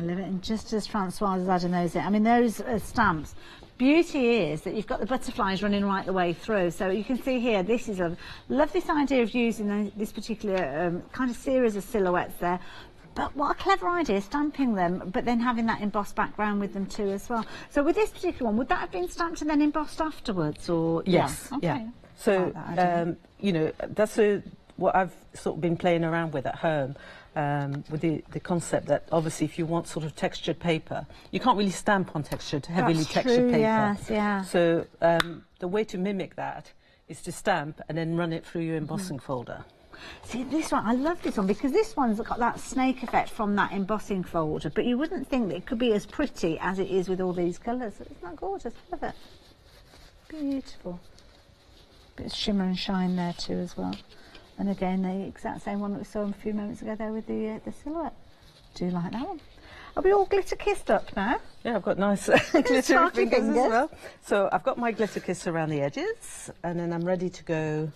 S3: love it. And just as Francoise is adding those in, I mean, those stamps, beauty is that you've got the butterflies running right the way through. So you can see here, this is a love this idea of using this particular kind of series of silhouettes there. But what a clever idea, stamping them, but then having that embossed background with them too as well. So with this particular one, would that have been stamped and then embossed afterwards, or?
S6: Yes,
S3: yeah. Okay.
S6: So,
S3: like that idea.
S6: you know, that's what I've sort of been playing around with at home, with the concept that obviously if you want sort of textured paper, you can't really stamp on heavily
S3: That's
S6: textured
S3: true,
S6: paper.
S3: yes, yeah.
S6: So the way to mimic that is to stamp and then run it through your embossing folder.
S3: See, this one, I love this one because this one's got that snake effect from that embossing folder, but you wouldn't think that it could be as pretty as it is with all these colours. Isn't that gorgeous? Love it. Beautiful. Bit of shimmer and shine there too as well. And again, the exact same one that we saw a few moments ago there with the silhouette. Do you like that one? Are we all glitter kissed up now?
S6: Yeah, I've got nice glitter
S3: Sparkly
S6: fingers as well. So I've got my glitter kiss around the edges, and then I'm ready to go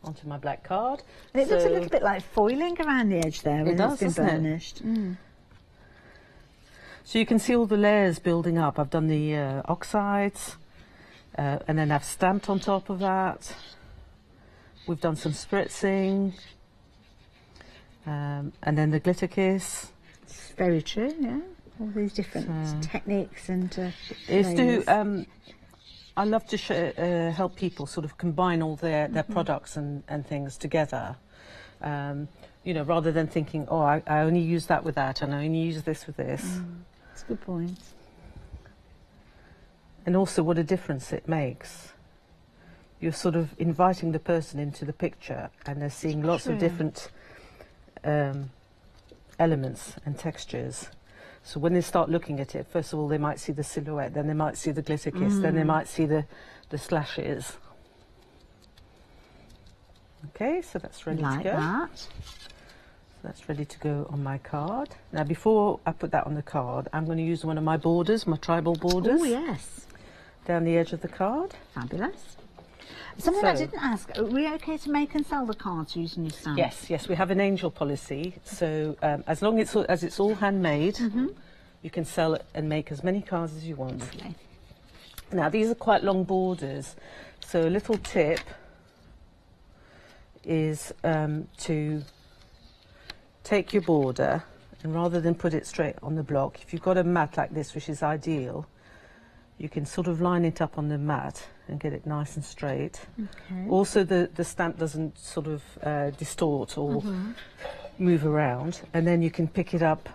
S6: onto my black card.
S3: And it looks a little bit like foiling around the edge there when it's been burnished.
S6: So you can see all the layers building up. I've done the oxides, and then I've stamped on top of that. We've done some spritzing, and then the glitter kiss.
S3: It's very true, yeah. All these different techniques and
S6: I love to help people sort of combine all their products and things together. You know, rather than thinking, oh, I only use that with that, and I only use this with this.
S3: That's a good point.
S6: And also what a difference it makes. You're sort of inviting the person into the picture, and they're seeing lots of different elements and textures. So when they start looking at it, first of all, they might see the silhouette, then they might see the glitter kiss, then they might see the slashes. Okay, so that's ready to go.
S3: That.
S6: So that's ready to go on my card. Now, before I put that on the card, I'm going to use one of my borders, my tribal borders.
S3: Oh, yes.
S6: Down the edge of the card.
S3: Fabulous. Something I didn't ask, are we okay to make and sell the cards using your stamp?
S6: Yes, yes, we have an angel policy. So as long as it's all handmade, you can sell it and make as many cards as you want.
S3: Okay.
S6: Now, these are quite long borders, so a little tip is to take your border, and rather than put it straight on the block, if you've got a mat like this, which is ideal, you can sort of line it up on the mat and get it nice and straight.
S3: Okay.
S6: Also, the stamp doesn't sort of distort or move around, and then you can pick it up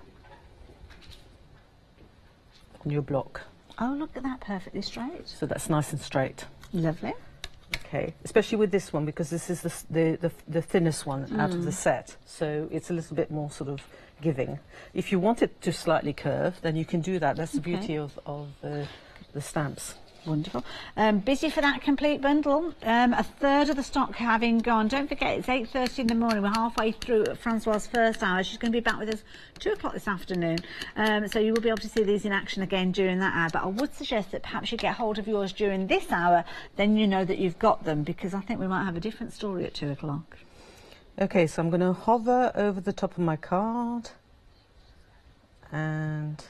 S6: on your block.
S3: Oh, look at that, perfectly straight.
S6: So that's nice and straight.
S3: Lovely.
S6: Okay, especially with this one, because this is the thinnest one out of the set, so it's a little bit more sort of giving. If you want it to slightly curve, then you can do that. That's the beauty of the stamps.
S3: Wonderful. Busy for that complete bundle. A third of the stock having gone. Don't forget, it's 8:30 in the morning. We're halfway through Francois's first hour. She's going to be back with us 2 o'clock this afternoon. So you will be able to see these in action again during that hour. But I would suggest that perhaps you get hold of yours during this hour. Then you know that you've got them, because I think we might have a different story at 2 o'clock.
S6: Okay, so I'm going to hover over the top of my card and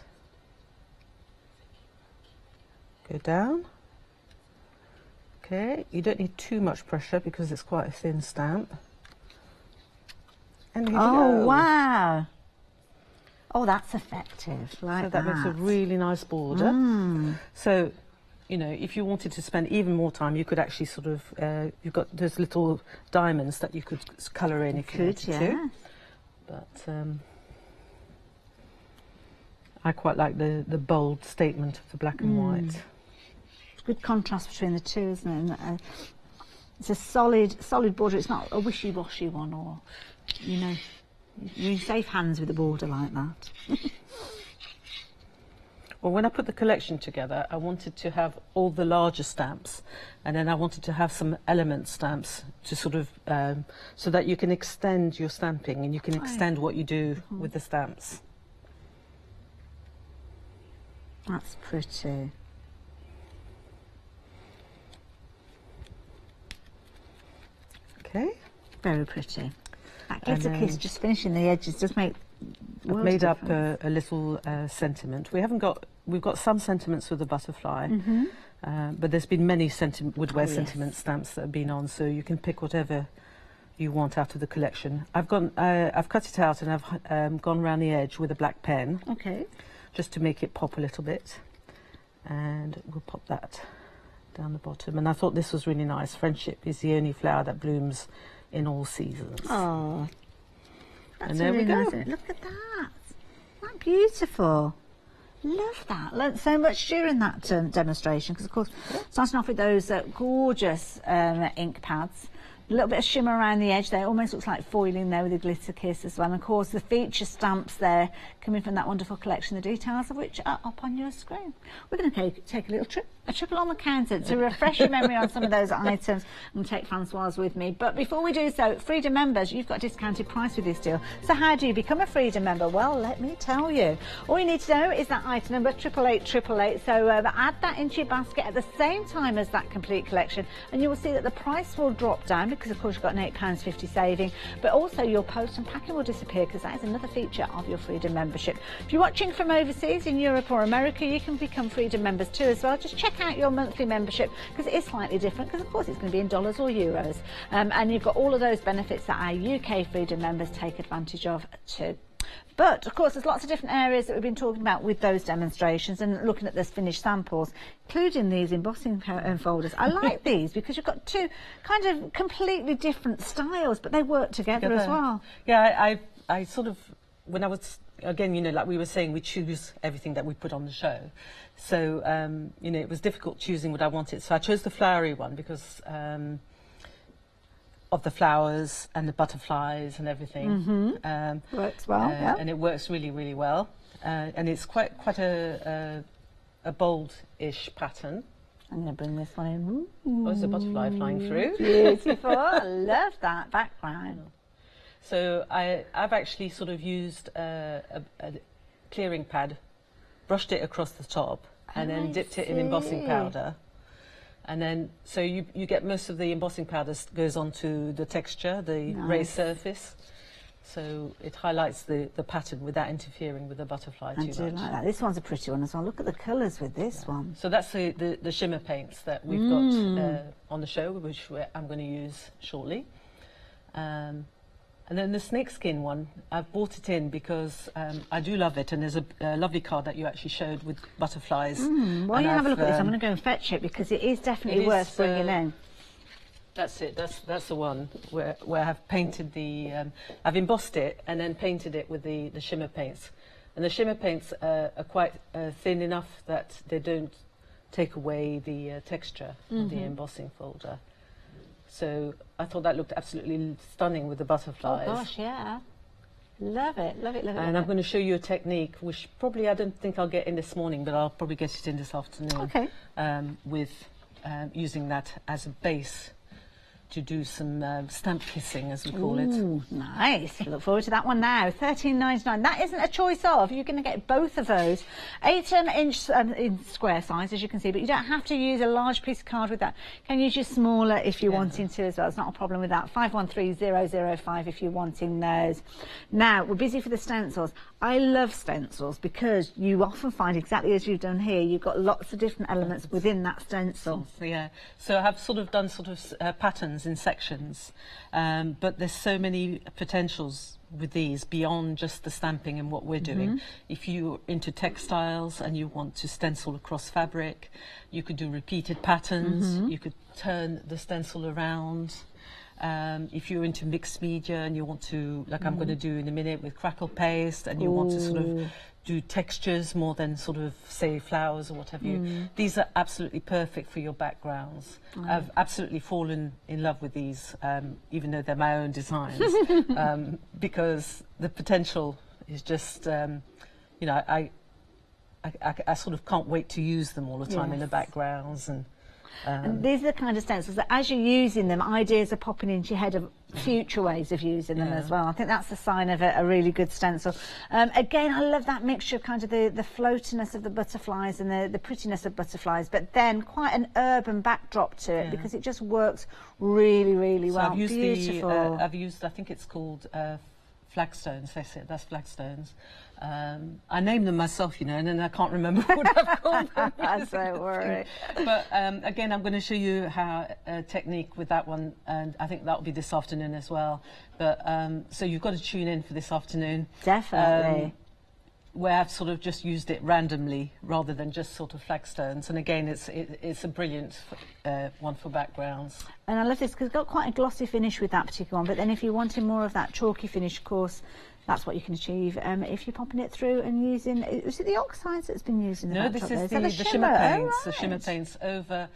S6: go down. Okay, you don't need too much pressure because it's quite a thin stamp. And here we go.
S3: Wow. Oh, that's effective. Like
S6: so that makes a really nice border. So, you know, if you wanted to spend even more time, you could actually sort of, you've got those little diamonds that you could colour in if you wanted to. But I quite like the bold statement of the black and white.
S3: Good contrast between the two, isn't it? And, it's a solid border. It's not a wishy-washy one, or, you know, you're in safe hands with a border like that.
S6: Well, when I put the collection together, I wanted to have all the larger stamps, and then I wanted to have some element stamps to sort of, so that you can extend your stamping and you can extend what you do with the stamps.
S3: That's pretty.
S6: Okay.
S3: Very pretty. That glitter kiss, just finishing the edges, does make.
S6: I've made up a little sentiment. We've got some sentiments with the butterfly, but there's been many woodware sentiment stamps that have been on, so you can pick whatever you want out of the collection. I've cut it out and I've gone around the edge with a black pen.
S3: Okay.
S6: Just to make it pop a little bit, and we'll pop that down the bottom. And I thought this was really nice. Friendship is the only flower that blooms in all seasons.
S3: Oh, that's
S6: and there
S3: really
S6: we go.
S3: nice. Look at that. Isn't that beautiful? Love that. Learned so much during that demonstration, because of course, starting off with those gorgeous ink pads. A little bit of shimmer around the edge there. It almost looks like foiling there with a glitter kiss as well. And of course, the feature stamps there coming from that wonderful collection, the details of which are up on your screen. We're going to take a little trip, a triple on the counter to refresh your memory on some of those items and take Francoise with me. But before we do so, Freedom members, you've got a discounted price with this deal. So how do you become a Freedom member? Well, let me tell you. All you need to know is that item number 88888. So add that into your basket at the same time as that complete collection, and you will see that the price will drop down, because of course you've got an £8.50 saving, but also your post and packing will disappear, because that is another feature of your Freedom membership. If you're watching from overseas in Europe or America, you can become Freedom members too as well. Just check out your monthly membership, because it is slightly different, because of course it's going to be in dollars or euros, and you've got all of those benefits that our UK Freedom members take advantage of too. But of course, there's lots of different areas that we've been talking about with those demonstrations and looking at those finished samples, including these embossing folders. I like these because you've got two kind of completely different styles, but they work together as well.
S6: Yeah, I sort of, when I was, again, you know, like we were saying, we choose everything that we put on the show. So, you know, it was difficult choosing what I wanted. So I chose the flowery one because of the flowers and the butterflies and everything.
S3: Works well, yeah.
S6: And it works really, really well. And it's quite a bold-ish pattern.
S3: I'm going to bring this one in.
S6: Oh, there's a butterfly flying through.
S3: Beautiful. I love that background.
S6: So I've actually sort of used a clearing pad, brushed it across the top, and then dipped it in embossing powder. And then, so you get most of the embossing powder goes onto the texture, the raised surface. So it highlights the pattern without interfering with the butterfly too much. I do like that.
S3: This one's a pretty one as well. Look at the colours with this one.
S6: So that's the shimmer paints that we've got on the show, which I'm going to use shortly. And then the snakeskin one, I've bought it in because I do love it, and there's a lovely card that you actually showed with butterflies.
S3: While you have a look at this, I'm going to go and fetch it, because it is definitely worth bringing in.
S6: That's it. That's the one where I've painted the. I've embossed it and then painted it with the shimmer paints, and the shimmer paints are quite thin enough that they don't take away the texture of the embossing folder. So I thought that looked absolutely stunning with the butterflies.
S3: Oh gosh, yeah. Love it, love it, love it.
S6: And I'm going to show you a technique which probably I don't think I'll get in this morning, but I'll probably get it in this afternoon.
S3: Okay.
S6: With using that as a base to do some stamp kissing, as we call it.
S3: Ooh, nice. Look forward to that one now. $13.99. That isn't a choice of. You're going to get both of those. 8-inch in square size, as you can see, but you don't have to use a large piece of card with that. You can use your smaller if you're wanting to as well. It's not a problem with that. 513005 if you're wanting those. Now, we're busy for the stencils. I love stencils because you often find, exactly as you've done here, you've got lots of different elements within that stencil.
S6: Yeah. So I have sort of done patterns in sections, but there's so many potentials with these beyond just the stamping and what we're doing. If you're into textiles and you want to stencil across fabric, you could do repeated patterns, you could turn the stencil around. If you're into mixed media and you want to, like I'm going to do in a minute with crackle paste, and you want to sort of do textures more than sort of, say, flowers or what have you. These are absolutely perfect for your backgrounds. I've absolutely fallen in love with these, even though they're my own designs, because the potential is just, you know, I sort of can't wait to use them all the time in the backgrounds. And
S3: these are the kind of stencils that, as you're using them, ideas are popping into your head of future ways of using them as well. I think that's the sign of a really good stencil. Again, I love that mixture of kind of the floatiness of the butterflies and the prettiness of butterflies, but then quite an urban backdrop to it, because it just works really, really well.
S6: I've used
S3: beautiful.
S6: I've used, I think it's called flagstones. That's flagstones. I named them myself, you know, and then I can't remember what I've called them.
S3: Don't worry.
S6: But again, I'm going to show you how a technique with that one, and I think that'll be this afternoon as well. But so you've got to tune in for this afternoon.
S3: Definitely.
S6: where I've sort of just used it randomly rather than just sort of flagstones. And again, it's a brilliant one for backgrounds.
S3: And I love this because it's got quite a glossy finish with that particular one, but then if you wanted more of that chalky finish, of course, that's what you can achieve if you're popping it through and using, is it the oxides that's been used in the
S6: No,
S3: backdrop?
S6: this is the shimmer paints, the shimmer paints over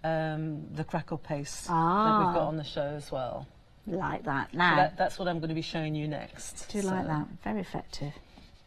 S6: the crackle paste that we've got on the show as well.
S3: Like that. Now,
S6: so that's what I'm going to be showing you next.
S3: Do you like that? Very effective.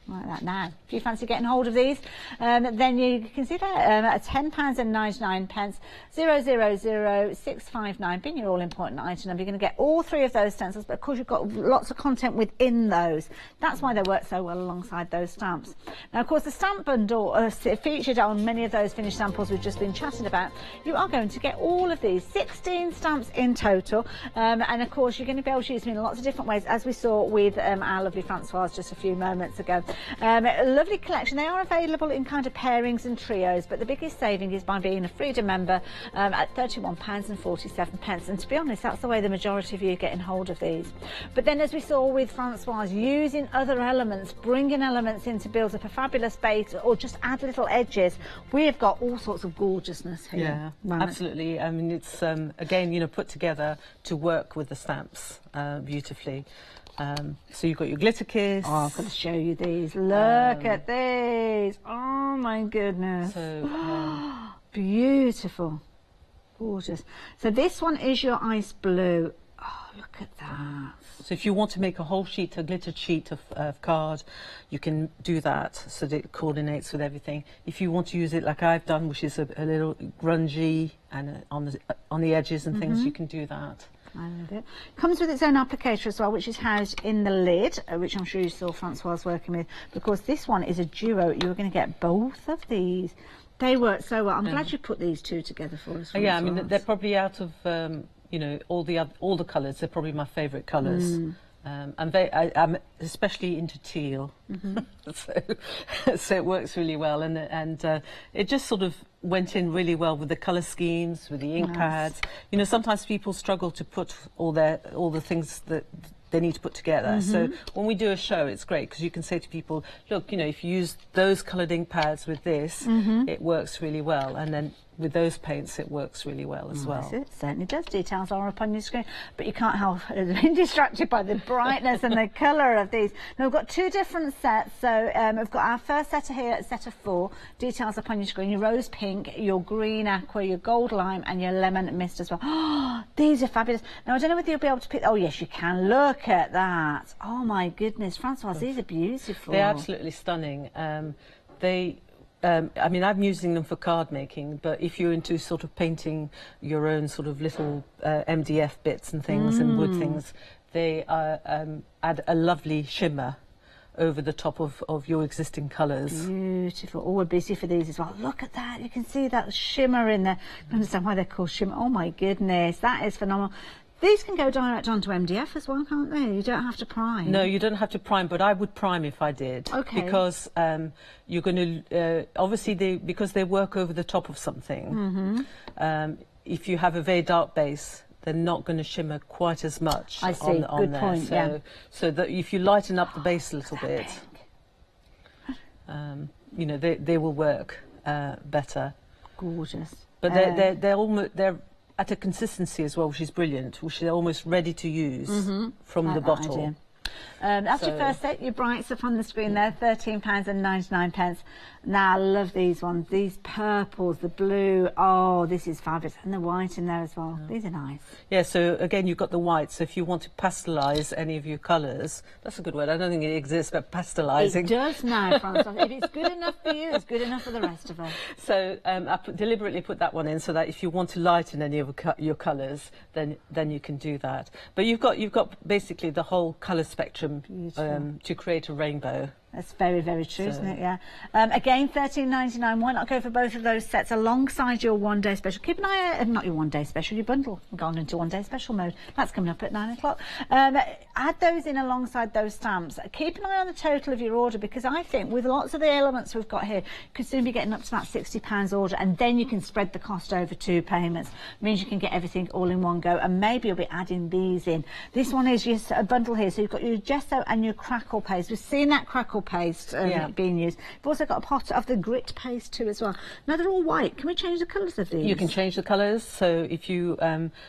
S3: Like that. Now, if you fancy getting hold of these, then you can see that at £10.99, 000659, being your all-important item number. You're going to get all 3 of those stencils, but of course you've got lots of content within those. That's why they work so well alongside those stamps. Now, of course, the stamp bundle featured on many of those finished samples we've just been chatting about. You are going to get all of these, 16 stamps in total, and of course you're going to be able to use them in lots of different ways, as we saw with our lovely Francoise just a few moments ago. A lovely collection. They are available in kind of pairings and trios, but the biggest saving is by being a Freedom member at £31.47. And to be honest, that's the way the majority of you are getting hold of these. But then, as we saw with Francoise, using other elements, bringing elements in to build up a fabulous base or just add little edges, we have got all sorts of gorgeousness here.
S6: Yeah, absolutely. I mean, it's again, you know, put together to work with the stamps beautifully. So you've got your glitter kiss.
S3: Oh, I've got to show you these. Look at these. Oh my goodness.
S6: So
S3: beautiful. Gorgeous. So this one is your ice blue. Oh, look at that.
S6: So if you want to make a whole sheet, a glittered sheet of card, you can do that so that it coordinates with everything. If you want to use it like I've done, which is a little grungy and on the edges and things, you can do that.
S3: I love it. Comes with its own applicator as well, which is housed in the lid, which I'm sure you saw Francoise working with. Because this one is a duo, you're going to get both of these. They work so well. I'm glad you put these two together for us.
S6: Yeah, I mean, they're probably out of you know, all the colours. They're probably my favourite colours. And I'm especially into teal, so it works really well, and it just sort of went in really well with the colour schemes, with the ink pads. You know, sometimes people struggle to put all the things that they need to put together. So when we do a show, it's great because you can say to people, look, you know, if you use those coloured ink pads with this, it works really well, and then with those paints it works really well as well.
S3: It certainly does. Details are up on your screen, but you can't help being distracted by the brightness and the colour of these. Now we've got 2 different sets. So we've got our first set here, set of 4. Details up on your screen. Your rose pink, your green aqua, your gold lime, and your lemon mist as well. Oh, these are fabulous. Now I don't know whether you'll be able to pick. Oh yes, you can. Look at that. Oh my goodness, Francoise, these are beautiful.
S6: They're absolutely stunning. I mean, I'm using them for card making, but if you're into sort of painting your own sort of little MDF bits and things and wood things, they add a lovely shimmer over the top of your existing colours.
S3: Beautiful. Oh, we're busy for these as well. Look at that. You can see that shimmer in there. I understand why they're called shimmer. Oh my goodness, that is phenomenal. These can go direct onto MDF as well, can't they? You don't have to prime.
S6: No, you don't have to prime, but I would prime if I did.
S3: Okay.
S6: Because you're going to, obviously, because they work over the top of something, if you have a very dark base, they're not going to shimmer quite as much
S3: I see.
S6: on
S3: Good
S6: there.
S3: point,
S6: So,
S3: yeah.
S6: so that if you lighten up the base a little bit, you know, they will work better.
S3: Gorgeous.
S6: But they're at a consistency as well, which is brilliant, which is almost ready to use from the bottle.
S3: That's your first set. Your brights up on the screen there, £13.99. Now I love these ones. These purples, the blue. Oh, this is fabulous, and the white in there as well. These are nice.
S6: Yeah. So again, you've got the white. So if you want to pastelise any of your colours, that's a good word. I don't think it exists, but pastelising.
S3: It does now, Francoise. If it's good enough for you, it's good enough for the rest of us.
S6: So I deliberately put that one in so that if you want to lighten any of your colours, then you can do that. But you've got basically the whole colour spectrum to create a rainbow.
S3: That's very, very true, isn't it? Yeah. Again, £13.99. Why not go for both of those sets alongside your one-day special? Keep an eye out, not your one-day special, your bundle. We've gone into one-day special mode. That's coming up at 9 o'clock. Add those in alongside those stamps. Keep an eye on the total of your order, because I think with lots of the elements we've got here, you could soon be getting up to that £60 order, and then you can spread the cost over 2 payments. It means you can get everything all in one go, and maybe you'll be adding these in. This one is just a bundle here, so you've got your gesso and your crackle paste. We've seen that crackle crackle paste being used. We've also got a pot of the grit paste too as well. Now they're all white. Can we change the colours of these?
S6: You can change the colours. So if you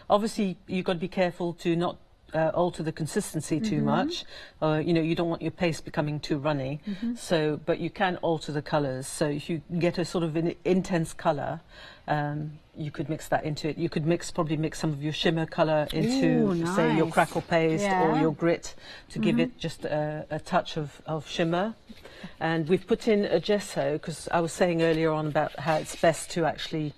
S6: obviously you've got to be careful to not alter the consistency too much. You know, you don't want your paste becoming too runny. So, but you can alter the colours. So if you get a sort of an intense colour, you could mix that into it. You could probably mix some of your shimmer colour into, say, your crackle paste or your grit to give it just a touch of shimmer. And we've put in a gesso because I was saying earlier on about how it's best to actually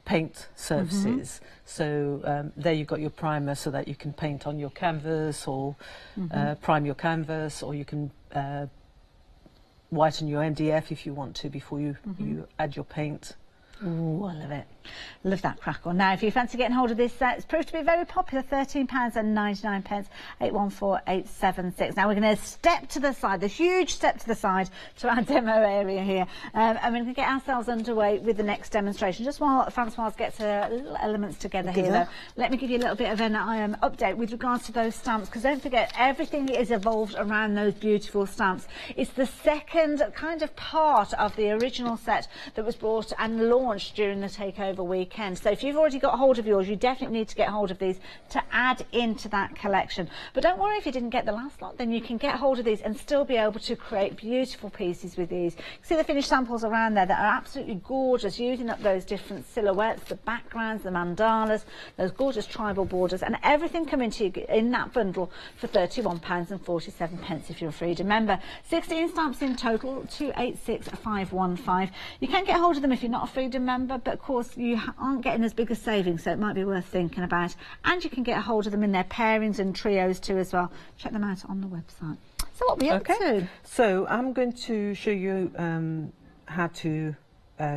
S6: paint surfaces. So there you've got your primer so that you can paint on your canvas or prime your canvas, or you can whiten your MDF if you want to before you add your paint.
S3: Ooh, I love it. Love that crackle. Now, if you fancy getting hold of this set, it's proved to be very popular, £13.99, 814876. Now, we're going to step to the side, the huge step to the side to our demo area here. And we're going to get ourselves underway with the next demonstration. Just while Francoise gets her little elements together here, though, let me give you a little bit of an update with regards to those stamps, because don't forget, everything is evolved around those beautiful stamps. It's the second kind of part of the original set that was brought and launched during the takeover weekend. So if you've already got hold of yours, you definitely need to get hold of these to add into that collection. But don't worry if you didn't get the last lot, then you can get hold of these and still be able to create beautiful pieces with these. You can see the finished samples around there that are absolutely gorgeous, using up those different silhouettes, the backgrounds, the mandalas, those gorgeous tribal borders, and everything coming to you in that bundle for £31.47 if you're a Freedom member. 16 stamps in total, 286515. You can get hold of them if you're not a Freedom member, but of course you aren't getting as big a savings, so it might be worth thinking about. And you can get a hold of them in their pairings and trios too as well. Check them out on the website. So what are we up to?
S6: So I'm going to show you how to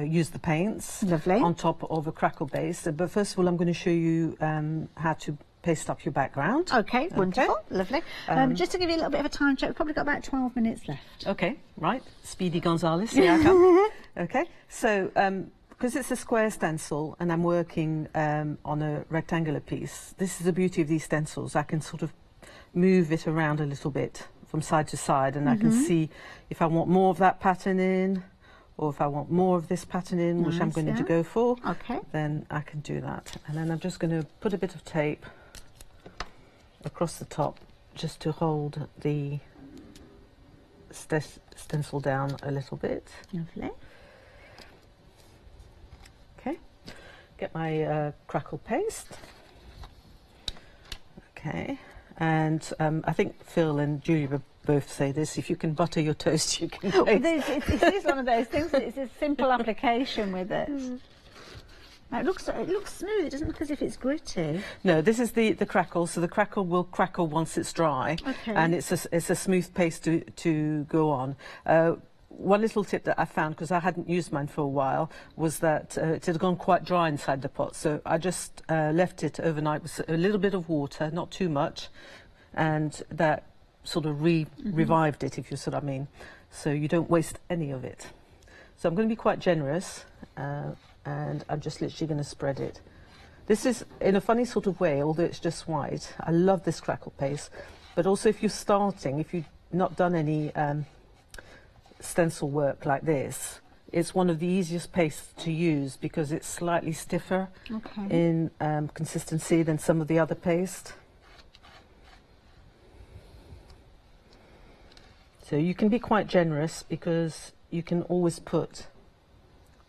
S6: use the paints on top of a crackle base. But first of all, I'm going to show you how to paste up your background.
S3: Okay, wonderful, lovely. Just to give you a little bit of a time check, we've probably got about 12 minutes left.
S6: Okay, right. Speedy Gonzales, here I come. Okay, so because it's a square stencil and I'm working on a rectangular piece, this is the beauty of these stencils. I can sort of move it around a little bit from side to side, and I can see if I want more of that pattern in, or if I want more of this pattern in, which I'm going to go for, then I can do that. And then I'm just going to put a bit of tape across the top just to hold the stencil down a little bit.
S3: Lovely.
S6: Okay, get my crackle paste. Okay, and I think Phil and Julia both say this: if you can butter your toast, you can paste.
S3: It is one of those things. It's a simple application with it. Now it looks smooth. It doesn't look as if it's gritty.
S6: No, this is the crackle. So the crackle will crackle once it's dry, and it's a smooth paste to go on. One little tip that I found, because I hadn't used mine for a while, was that it had gone quite dry inside the pot. So I just left it overnight with a little bit of water, not too much, and that sort of revived it, if you see what I mean. So you don't waste any of it. So I'm going to be quite generous, and I'm just literally going to spread it. This is in a funny sort of way, although it's just white. I love this crackle paste, but also if you're starting, if you've not done any stencil work like this, it's one of the easiest pastes to use because it's slightly stiffer in consistency than some of the other paste. So you can be quite generous because you can always put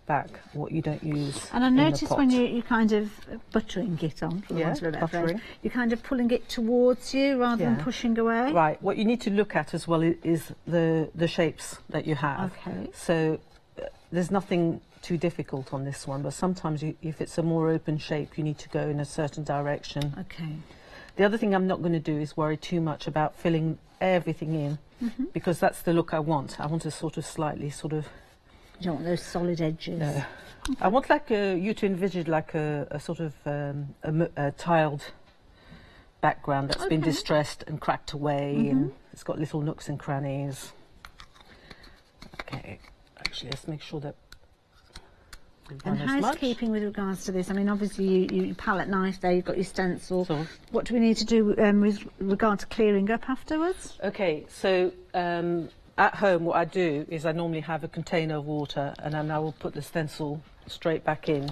S6: back what you don't use.
S3: And I noticed when you kind of buttering it on, for want of a better phrase, you're kind of pulling it towards you rather than pushing away.
S6: Right. What you need to look at as well is the shapes that you have.
S3: Okay.
S6: So there's nothing too difficult on this one, but sometimes if it's a more open shape, you need to go in a certain direction.
S3: Okay.
S6: The other thing I'm not going to do is worry too much about filling everything in, because that's the look I want. I want to sort of slightly sort of...
S3: You don't want those solid edges.
S6: No. I want like you to envisage like a sort of a tiled background that's been distressed and cracked away, and it's got little nooks and crannies. Okay, actually let's make sure that...
S3: And housekeeping with regards to this, I mean, obviously you palette knife there, you've got your stencil. So, what do we need to do with regard to clearing up afterwards?
S6: Okay, so at home, what I do is I normally have a container of water, and then I will put the stencil straight back in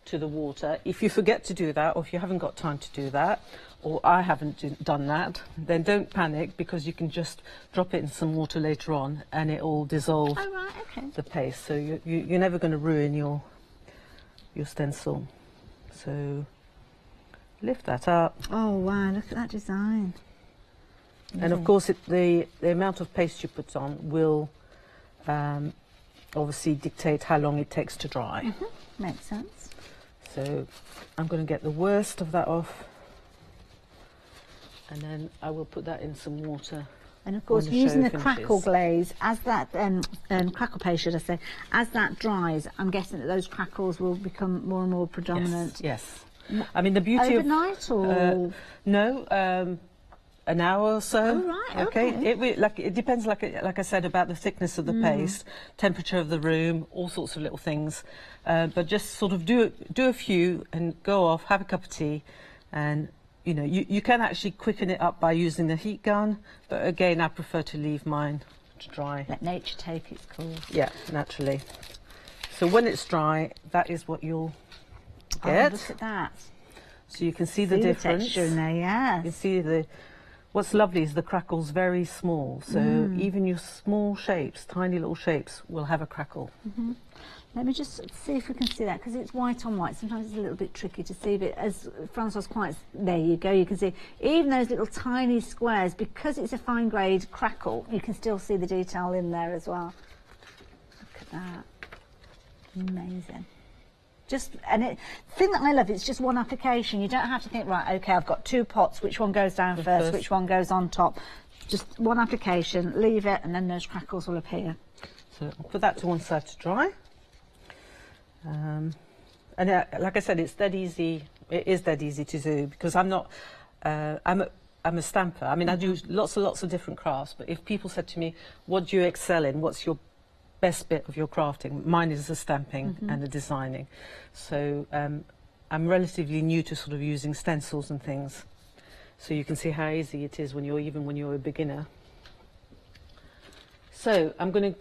S6: to the water. If you forget to do that, or if you haven't got time to do that, or I haven't done that, then don't panic, because you can just drop it in some water later on and it will dissolve the paste. So you're never going to ruin your stencil. So lift that up.
S3: Oh wow, look at that design.
S6: And of course the amount of paste you put on will obviously dictate how long it takes to dry.
S3: Makes sense.
S6: So I'm going to get the worst of that off, and then I will put that in some water.
S3: And of course, using the crackle glaze, as that crackle paste, should I say, as that dries, I'm guessing that those crackles will become more and more predominant.
S6: Yes. I mean, the beauty
S3: overnight or
S6: no, an hour or so.
S3: Oh, right, okay.
S6: It depends, like I said, about the thickness of the paste, temperature of the room, all sorts of little things. But just sort of do a few and go off, have a cup of tea, and you know, you can actually quicken it up by using the heat gun. But again, I prefer to leave mine to dry.
S3: Let nature take its course.
S6: Yeah, naturally. So when it's dry, that is what you'll get.
S3: Oh, look at that.
S6: So you can see the difference.
S3: The texture in there, yes.
S6: You see what's lovely is the crackle's very small, so even your small shapes, tiny little shapes, will have a crackle.
S3: Let me just see if we can see that, because it's white on white. Sometimes it's a little bit tricky to see, but as Francois quite, there you go, you can see even those little tiny squares, because it's a fine grade crackle, you can still see the detail in there as well. Look at that. Amazing. The thing that I love, it's just one application. You don't have to think, right, okay, I've got 2 pots, which one goes down first, which one goes on top. Just one application, leave it, and then those crackles will appear.
S6: So I'll put that to one side to dry. And like I said, it's dead easy. It is dead easy to do, because I'm not. I'm a stamper. I mean, I do lots and lots of different crafts. But if people said to me, "What do you excel in? What's your best bit of your crafting?" Mine is the stamping and the designing. So I'm relatively new to sort of using stencils and things. So you can see how easy it is when you're a beginner. So I'm going to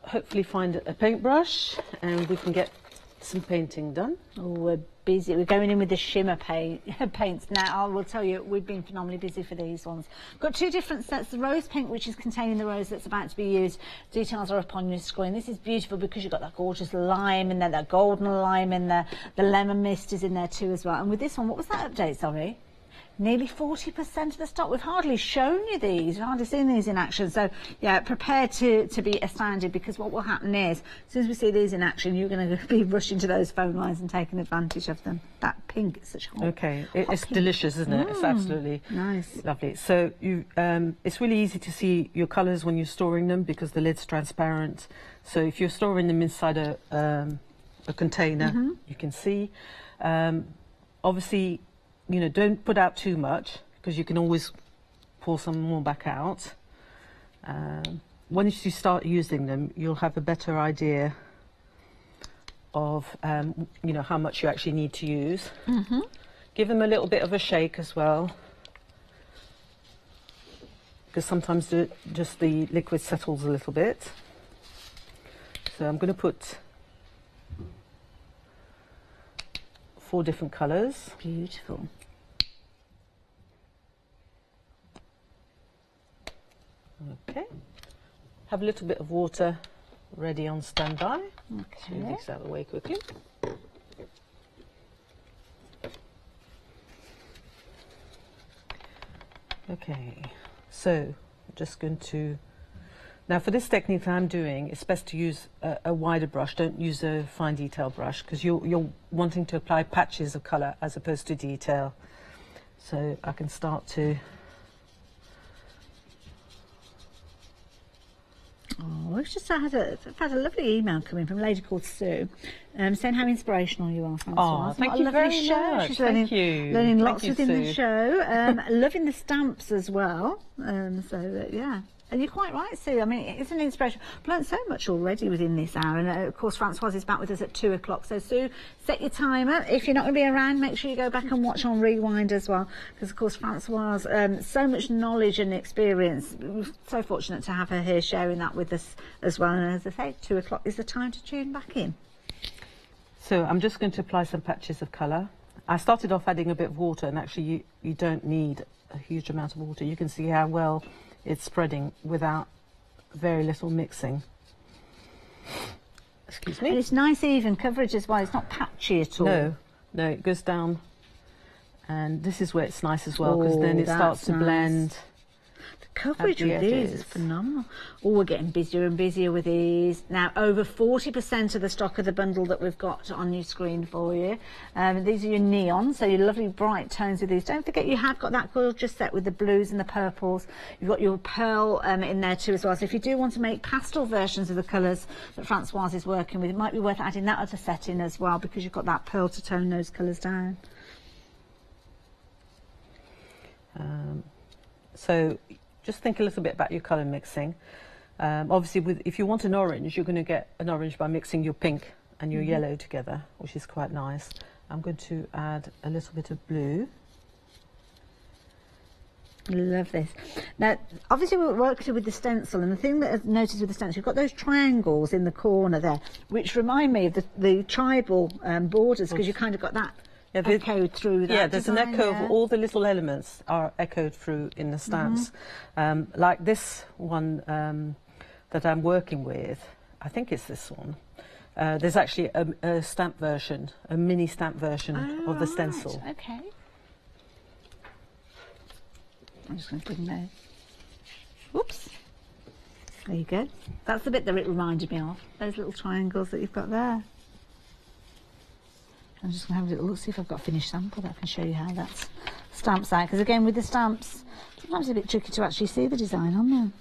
S6: hopefully find a paintbrush and we can get some painting done.
S3: Oh, we're busy. We're going in with the shimmer paints now. I will tell you, we've been phenomenally busy for these ones. Got 2 different sets. The rose pink, which is containing the rose that's about to be used. Details are up on your screen. This is beautiful because you've got that gorgeous lime in there, that golden lime in there. The lemon mist is in there too as well. And with this one, what was that update, sorry? Nearly 40% of the stock. We've hardly shown you these. We've hardly seen these in action. So, yeah, prepare to be astounded, because what will happen is, as soon as we see these in action, you're going to be rushing to those phone lines and taking advantage of them. That pink is such hot.
S6: Okay, it's delicious, isn't it? It's absolutely
S3: nice,
S6: lovely. So it's really easy to see your colours when you're storing them, because the lid's transparent. So if you're storing them inside a container, you can see. Obviously, you know, don't put out too much, because you can always pour some more back out. Once you start using them, you'll have a better idea of, you know, how much you actually need to use. Give them a little bit of a shake as well, because sometimes just the liquid settles a little bit. So I'm going to put 4 different colours.
S3: Beautiful.
S6: Okay. Have a little bit of water ready on standby.
S3: Okay.
S6: Move this out of the way quickly. Okay. So I'm just going to. Now, for this technique that I'm doing, it's best to use a wider brush. Don't use a fine detail brush, because you're wanting to apply patches of colour as opposed to detail. So I can start to.
S3: Oh, we've just had a lovely email coming from a lady called Sue, saying how inspirational you are, Francois.
S6: Oh, thank you very much.
S3: She's
S6: Learning
S3: lots
S6: you,
S3: within the
S6: Sue.
S3: show. Loving the stamps as well. Yeah. And you're quite right, Sue. I mean, it's an inspiration. I've learned so much already within this hour. And of course, Francoise is back with us at 2 o'clock. So, Sue, set your timer. If you're not going to be around, make sure you go back and watch on Rewind as well. Because, of course, Francoise, so much knowledge and experience. We're so fortunate to have her here sharing that with us as well. And as I say, 2 o'clock is the time to tune back in.
S6: So I'm just going to apply some patches of colour. I started off adding a bit of water, and actually you don't need a huge amount of water. You can see how well it's spreading without very little mixing. Excuse me.
S3: And it's nice even coverage as well. It's not patchy at all.
S6: No, no, it goes down. And this is where it's nice as well, because then it starts to blend.
S3: The coverage with these is phenomenal. Oh, we're getting busier and busier with these. Now, over 40% of the stock of the bundle that we've got on your screen for you. These are your neon, so your lovely bright tones with these. Don't forget you have got that gorgeous set with the blues and the purples. You've got your pearl in there too as well. So if you do want to make pastel versions of the colours that Francoise is working with, it might be worth adding that other set in as well, because you've got that pearl to tone those colours down.
S6: So just think a little bit about your colour mixing. Obviously, if you want an orange, you're going to get an orange by mixing your pink and your yellow together, which is quite nice. I'm going to add a little bit of blue.
S3: Love this. Now, obviously we're working with the stencil, and the thing that I've noticed with the stencil, you've got those triangles in the corner there, which remind me of the tribal borders, because you kind of got that echoed through that.
S6: Yeah, there's an echo of all the little elements are echoed through in the stamps. Like this one that I'm working with, I think it's this one. There's actually a stamp version, a mini stamp version of the stencil.
S3: Okay. I'm just going to bring those. Whoops. There you go. That's the bit that it reminded me of. Those little triangles that you've got there. I'm just going to have a little look, see if I've got a finished sample that I can show you how that's stamps out. Because again, with the stamps, sometimes it's a bit tricky to actually see the design on them.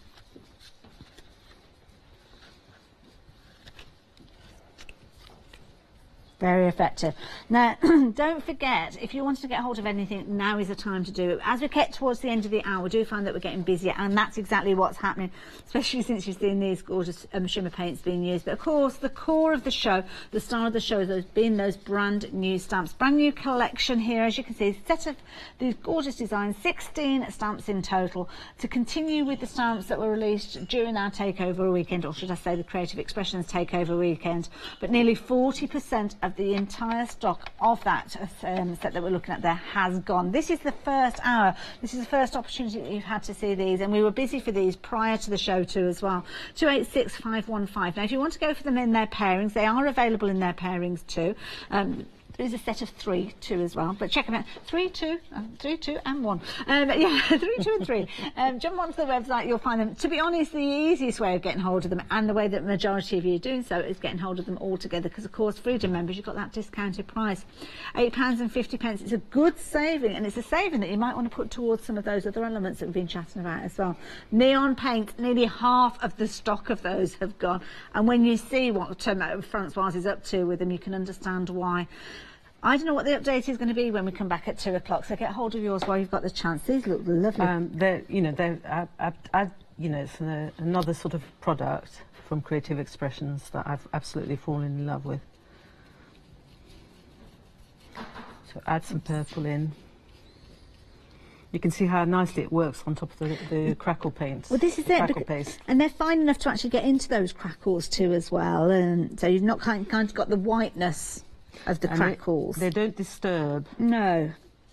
S3: Very effective. Now, don't forget, if you want to get hold of anything, now is the time to do it. As we get towards the end of the hour, we do find that we're getting busier, and that's exactly what's happening, especially since you've seen these gorgeous shimmer paints being used. But of course, the core of the show, the star of the show, has been those brand new stamps. Brand new collection here, as you can see, a set of these gorgeous designs, 16 stamps in total, to continue with the stamps that were released during our takeover weekend, or should I say the Creative Expressions takeover weekend. But nearly 40% of the entire stock of that set that we're looking at there has gone. This is the first hour. This is the first opportunity that you've had to see these, and we were busy for these prior to the show too as well. 286515. Now, if you want to go for them in their pairings, they are available in their pairings too. There is a set of 3 too as well, but check them out. 3, 2, and 1. Yeah, 3, 2, and 3. Jump onto the website, you'll find them. To be honest, the easiest way of getting hold of them, and the way that the majority of you are doing so, is getting hold of them all together, because of course, Freedom members, you've got that discounted price, £8.50. It's a good saving, and it's a saving that you might want to put towards some of those other elements that we've been chatting about as well. Neon paint, nearly half of the stock of those have gone, and when you see what Francoise is up to with them, you can understand why. I don't know what the update is going to be when we come back at 2 o'clock, so get hold of yours while you've got the chance. These look lovely. It's another sort of product from Creative Expressions that I've absolutely fallen in love with. So add some purple in. You can see how nicely it works on top of the crackle paints. Well, this is it. Crackle paste. And they're fine enough to actually get into those crackles too as well. And so you've not kind of got the whiteness of the crackles.
S6: They don't disturb.
S3: No.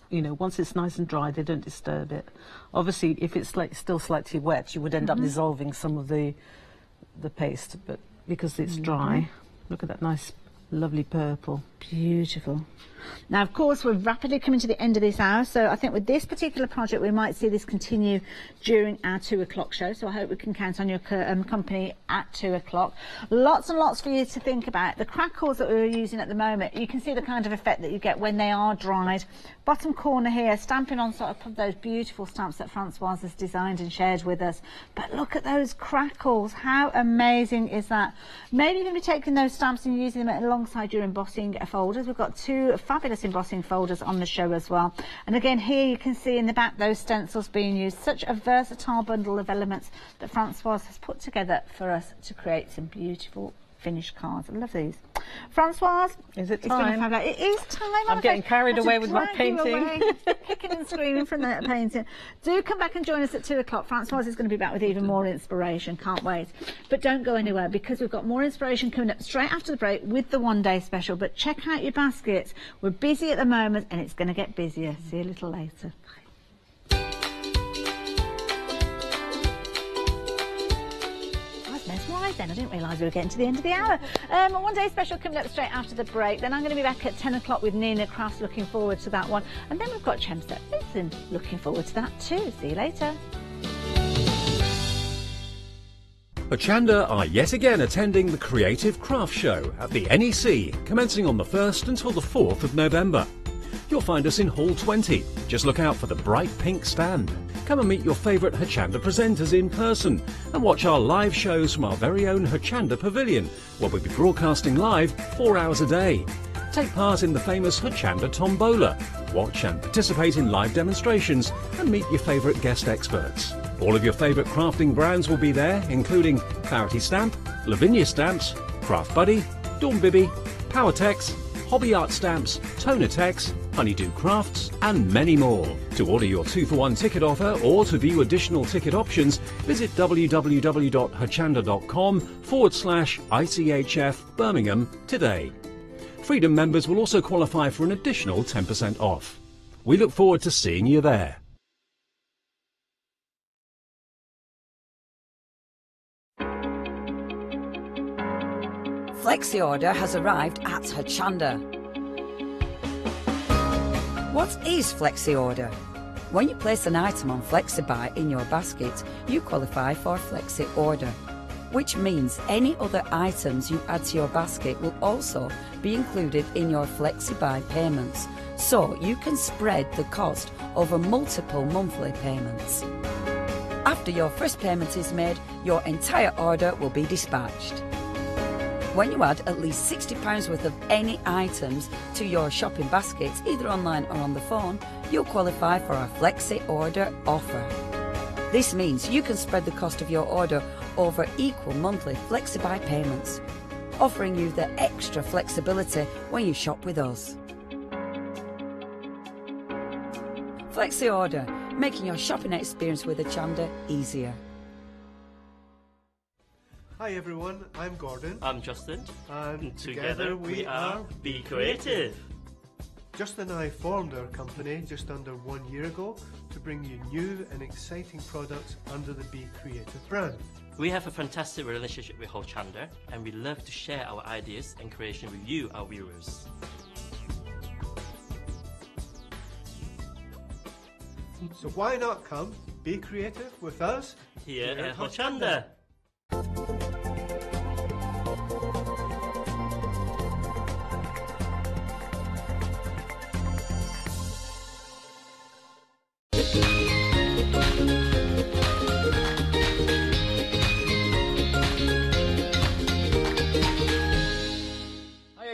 S6: You know, once it's nice and dry, they don't disturb it. Obviously, if it's still slightly wet, you would end up dissolving some of the paste, but because it's dry, look at that nice, lovely purple.
S3: Beautiful. Now, of course, we're rapidly coming to the end of this hour, so I think with this particular project, we might see this continue during our 2 o'clock show, so I hope we can count on your company at 2 o'clock. Lots and lots for you to think about. The crackles that we're using at the moment, you can see the kind of effect that you get when they are dried. Bottom corner here, stamping on sort of those beautiful stamps that Francoise has designed and shared with us. But look at those crackles. How amazing is that? Maybe you're going to be taking those stamps and using them alongside your embossing folders. We've got 2 fabulous embossing folders on the show as well. And again, here you can see in the back those stencils being used. Such a versatile bundle of elements that Francoise has put together for us to create some beautiful finished cards. I love these. Francoise,
S6: is it time?
S3: It is time.
S6: I'm getting carried away with my painting.
S3: Kicking and screaming from that painting. Do come back and join us at 2 o'clock. Francoise is going to be back with even more inspiration. Can't wait. But don't go anywhere, because we've got more inspiration coming up straight after the break with the one-day special. But check out your baskets. We're busy at the moment and it's going to get busier. See you a little later. Then I didn't realise we were getting to the end of the hour. One day special coming up straight after the break. Then I'm going to be back at 10 o'clock with Nina Crafts. Looking forward to that one. And then we've got Chemset Listen. Looking forward to that too. See you later.
S1: Hochanda are yet again attending the Creative Craft Show at the NEC, commencing on the 1st until the 4th of November. You'll find us in Hall 20. Just look out for the bright pink stand. Come and meet your favourite Hochanda presenters in person and watch our live shows from our very own Hochanda Pavilion, where we'll be broadcasting live 4 hours a day. Take part in the famous Hochanda Tombola. Watch and participate in live demonstrations and meet your favourite guest experts. All of your favourite crafting brands will be there, including Clarity Stamp, Lavinia Stamps, Craft Buddy, Dawn Bibby, Powertex, Hobby Art Stamps, Tonatex, Honeydew Crafts and many more. To order your 2-for-1 ticket offer or to view additional ticket options, visit www.hochanda.com/ICHF Birmingham today. Freedom members will also qualify for an additional 10% off. We look forward to seeing you there.
S7: Flexi order has arrived at Hochanda. What is Flexi order? When you place an item on FlexiBuy in your basket, you qualify for Flexi order, which means any other items you add to your basket will also be included in your FlexiBuy payments, so you can spread the cost over multiple monthly payments. After your first payment is made, your entire order will be dispatched. When you add at least £60 worth of any items to your shopping baskets, either online or on the phone, you'll qualify for our Flexi Order offer. This means you can spread the cost of your order over equal monthly FlexiBuy payments, offering you the extra flexibility when you shop with us. Flexi Order, making your shopping experience with Hochanda easier.
S8: Hi everyone, I'm Gordon.
S9: I'm Justin.
S8: And
S9: together we are Be Creative.
S8: Justin and I formed our company just under 1 year ago to bring you new and exciting products under the Be Creative brand.
S9: We have a fantastic relationship with Hochanda and we love to share our ideas and creation with you, our viewers.
S8: So why not come be creative with us
S9: here at Hochanda?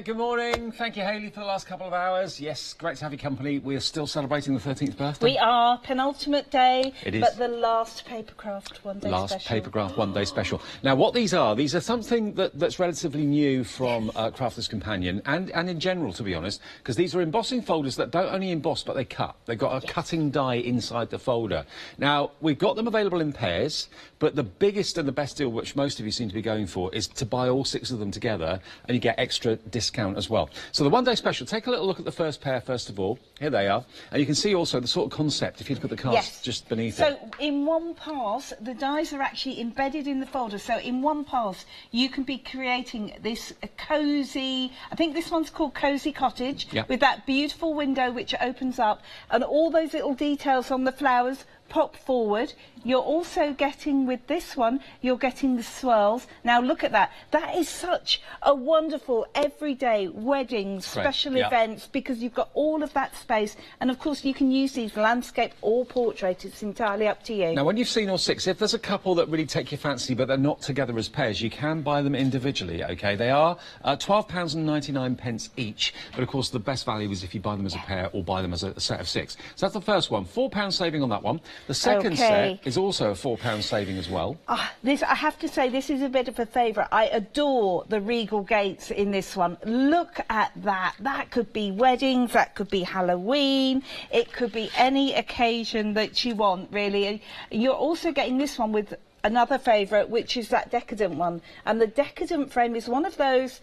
S1: Good morning. Thank you, Hayley, for the last couple of hours. Yes, great to have your company. We're still celebrating the 13th birthday.
S6: We are. Penultimate day.
S1: It is.
S6: But the last papercraft one-day special.
S1: Last papercraft one-day special. Now, what these are something that's relatively new from Crafter's Companion and in general, to be honest, because these are embossing folders that don't only emboss, but they cut. They've got a cutting die inside the folder. Now, we've got them available in pairs, but the biggest and the best deal, which most of you seem to be going for, is to buy all 6 of them together and you get extra discount as well. So the one-day special, take a little look at the first pair first of all. Here they are. And you can see also the sort of concept if you look at the cards just beneath it.
S6: So in one pass, the dies are actually embedded in the folder. So in one pass, you can be creating this cosy, I think this one's called Cozy Cottage, with that beautiful window which opens up and all those little details on the flowers
S3: pop forward. You're also getting, with this one, you're getting the swirls. Now look at that. That is such a wonderful everyday weddings, special events, because you've got all of that space. And of course you can use these landscape or portrait. It's entirely up to you.
S1: Now when you've seen all 6, if there's a couple that really take your fancy but they're not together as pairs, you can buy them individually, OK? They are £12.99 each, but of course the best value is if you buy them as a pair or buy them as a set of 6. So that's the first one, £4 saving on that one. The second set is also a £4 saving as well.
S3: This, I have to say, this is a bit of a favourite. I adore the regal gates in this one. Look at that. That could be weddings, that could be Halloween, it could be any occasion that you want, really. You're also getting this one with another favourite, which is that decadent one. And the decadent frame is one of those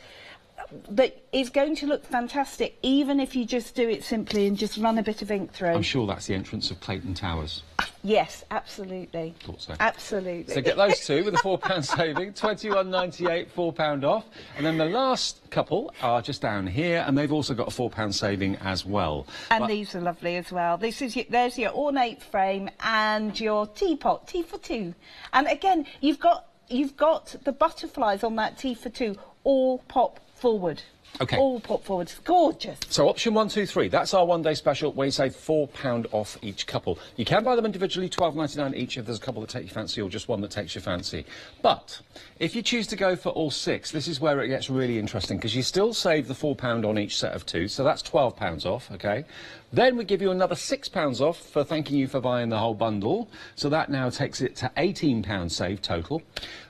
S3: that is going to look fantastic even if you just do it simply and just run a bit of ink through.
S1: I'm sure that's the entrance of Clayton Towers.
S3: Yes, absolutely.
S1: Thought so.
S3: Absolutely.
S1: So get those two with a £4 saving, £21.98, £4 off. And then the last couple are just down here, and they've also got a £4 saving as well.
S3: And these are lovely as well. This is there's your ornate frame and your teapot, tea for two. And again, you've got the butterflies on that tea for two all pop forward.
S1: Okay.
S3: All pop forward. It's gorgeous.
S1: So option 1, 2, 3. That's our one-day special where you save £4 off each couple. You can buy them individually, £12.99 each if there's a couple that take your fancy or just one that takes your fancy. But if you choose to go for all 6, this is where it gets really interesting because you still save the £4 on each set of 2, so that's £12 off, OK? Then we give you another £6 off for thanking you for buying the whole bundle, so that now takes it to £18 save total.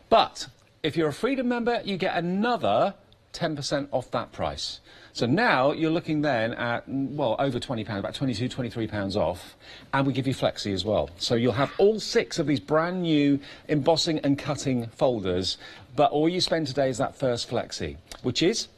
S1: But if you're a Freedom member, you get another 10% off that price. So now you're looking then at, well, over £20, about £22, £23 off, and we give you Flexi as well. So you'll have all 6 of these brand new embossing and cutting folders, but all you spend today is that first Flexi, which is,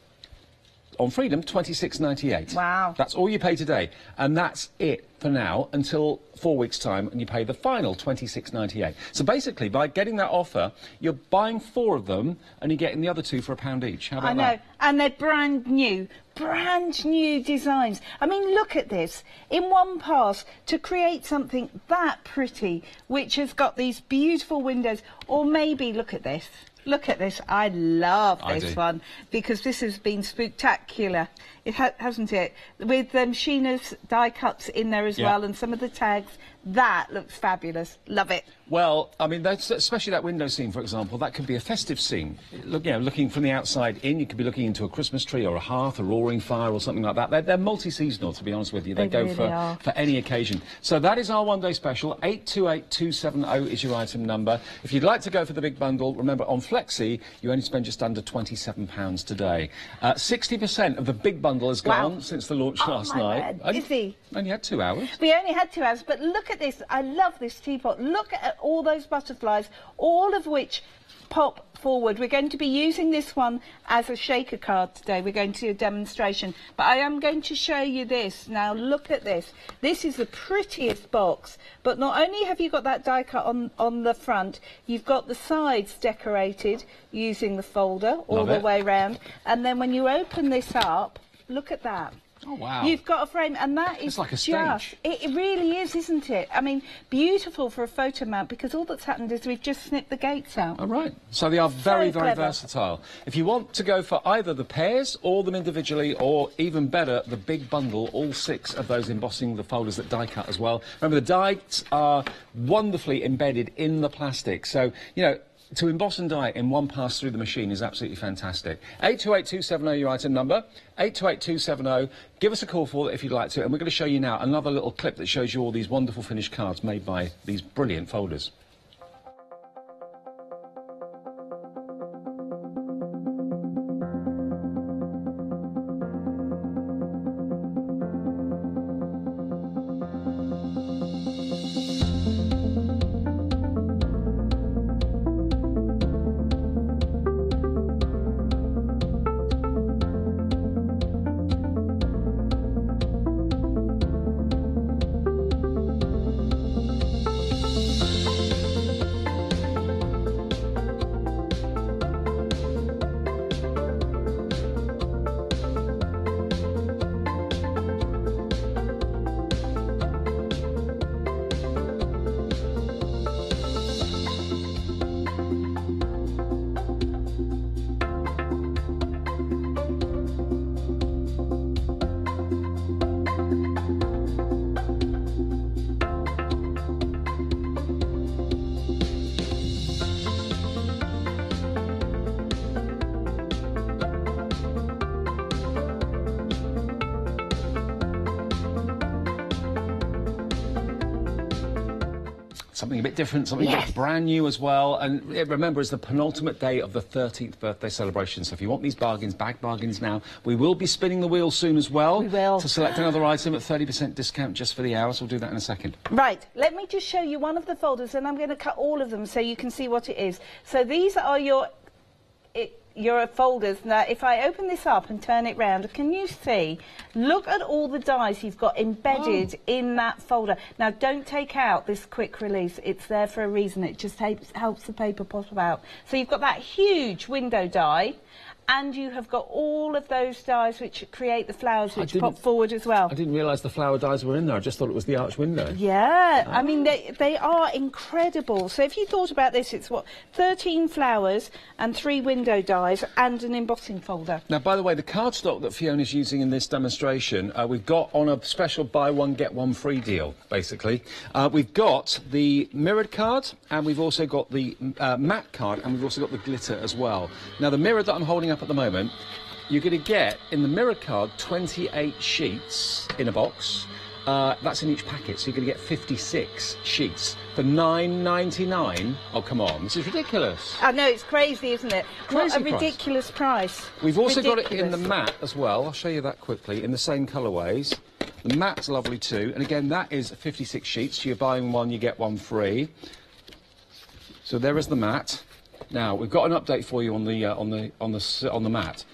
S1: on Freedom, £26.98.
S3: Wow.
S1: That's all you pay today, and that's it for now until 4 weeks' time, and you pay the final £26.98. So basically, by getting that offer, you're buying 4 of them, and you're getting the other 2 for £1 each. How about that? I know,
S3: and they're brand new designs. I mean, look at this. In one pass, to create something that pretty, which has got these beautiful windows, or maybe, look at this. Look at this. I love this one because this has been spooktacular. It hasn't it? With Sheena's die cuts in there as well and some of the tags. That looks fabulous. Love it.
S1: Well, I mean, that's, especially that window scene, for example, that could be a festive scene. Look, you know, looking from the outside in, you could be looking into a Christmas tree or a hearth, a roaring fire or something like that. They're multi-seasonal, to be honest with you. They go
S3: really
S1: for any occasion. So that is our one-day special. 828270 is your item number. If you'd like to go for the big bundle, remember, on Flexi, you only spend just under £27 today. 60% of the big bundle has gone since the launch last night. Only had 2 hours.
S3: We only had 2 hours, but look at this. I love this teapot. Look at all those butterflies, all of which pop forward. We're going to be using this one as a shaker card today. We're going to do a demonstration, but I am going to show you this. Now look at this. This is the prettiest box, but not only have you got that die cut on the front, you've got the sides decorated using the folder all the way round, and then when you open this up, look at that.
S1: Oh, wow.
S3: You've got a frame, and that is
S1: it's like a stage.
S3: It really is, isn't it? I mean, beautiful for a photo mount, because all that's happened is we've just snipped the gates out.
S1: Oh, right. So they are very, very
S3: clever.
S1: versatile. If you want to go for either the pairs or them individually, or even better, the big bundle, all 6 of those embossing the folders that die cut as well. Remember, the dies are wonderfully embedded in the plastic. So, you know, to emboss and die in one pass through the machine is absolutely fantastic. 828270 your item number, 828270. Give us a call for it if you'd like to, and we're going to show you now another little clip that shows you all these wonderful finished cards made by these brilliant folders. Something a bit different, something a bit brand new as well. And remember, it's the penultimate day of the 13th birthday celebration. So if you want these bargains, bag bargains now, we will be spinning the wheel soon as well.
S3: We will.
S1: To select another item at 30% discount just for the hour. So we'll do that in a second.
S3: Right, let me just show you one of the folders, and I'm going to cut all of them so you can see what it is. So these are your folders. Now, if I open this up and turn it round, can you see? Look at all the dies you've got embedded in that folder. Now, don't take out this quick release. It's there for a reason. It just helps the paper pop out. So you've got that huge window die, and you have got all of those dies which create the flowers which pop forward as well.
S1: I didn't realise the flower dies were in there. I just thought it was the arch window.
S3: Yeah, I mean, they are incredible. So if you thought about this, it's what, 13 flowers and 3 window dies and an embossing folder.
S1: Now, by the way, the cardstock that Fiona's using in this demonstration, we've got on a special buy one, get one free deal, basically. We've got the mirrored card, and we've also got the matte card, and we've also got the glitter as well. Now, the mirror that I'm holding up at the moment, you're going to get in the mirror card 28 sheets in a box. That's in each packet, so you're going to get 56 sheets for £9.99. Oh, come on, this is ridiculous.
S3: I know, it's crazy, isn't it? What a ridiculous price.
S1: We've also got it in the matte as well. I'll show you that quickly, in the same colourways. The matte's lovely too, and again, that is 56 sheets. So you're buying one, you get one free. So there is the matte. Now, we've got an update for you on the matte.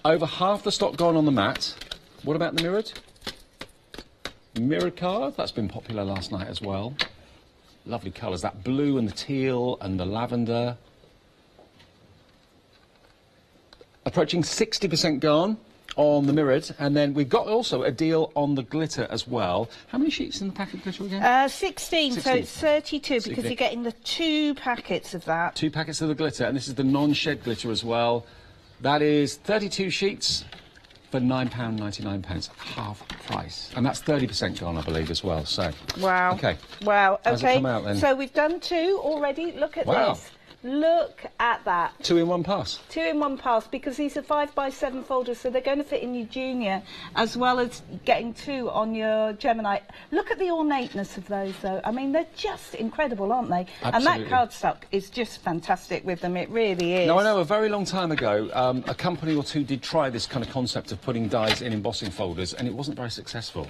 S1: Over half the stock gone on the matte. What about the mirrored? Mirrored card, that's been popular last night as well. Lovely colours, that blue and the teal and the lavender. Approaching 60% gone on the mirrored, and then we've got also a deal on the glitter as well. How many sheets in the packet of glitter again?
S3: 16, so it's 32 because you're getting the 2 packets of that. 2
S1: packets of the glitter, and this is the non-shed glitter as well. That is 32 sheets for £9.99, half price. And that's 30% gone, I believe, as well, so...
S3: Wow.
S1: OK.
S3: Wow,
S1: How's it come out, then?
S3: So we've done 2 already. Look at this. Look at that.
S1: 2 in 1 pass.
S3: 2 in 1 pass, because these are 5x7 folders, so they're going to fit in your Junior, as well as getting 2 on your Gemini. Look at the ornateness of those, though. I mean, they're just incredible, aren't they?
S1: Absolutely.
S3: And that cardstock is just fantastic with them. It really is.
S1: Now, I know a very long time ago, a company or two did try this kind of concept of putting dies in embossing folders, and it wasn't very successful.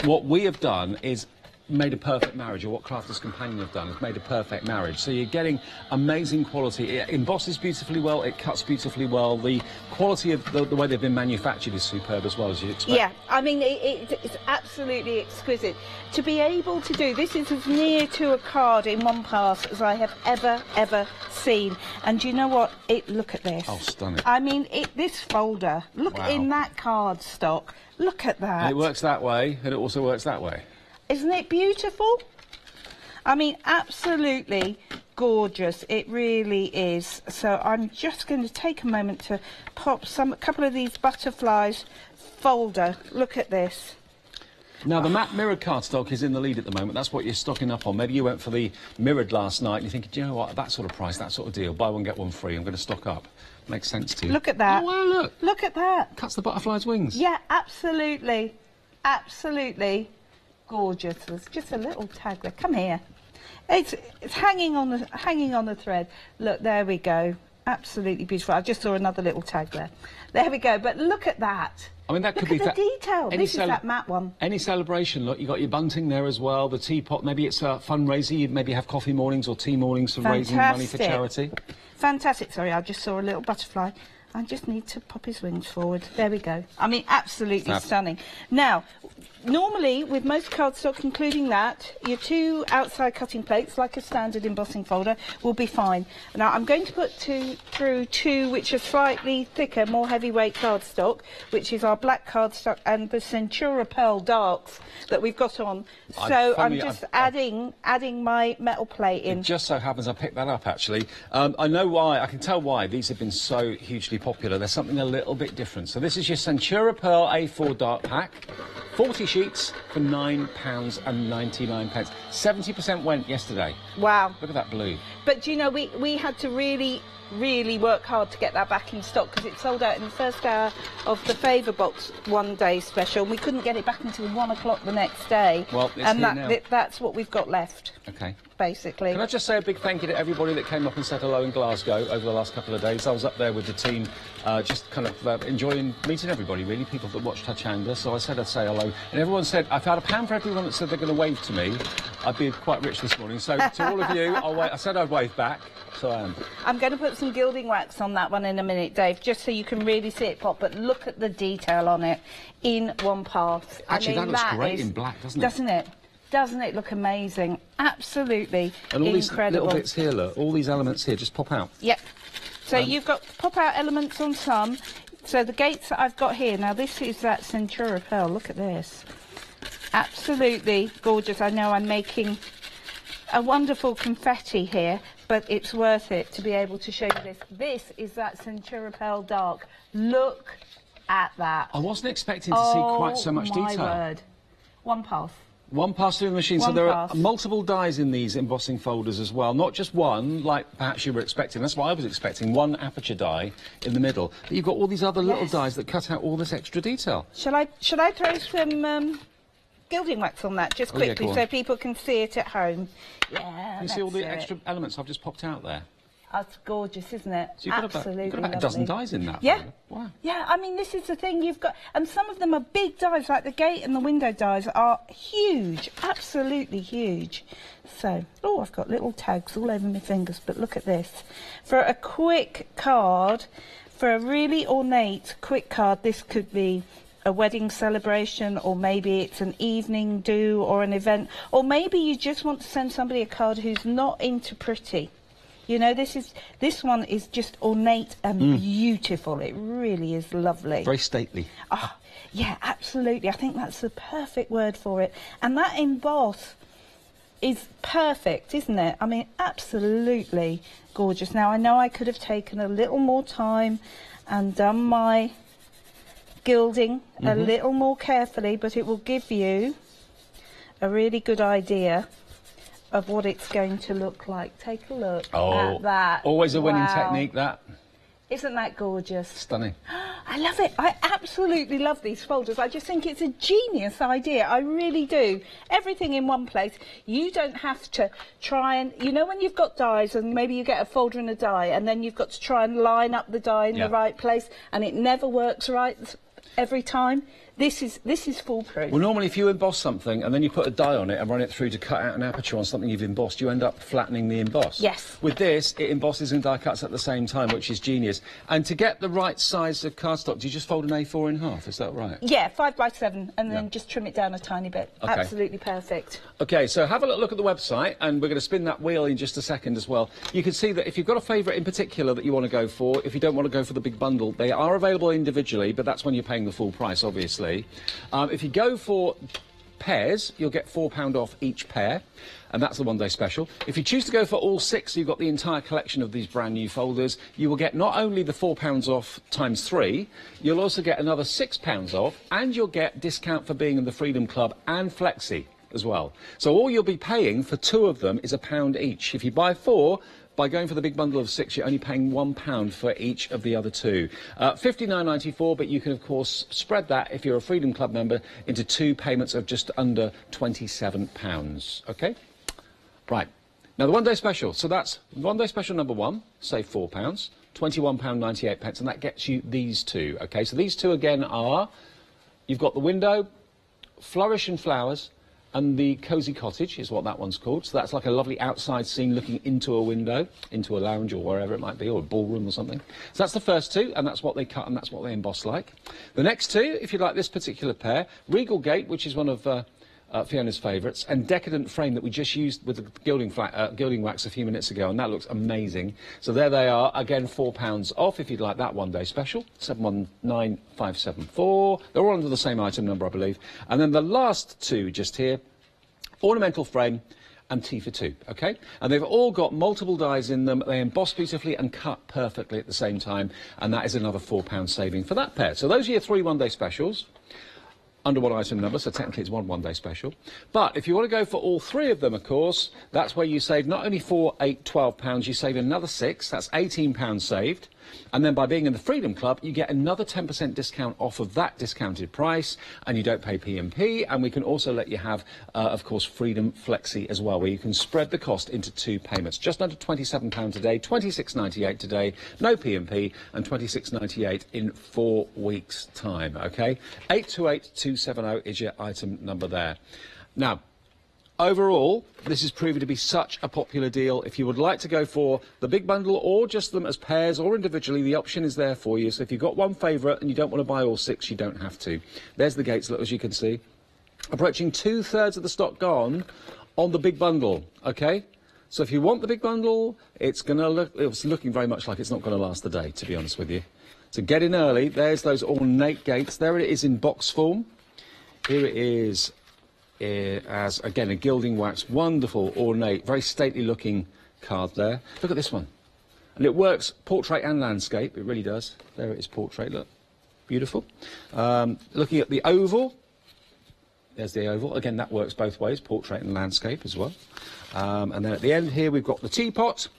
S1: What we have done is made a perfect marriage, or what Crafters Companion have done is made a perfect marriage. So you're getting amazing quality. It embosses beautifully well, it cuts beautifully well. The quality of the way they've been manufactured is superb as well, as you'd expect.
S3: Yeah, I mean, it's absolutely exquisite. To be able to do this is as near to a card in 1 pass as I have ever seen. And you know what? Look at this.
S1: Oh, stunning.
S3: I mean, this folder, look in that card stock. Look at that.
S1: And it works that way, and it also works that way.
S3: Isn't it beautiful? I mean, absolutely gorgeous. It really is. So I'm just going to take a moment to pop a couple of these butterflies folder. Look at this.
S1: Now, the matte mirrored cardstock is in the lead at the moment. That's what you're stocking up on. Maybe you went for the mirrored last night and you're thinking, do you know what, that sort of price, that sort of deal, buy one, get one free, I'm going to stock up. Makes sense to you.
S3: Look at that.
S1: Oh, wow, look.
S3: Look at that.
S1: Cuts the butterfly's wings.
S3: Yeah, absolutely. Absolutely gorgeous. There's just a little tag there. Come here. It's hanging on the thread. Look, there we go. Absolutely beautiful. I just saw another little tag there. There we go. But look at that.
S1: I mean, that could
S3: look
S1: be
S3: at the detail. This is that matte one.
S1: Any celebration, look, you got your bunting there as well, the teapot. Maybe it's a fundraiser. You maybe have coffee mornings or tea mornings for raising money for charity.
S3: Fantastic. Sorry, I just saw a little butterfly. I just need to pop his wings forward. There we go. I mean, absolutely stunning. Now, normally, with most cardstock, including that, your 2 outside cutting plates, like a standard embossing folder, will be fine. Now, I'm going to put through 2 which are slightly thicker, more heavyweight cardstock, which is our black cardstock and the Centura Pearl Darks that we've got on. So I'm just adding my metal plate in.
S1: It just so happens I picked that up, actually. I know why. I can tell why these have been so hugely popular. There's something a little bit different. So this is your Centura Pearl A4 Dark Pack. 40 sheets for £9.99. 70% went yesterday.
S3: Wow.
S1: Look at that blue.
S3: But, you know, we had to really work hard to get that back in stock because it sold out in the first hour of the Favour Box 1 day special. We couldn't get it back until 1 o'clock the next day.
S1: Well, it's
S3: and
S1: here now.
S3: that's what we've got left.
S1: OK.
S3: basically.
S10: Can I just say a big thank you to everybody that came up and said hello in Glasgow over the last couple of days. I was up there with the team, just kind of enjoying meeting everybody, really, people that watched Hochanda. So I said I'd say hello. And everyone said, I've had £1 for everyone that said they're going to wave to me. I'd be quite rich this morning. So to all of you, I said I'd wave back, so I am.
S3: I'm going to put some gilding wax on that one in a minute, Dave, just so you can really see it pop. But look at the detail on it in one pass.
S10: Actually,
S3: I mean,
S10: that looks great in black, doesn't it?
S3: Doesn't it? Doesn't it look amazing? Absolutely
S10: and all
S3: incredible.
S10: These little bits here, look, all these elements here just pop out.
S3: Yep. So you've got pop-out elements on some. So the gates that I've got here, now this is that Centura pearl. Look at this. Absolutely gorgeous. I know I'm making a wonderful confetti here, but it's worth it to be able to show you this. This is that Centura pearl dark. Look at that.
S10: I wasn't expecting to see quite so much detail.
S3: Oh, my word. One pass.
S10: One pass through the machine, so there are multiple dies in these embossing folders as well, not just one, like perhaps you were expecting. That's what I was expecting, one aperture die in the middle. But you've got all these other little dies that cut out all this extra detail.
S3: Shall I throw some gilding wax on that, just quickly, so people can see it at home? Yeah,
S10: you see all the extra elements I've just popped out there?
S3: That's gorgeous, isn't it?
S10: So you've got about a dozen dies in that.
S3: Yeah.
S10: Wow.
S3: Yeah, I mean, this is the thing you've got, and some of them are big dies, like the gate and the window dies are huge, absolutely huge. So, oh, I've got little tags all over my fingers, but look at this. For a quick card, for a really ornate quick card, this could be a wedding celebration, or maybe it's an evening do or an event, or maybe you just want to send somebody a card who's not into pretty. You know, this one is just ornate and beautiful. It really is lovely.
S10: Very stately.
S3: Oh, yeah, absolutely. I think that's the perfect word for it. And that emboss is perfect, isn't it? I mean, absolutely gorgeous. Now, I know I could have taken a little more time and done my gilding a little more carefully, but it will give you a really good idea of what it's going to look like. Take a look at that.
S10: Always a winning technique, that.
S3: Isn't that gorgeous?
S10: Stunning.
S3: I love it. I absolutely love these folders. I just think it's a genius idea. I really do. Everything in one place. You don't have to try and... You know when you've got dies and maybe you get a folder and a die and then you've got to try and line up the die in the right place and it never works right every time? This is foolproof.
S10: Well, normally if you emboss something and then you put a die on it and run it through to cut out an aperture on something you've embossed, you end up flattening the emboss.
S3: Yes.
S10: With this, it embosses and die cuts at the same time, which is genius. And to get the right size of cardstock, do you just fold an A4 in half? Is that right?
S3: Yeah, 5 by 7, and then just trim it down a tiny bit.
S10: Okay.
S3: Absolutely perfect.
S10: OK, so have a look at the website, and we're going to spin that wheel in just a second as well. You can see that if you've got a favourite in particular that you want to go for, if you don't want to go for the big bundle, they are available individually, but that's when you're paying the full price, obviously. If you go for pairs, you'll get £4 off each pair, and that's the one-day special. If you choose to go for all 6, you've got the entire collection of these brand new folders. You will get not only the £4 off times 3, you'll also get another £6 off, and you'll get discount for being in the Freedom Club and Flexi as well. So all you'll be paying for 2 of them is £1 each. If you buy 4, by going for the big bundle of 6, you're only paying £1 for each of the other 2. £59.94, but you can, of course, spread that, if you're a Freedom Club member, into 2 payments of just under £27. OK? Right. Now, the one-day special. So that's one-day special number 1, save £4, £21.98, and that gets you these 2. OK? So these 2, again, are... You've got the window, Flourish and Flowers, and the Cosy Cottage is what that one's called. So that's like a lovely outside scene looking into a window, into a lounge or wherever it might be, or a ballroom or something. So that's the first 2, and that's what they cut and that's what they emboss like. The next 2, if you like this particular pair, Regal Gate, which is one of Fiona's favourites, and Decadent Frame that we just used with the gilding wax a few minutes ago, and that looks amazing. So there they are, again £4 off if you'd like that one-day special, 719574. They're all under the same item number, I believe. And then the last 2 just here, Ornamental Frame and Tea for 2, OK? And they've all got multiple dies in them. They emboss beautifully and cut perfectly at the same time, and that is another £4 saving for that pair. So those are your 3 one-day specials. Under one item number, so technically it's one-day special. But if you want to go for all 3 of them, of course, that's where you save not only £4, £8, £12, you save another £6, that's £18 saved. And then by being in the Freedom Club, you get another 10% discount off of that discounted price, and you don't pay P&P, and we can also let you have, of course, Freedom Flexi as well, where you can spread the cost into 2 payments. Just under £27 today, £26.98 today, no P&P, and £26.98 in 4 weeks' time, OK? 828270 is your item number there. Now, overall, this is proving to be such a popular deal. If you would like to go for the big bundle or just them as pairs or individually, the option is there for you. So if you've got one favourite and you don't want to buy all 6, you don't have to. There's the gates, as you can see. Approaching 2/3 of the stock gone on the big bundle, OK? So if you want the big bundle, it's looking very much like it's not going to last the day, to be honest with you. So get in early. There's those ornate gates. There it is in box form. Here it is as, again, a gilding wax. Wonderful, ornate, very stately looking card there. Look at this one. And it works portrait and landscape. It really does. There it is, portrait, look. Beautiful. Looking at the oval. There's the oval. Again, that works both ways, portrait and landscape as well. And then at the end here, we've got the teapot,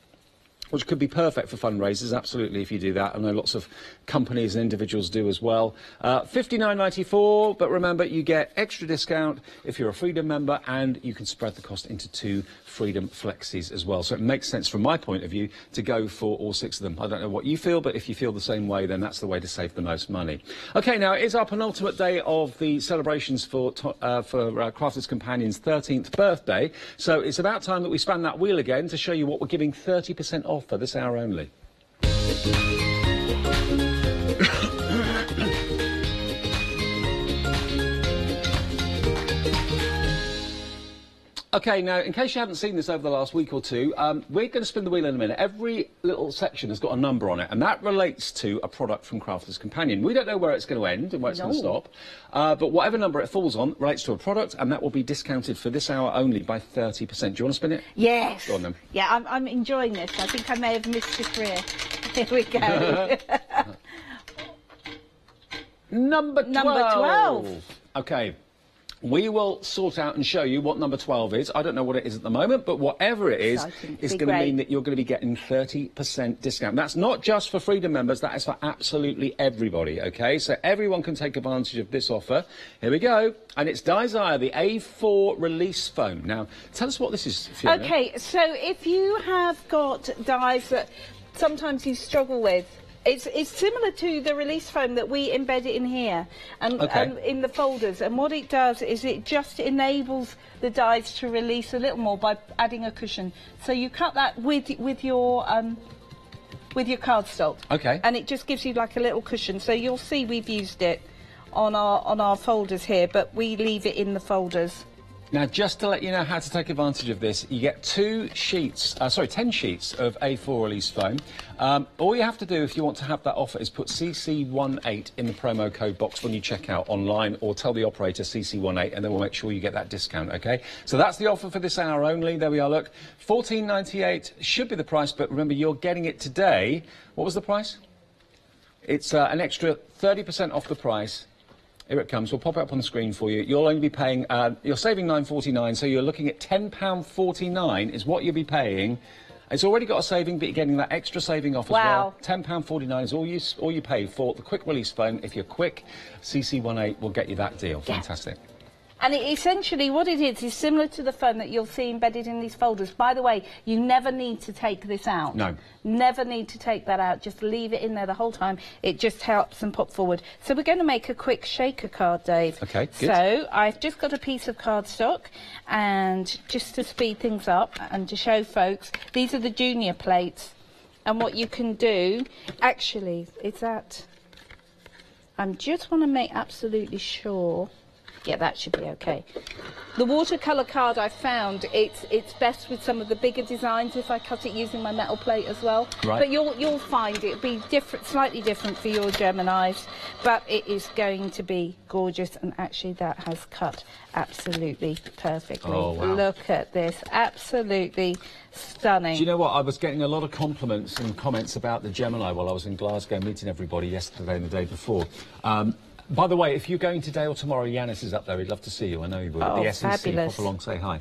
S10: which could be perfect for fundraisers, absolutely, if you do that. I know lots of companies and individuals do as well. £59.94, but remember, you get extra discount if you're a Freedom member, and you can spread the cost into 2 Freedom Flexis as well. So it makes sense from my point of view to go for all 6 of them. I don't know what you feel, but if you feel the same way, then that's the way to save the most money. OK, now it is our penultimate day of the celebrations for Crafters Companion's 13th birthday. So it's about time that we span that wheel again to show you what we're giving 30% off for this hour only. OK, now, in case you haven't seen this over the last week or two, we're going to spin the wheel in a minute. Every little section has got a number on it, and that relates to a product from Crafters Companion. We don't know where it's going to end and where it's going to stop, but whatever number it falls on relates to a product, and that will be discounted for this hour only by 30%. Do you want to spin it?
S3: Yes.
S10: Go on, then.
S3: Yeah, I'm enjoying this. I think I may have missed your career. Here we go.
S10: Number 12.
S3: Number 12.
S10: OK. We will sort out and show you what number 12 is. I don't know what it is at the moment, but whatever it is, it's going to mean that you're going to be getting 30% discount. That's not just for Freedom members, that is for absolutely everybody, OK? So everyone can take advantage of this offer. Here we go. And it's Desire, the A4 release foam. Now, tell us what this is, Fiona.
S3: OK, so if you have got dies that sometimes you struggle with, it's similar to the release foam that we embed it in here and in the folders, and what it does is it just enables the dies to release a little more by adding a cushion. So you cut that with your cardstock, and it just gives you like a little cushion. So you'll see we've used it on our folders here, but we leave it in the folders.
S10: Now, just to let you know how to take advantage of this, you get 10 sheets of A4 release foam. All you have to do if you want to have that offer is put CC18 in the promo code box when you check out online, or tell the operator CC18, and then we'll make sure you get that discount, OK? So that's the offer for this hour only. There we are, look. $14.98 should be the price, but remember, you're getting it today. What was the price? It's an extra 30% off the price. Here it comes. We'll pop it up on the screen for you. You'll only be paying, you're saving £9.49, so you're looking at £10.49 is what you'll be paying. It's already got a saving, but you're getting that extra saving off as well. £10.49 is all you pay for the quick release foam. If you're quick, CC18 will get you that deal. Yeah. Fantastic.
S3: And essentially what it is similar to the foam that you'll see embedded in these folders. By the way, you never need to take this out.
S10: No.
S3: Never need to take that out. Just leave it in there the whole time. It just helps them pop forward. So we're going to make a quick shaker card, Dave.
S10: OK, good.
S3: So I've just got a piece of cardstock, and just to speed things up and to show folks, these are the junior plates. And what you can do, actually, is that... I just want to make absolutely sure... Yeah, that should be okay. The watercolour card I found, it's best with some of the bigger designs if I cut it using my metal plate as well.
S10: Right.
S3: But you'll find it'll be different, slightly different for your Geminis, but it is going to be gorgeous, and actually that has cut absolutely perfectly.
S10: Oh, wow.
S3: Look at this, absolutely stunning.
S10: Do you know what? I was getting a lot of compliments and comments about the Gemini while I was in Glasgow meeting everybody yesterday and the day before. By the way, if you're going today or tomorrow, Yanis is up there. He'd love to see you. I know he would.
S3: Oh,
S10: The SEC,
S3: fabulous.
S10: pop along, say hi.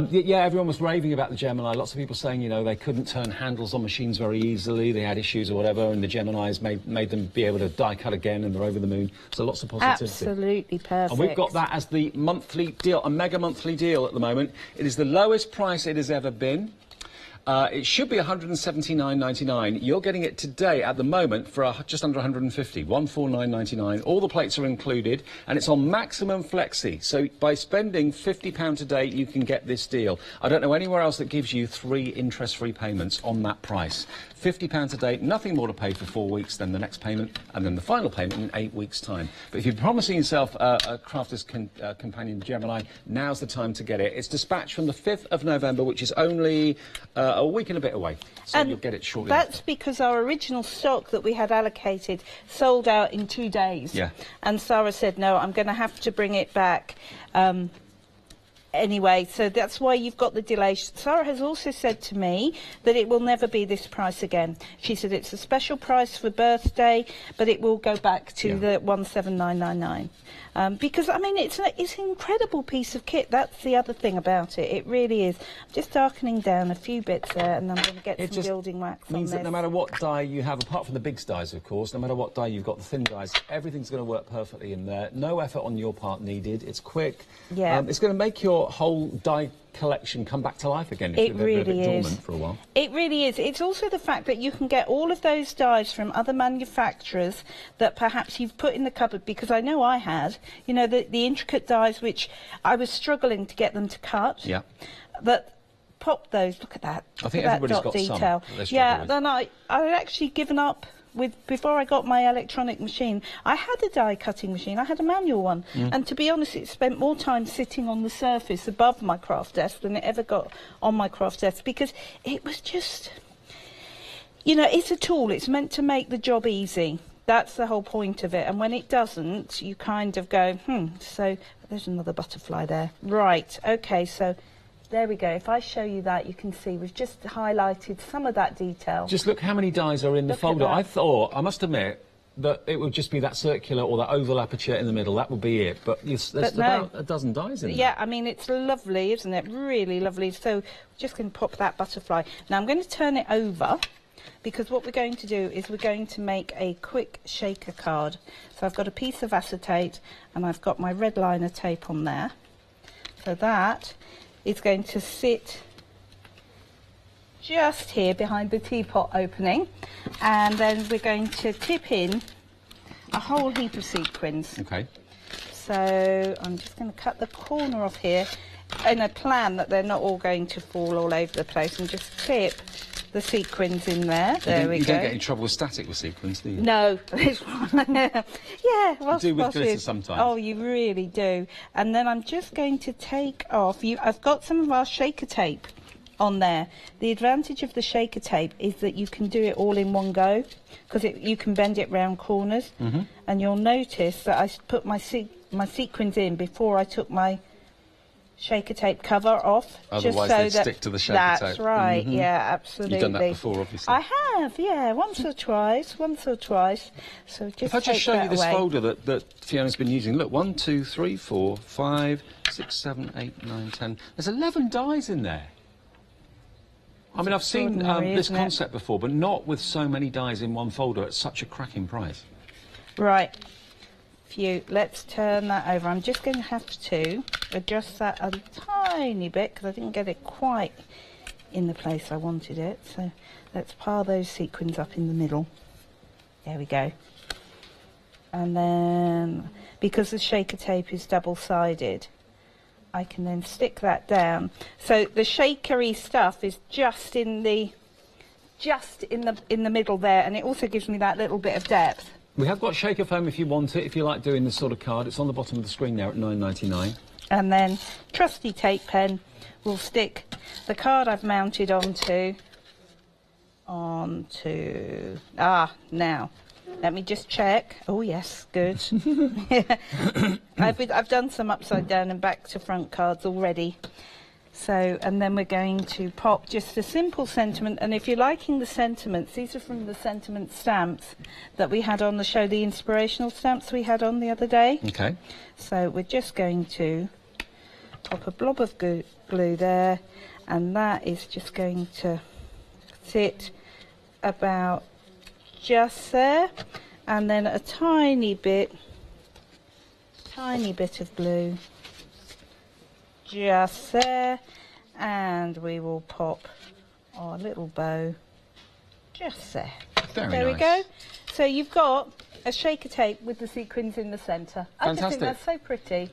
S10: Yeah, everyone was raving about the Gemini. Lots of people saying, you know, they couldn't turn handles on machines very easily. They had issues or whatever, and the Geminis made them be able to die cut again, and they're over the moon. So lots of positivity.
S3: Absolutely perfect.
S10: And we've got that as the monthly deal, a mega monthly deal at the moment. It is the lowest price it has ever been. It should be $179.99. You're getting it today at the moment for just under $150, $149.99. All the plates are included, and it's on maximum flexi. So by spending £50 a day, you can get this deal. I don't know anywhere else that gives you 3 interest-free payments on that price. £50 a day, nothing more to pay for 4 weeks, then the next payment, and then the final payment in 8 weeks' time. But if you're promising yourself a Crafter's Companion Gemini, now's the time to get it. It's dispatched from the 5th of November, which is only a week and a bit away. So you'll get it shortly
S11: That's
S10: after.
S11: because our original stock that we had allocated sold out in 2 days.
S10: Yeah.
S11: And Sarah said, no, I'm going to have to bring it back. Anyway, so that's why you've got the delay. Sarah has also said to me that it will never be this price again. She said it's a special price for birthday, but it will go back to the 17999. Because, I mean, it's an incredible piece of kit. That's the other thing about it. It really is. I'm just darkening down a few bits there, and I'm going to get some gilding wax on
S10: means
S11: this.
S10: that no matter what dye you have, apart from the big dyes, of course, no matter what dye you've got, the thin dyes, everything's going to work perfectly in there. No effort on your part needed. It's quick.
S11: Yeah.
S10: It's going to make your whole dye collection come back to life again if
S11: It
S10: you've been
S11: really
S10: a bit
S11: is.
S10: dormant for a while.
S11: It really is. It's also the fact that you can get all of those dyes from other manufacturers that perhaps you've put in the cupboard, because I know I had, you know, the intricate dyes which I was struggling to get them to cut.
S10: Yeah.
S11: But pop those, look at that.
S10: I think
S11: look at
S10: everybody's
S11: that dot
S10: got some
S11: detail.
S10: that they struggle
S11: Yeah,
S10: with.
S11: then I'd actually given up before I got my electronic machine. I had a die cutting machine, I had a manual one, and to be honest, it spent more time sitting on the surface above my craft desk than it ever got on my craft desk, because it was just, you know, it's a tool, it's meant to make the job easy. That's the whole point of it, and when it doesn't, you kind of go, so there's another butterfly there. Right, okay, so there we go. If I show you that, you can see we've just highlighted some of that detail.
S10: Just look how many dyes are in the
S11: Look at
S10: folder.
S11: that.
S10: I must admit, that it would just be that circular or that oval aperture in the middle. That would be it. But there's about a dozen dyes in there.
S11: Yeah, I mean, it's lovely, isn't it? Really lovely. So we're just going to pop that butterfly. Now I'm going to turn it over, because what we're going to do is we're going to make a quick shaker card. So I've got a piece of acetate and I've got my red liner tape on there. So that is going to sit just here behind the teapot opening, and then we're going to tip in a whole heap of sequins.
S10: Okay.
S11: So I'm just going to cut the corner off here in a plan that they're not all going to fall all over the place, and just tip the sequins in there. There we
S10: You
S11: go.
S10: don't get any trouble with static with sequins, do you?
S11: No, this one. Yeah, well,
S10: You do with glitter sometimes.
S11: Oh, you really do. And then I'm just going to take off. I've got some of our shaker tape on there. The advantage of the shaker tape is that you can do it all in one go, because you can bend it round corners. And you'll notice that I put my sequins in before I took my shaker tape cover off.
S10: Otherwise
S11: just so
S10: they'd
S11: that
S10: stick to the shaker tape.
S11: That's right, yeah, absolutely.
S10: You've done that before, obviously.
S11: I have, yeah, once or twice. So just
S10: If I just
S11: take
S10: show you
S11: that
S10: this
S11: away.
S10: folder that Fiona's been using, look, 1, 2, 3, 4, 5, 6, 7, 8, 9, 10. There's 11 dyes in there. I mean, I've seen
S11: extraordinary,
S10: this
S11: isn't it?
S10: concept before, but not with so many dyes in one folder at such a cracking price.
S11: Right, let's turn that over. I'm just going to have to adjust that a tiny bit because I didn't get it quite in the place I wanted it. So let's pile those sequins up in the middle. There we go. And then, because the shaker tape is double-sided, I can then stick that down. So the shakery stuff is just in the middle there, and it also gives me that little bit of depth.
S10: We have got shaker foam if you want it, if you like doing this sort of card. It's on the bottom of the screen there at $9.99.
S11: And then trusty tape pen will stick the card I've mounted onto. Now let me just check. Oh yes, good. I've done some upside down and back to front cards already. So, and then we're going to pop just a simple sentiment, and if you're liking the sentiments, these are from the sentiment stamps that we had on the show, the inspirational stamps we had on the other day.
S10: Okay.
S11: So we're just going to pop a blob of glue there, and that is just going to sit about just there, and then a tiny bit of glue just there, and we will pop our little bow just there.
S10: Very
S11: there
S10: nice.
S11: we go. So you've got a shaker tape with the sequins in the centre. I just think that's so pretty.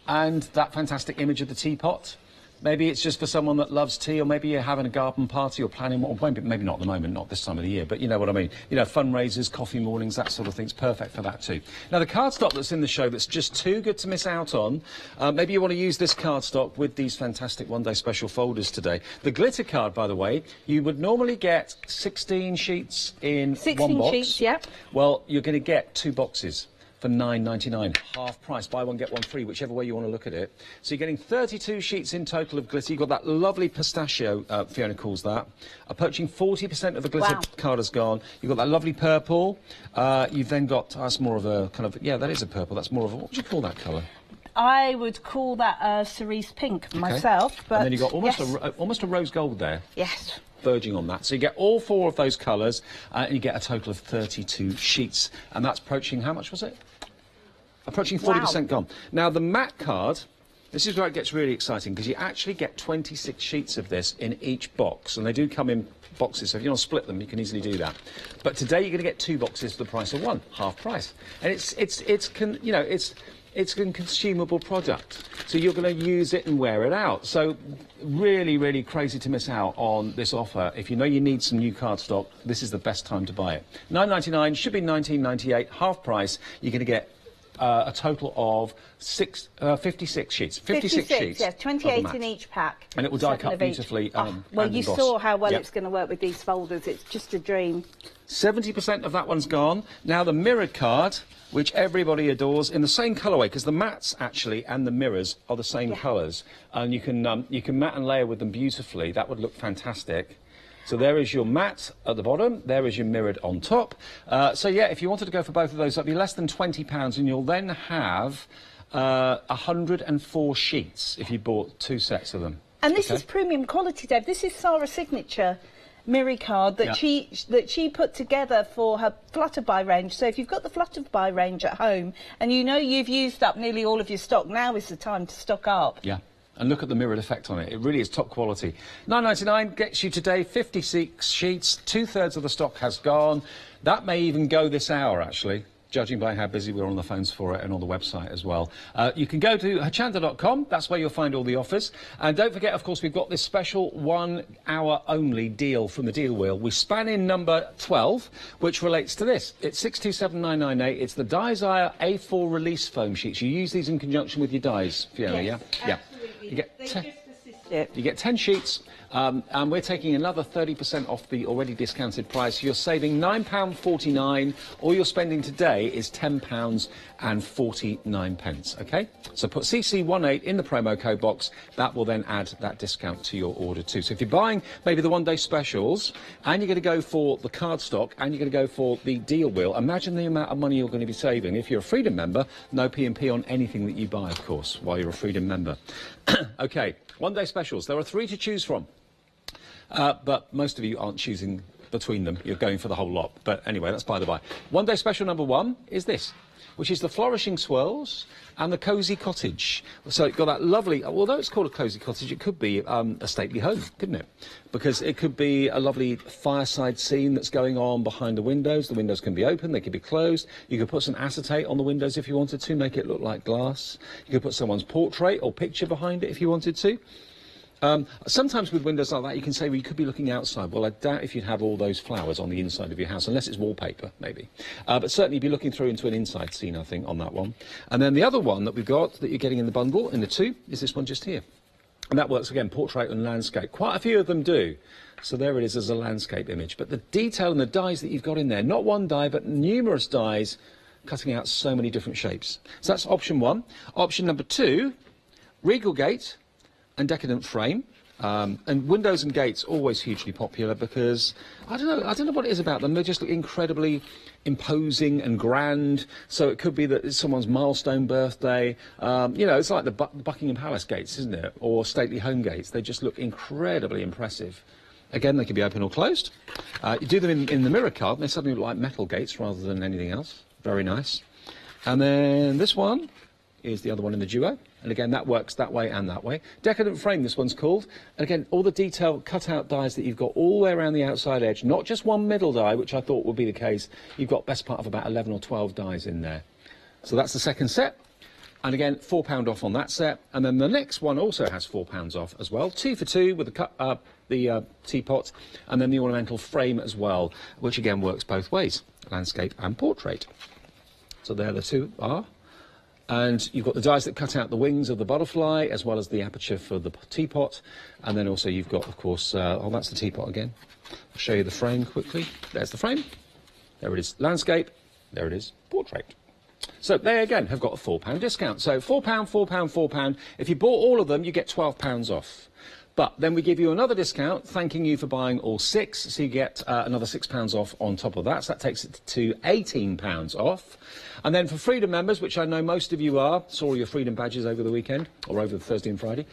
S10: And that fantastic image of the teapot. Maybe it's just for someone that loves tea, or maybe you're having a garden party or planning, or maybe not at the moment, not this time of the year, but you know what I mean. You know, fundraisers, coffee mornings, that sort of thing's perfect for that too. Now, the cardstock that's in the show that's just too good to miss out on, maybe you want to use this cardstock with these fantastic one-day special folders today. The glitter card, by the way, you would normally get 16 sheets in
S11: 16
S10: one box.
S11: sheets, yep.
S10: Well, you're going to get 2 boxes. For £9.99, half price, buy one get one free, whichever way you want to look at it. So you're getting 32 sheets in total of glitter. You've got that lovely pistachio, Fiona calls that. Approaching 40% of the glitter card has gone. You've got that lovely purple. You've then got, that's more of a kind of, yeah, that is a purple. That's more of a, what would you call that colour?
S11: I would call that cerise pink myself. But
S10: and then you've got almost a rose gold there.
S11: Yes.
S10: Verging on that. So you get all 4 of those colours, and you get a total of 32 sheets. And that's approaching, how much was it? Approaching 40% gone. Now, the matte card, this is where it gets really exciting, because you actually get 26 sheets of this in each box, and they do come in boxes, so if you want to split them, you can easily do that. But today you're going to get 2 boxes for the price of 1, half price. And it's a consumable product, so you're going to use it and wear it out. So really, really crazy to miss out on this offer. If you know you need some new cardstock, this is the best time to buy it. £9.99, should be £19.98, half price. You're going to get a total of 56 sheets. 56 sheets.
S11: Yes, 28 in each pack.
S10: And it will die cut beautifully.
S11: Well, you saw how well it's going to work with these folders. It's just a dream.
S10: 70% of that one's gone. Now the mirrored card, which everybody adores, in the same colourway, because the mattes actually and the mirrors are the same colours, and you can matte and layer with them beautifully. That would look fantastic. So there is your matte at the bottom, there is your mirrored on top. So yeah, if you wanted to go for both of those, that'd be less than £20, and you'll then have 104 sheets if you bought 2 sets of them.
S11: And this is premium quality, Dave. This is Sarah's signature mirror card that she put together for her Flutterby range. So if you've got the Flutterby range at home and you know you've used up nearly all of your stock, now is the time to stock up. Yeah.
S10: And look at the mirrored effect on it. It really is top quality. £9.99 gets you today 56 sheets. 2/3 of the stock has gone. That may even go this hour, actually, judging by how busy we're on the phones for it and on the website as well. You can go to hochanda.com. That's where you'll find all the offers. And don't forget, of course, we've got this special 1 hour only deal from the deal wheel. We span in number 12, which relates to this. It's 627,998. It's the Dye's A4 release foam sheets. You use these in conjunction with your dyes, Fiona,
S11: yes,
S10: yeah? You get 10 sheets, and we're taking another 30% off the already discounted price. You're saving £9.49. All you're spending today is £10.49, OK? So put CC18 in the promo code box. That will then add that discount to your order too. So if you're buying maybe the one-day specials, and you're going to go for the cardstock, and you're going to go for the deal wheel, imagine the amount of money you're going to be saving. If you're a Freedom member, no P&P on anything that you buy, of course, while you're a Freedom member. OK, one-day specials. There are 3 to choose from. But most of you aren't choosing between them. You're going for the whole lot. But anyway, that's by the by. One-day special number 1 is this, which is the Flourishing Swirls and the Cosy Cottage. So it's got that lovely, although it's called a Cosy Cottage, it could be a stately home, couldn't it? Because it could be a lovely fireside scene that's going on behind the windows. The windows can be open, they could be closed. You could put some acetate on the windows if you wanted to, make it look like glass. You could put someone's portrait or picture behind it if you wanted to. Sometimes with windows like that, you can say, well, you could be looking outside. Well, I doubt if you'd have all those flowers on the inside of your house, unless it's wallpaper, maybe. But certainly you'd be looking through into an inside scene, I think, on that one. And then the other one that we've got, that you're getting in the bundle, in the 2, is this one just here. And that works, again, portrait and landscape. Quite a few of them do. So there it is as a landscape image. But the detail and the dyes that you've got in there, not one dye, but numerous dyes, cutting out so many different shapes. So that's option 1. Option number 2, Regal Gate and Decadent Frame. And windows and gates always hugely popular because I don't know what it is about them. They just look incredibly imposing and grand. So it could be that it's someone's milestone birthday. You know, it's like the Buckingham Palace gates, isn't it? Or stately home gates. They just look incredibly impressive. Again, they can be open or closed. You do them in the mirror card, and they suddenly look like metal gates rather than anything else. Very nice. And then this one is the other one in the duo. And again, that works that way and that way. Decadent frame, this one's called. And again, all the detailed cut-out dies that you've got all the way around the outside edge, not just one middle die, which I thought would be the case. You've got best part of about 11 or 12 dies in there. So that's the second set. And again, £4 off on that set. And then the next one also has £4 off as well. 2 for 2 with the teapot, and then the ornamental frame as well, which again works both ways, landscape and portrait. So there the two are. And you've got the dies that cut out the wings of the butterfly, as well as the aperture for the teapot. And then also you've got, of course, oh, that's the teapot again. I'll show you the frame quickly. There's the frame. There it is, landscape. There it is, portrait. So they, again, have got a £4 discount. So £4, £4, £4. If you bought all of them, you get £12 off. But then we give you another discount, thanking you for buying all 6, so you get another £6 off on top of that. So that takes it to £18 off. And then for Freedom members, which I know most of you are, saw all your Freedom badges over the weekend, or over the Thursday and Friday,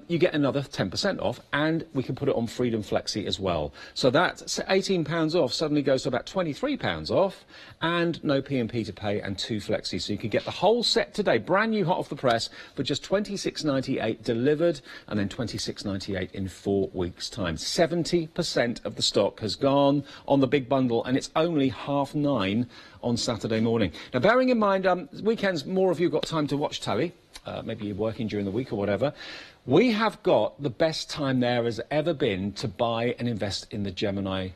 S10: you get another 10% off, and we can put it on Freedom Flexi as well. So that £18 off suddenly goes to about £23 off, and no P&P to pay, and 2 Flexi. So you could get the whole set today, brand new, hot off the press, for just £26.98 delivered, and then £26.98 in 4 weeks' time. 70% of the stock has gone on the big bundle, and it's only 9:30 on Saturday morning. Now, bearing in mind, weekends, more of you got time to watch telly. Maybe you're working during the week or whatever. We have got the best time there has ever been to buy and invest in the Gemini,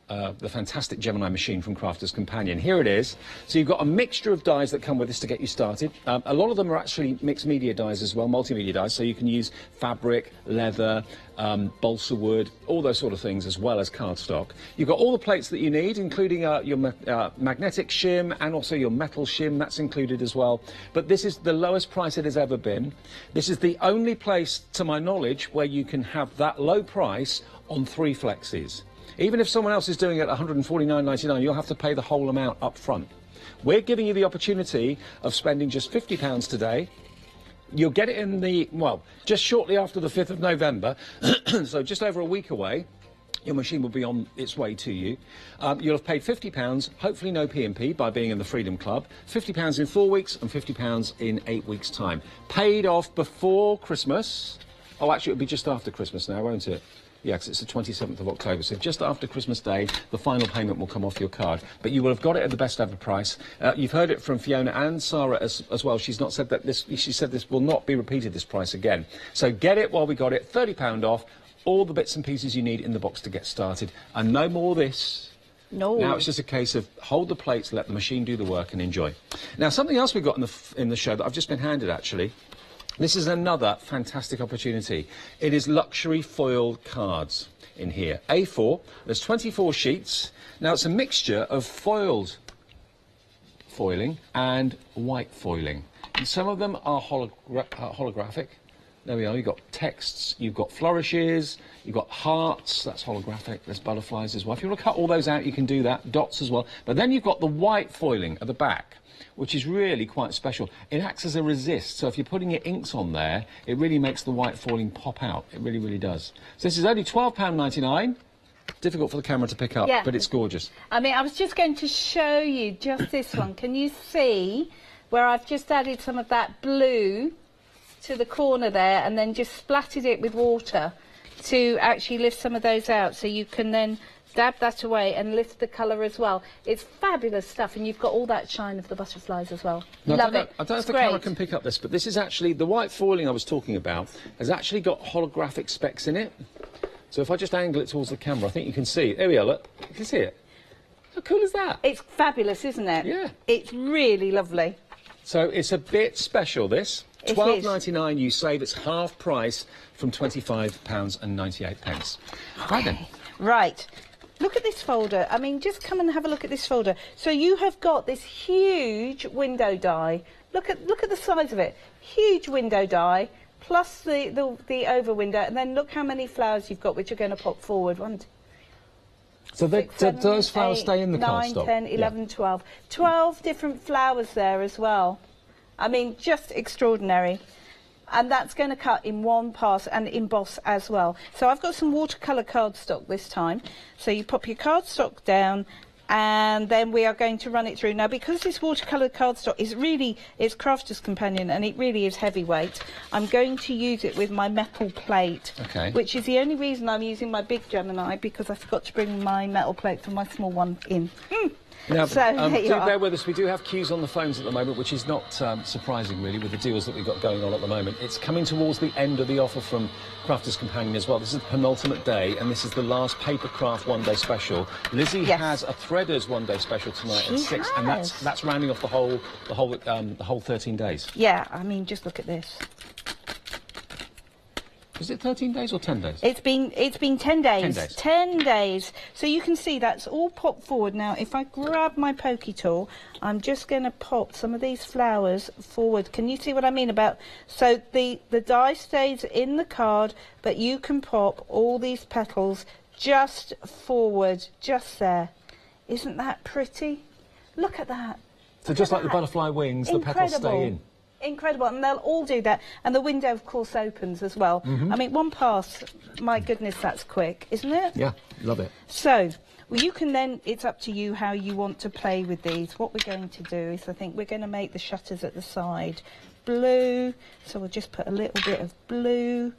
S10: the fantastic Gemini machine from Crafter's Companion. Here it is. So you've got a mixture of dies that come with this to get you started. A lot of them are actually mixed media dies as well, multimedia dies, so you can use fabric, leather, balsa wood, all those sort of things, as well as cardstock. You've got all the plates that you need, including your magnetic shim and also your metal shim. That's included as well. But this is the lowest price it has ever been. This is the only place, to my knowledge, where you can have that low price on 3 flexis. Even if someone else is doing it at £149.99, you'll have to pay the whole amount up front. We're giving you the opportunity of spending just £50 today. You'll get it in the, well, just shortly after the 5th of November, so just over a week away. Your machine will be on its way to you. You'll have paid £50, hopefully no P&P, by being in the Freedom Club. £50 in 4 weeks and £50 in 8 weeks' time. Paid off before Christmas. Oh, actually, it'll be just after Christmas now, won't it? Yeah, because it's the 27th of October, so just after Christmas Day, the final payment will come off your card. But you will have got it at the best ever price. You've heard it from Fiona and Sarah as well. She's not said that she said this will not be repeated, this price again. So get it while we got it, £30 off, all the bits and pieces you need in the box to get started. And no more of this.
S11: No.
S10: Now it's just a case of hold the plates, let the machine do the work, and enjoy. Now, something else we've got in the show that I've just been handed, actually. This is another fantastic opportunity. It is luxury foiled cards in here. A4, there's 24 sheets. Now, it's a mixture of foiled foiling and white foiling. And some of them are holographic. There we are, you've got texts, you've got flourishes, you've got hearts, that's holographic, there's butterflies as well. If you want to cut all those out, you can do that, dots as well. But then you've got the white foiling at the back, which is really quite special. It acts as a resist, so if you're putting your inks on there, it really makes the white foiling pop out. It really, really does. So this is only £12.99. Difficult for the camera to pick up, but it's gorgeous.
S11: I mean, I was just going to show you just this one. Can you see where I've just added some of that blue to the corner there and then just splattered it with water to actually lift some of those out, so you can then dab that away and lift the colour as well. It's fabulous stuff, and you've got all that shine of the butterflies as well.
S10: Now,
S11: Love it.
S10: I don't know if the camera can pick up this, but this is actually, the white foiling I was talking about has actually got holographic specks in it. So if I just angle it towards the camera, I think you can see it. There we are, look. You can see it. How cool is that?
S11: It's fabulous, isn't it?
S10: Yeah.
S11: It's really lovely.
S10: So it's a bit special, this. £12.99 you save. It's half price from £25.98. Right then.
S11: Right. Look at this folder. I mean, just come and have a look at this folder. So you have got this huge window die. Look at the size of it. Huge window die, plus the over window, and then look how many flowers you've got which are going to pop forward. 1, 2,
S10: So
S11: 6, 7,
S10: those flowers
S11: 8,
S10: stay in the
S11: 9,
S10: cardstock?
S11: 10, 11, 12. 12 different flowers there as well. I mean, just extraordinary. And that's going to cut in one pass and emboss as well. So I've got some watercolour cardstock this time. So you pop your cardstock down, and then we are going to run it through. Now, because this watercolour cardstock is really, it's Crafter's Companion, and it really is heavyweight, I'm going to use it with my metal plate, which is the only reason I'm using my big Gemini, because I forgot to bring my metal plate for my small one in.
S10: Now,
S11: So,
S10: do bear with us. We do have queues on the phones at the moment, which is not surprising, really, with the deals that we've got going on at the moment. It's coming towards the end of the offer from Crafter's Companion as well. This is the penultimate day, and this is the last papercraft one-day special. Lizzie has a Threaders one-day special tonight at 6, and that's rounding off the whole 13 days.
S11: Yeah, I mean, just look at this.
S10: Is it 13 days or 10 days?
S11: It's been 10 days.
S10: 10 days.
S11: 10 days. So you can see that's all popped forward. Now, if I grab my pokey tool, I'm just going to pop some of these flowers forward. Can you see what I mean about... So the die stays in the card, but you can pop all these petals just forward, just there. Isn't that pretty? Look at that.
S10: So just like the butterfly wings, the petals stay in.
S11: Incredible, and they'll all do that, and the window of course opens as well. I mean, one pass, my goodness, that's quick, isn't it?
S10: Yeah, love it.
S11: So you can then, it's up to you how you want to play with these. What we're going to do is, I think we're going to make the shutters at the side blue, so we'll just put a little bit of blue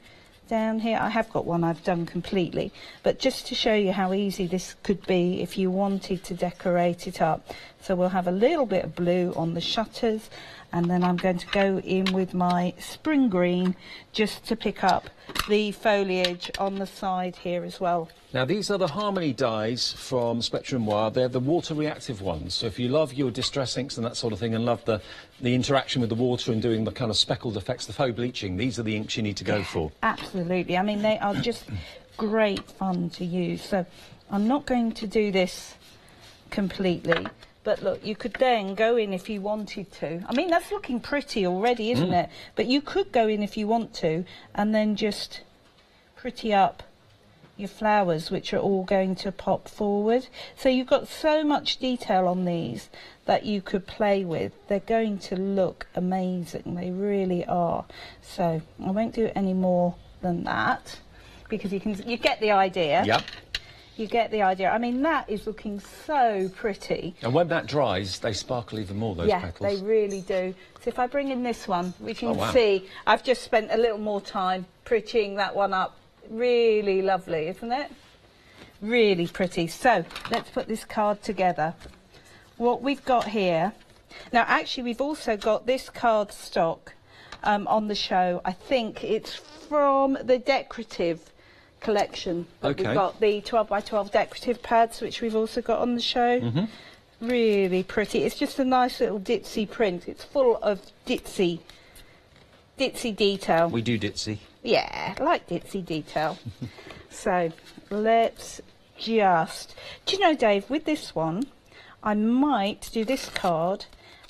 S11: down here. I have got one I've done completely, but just to show you how easy this could be if you wanted to decorate it up. So we'll have a little bit of blue on the shutters, and then I'm going to go in with my spring green just to pick up the foliage on the side here as well.
S10: Now, these are the Harmony dies from Spectrum Noir. They're the water reactive ones. So if you love your distress inks and that sort of thing, and love the interaction with the water and doing the kind of speckled effects, the faux bleaching, these are the inks you need to go for.
S11: Absolutely. I mean, they are just great fun to use. So I'm not going to do this completely, but look, you could then go in if you wanted to. I mean, that's looking pretty already, isn't it? But you could go in if you want to, and then just pretty up your flowers, which are all going to pop forward. So you've got so much detail on these that you could play with. They're going to look amazing. They really are. So I won't do any more than that, because you get the idea.
S10: Yep.
S11: You get the idea. I mean, that is looking so pretty.
S10: And when that dries, they sparkle even more, those petals.
S11: Yeah, they really do. So if I bring in this one, which you can see, I've just spent a little more time prettying that one up. Really lovely, isn't it? Really pretty. So let's put this card together. What we've got here... Now, actually, we've also got this card stock on the show. I think it's from the decorative collection. We've got the 12 by 12 decorative pads, which we've also got on the show. Really pretty. It's just a nice little ditzy print. It's full of ditzy detail.
S10: We do ditzy.
S11: Yeah, I like ditzy detail. So let's just... Do you know, Dave, with this one, I might do this card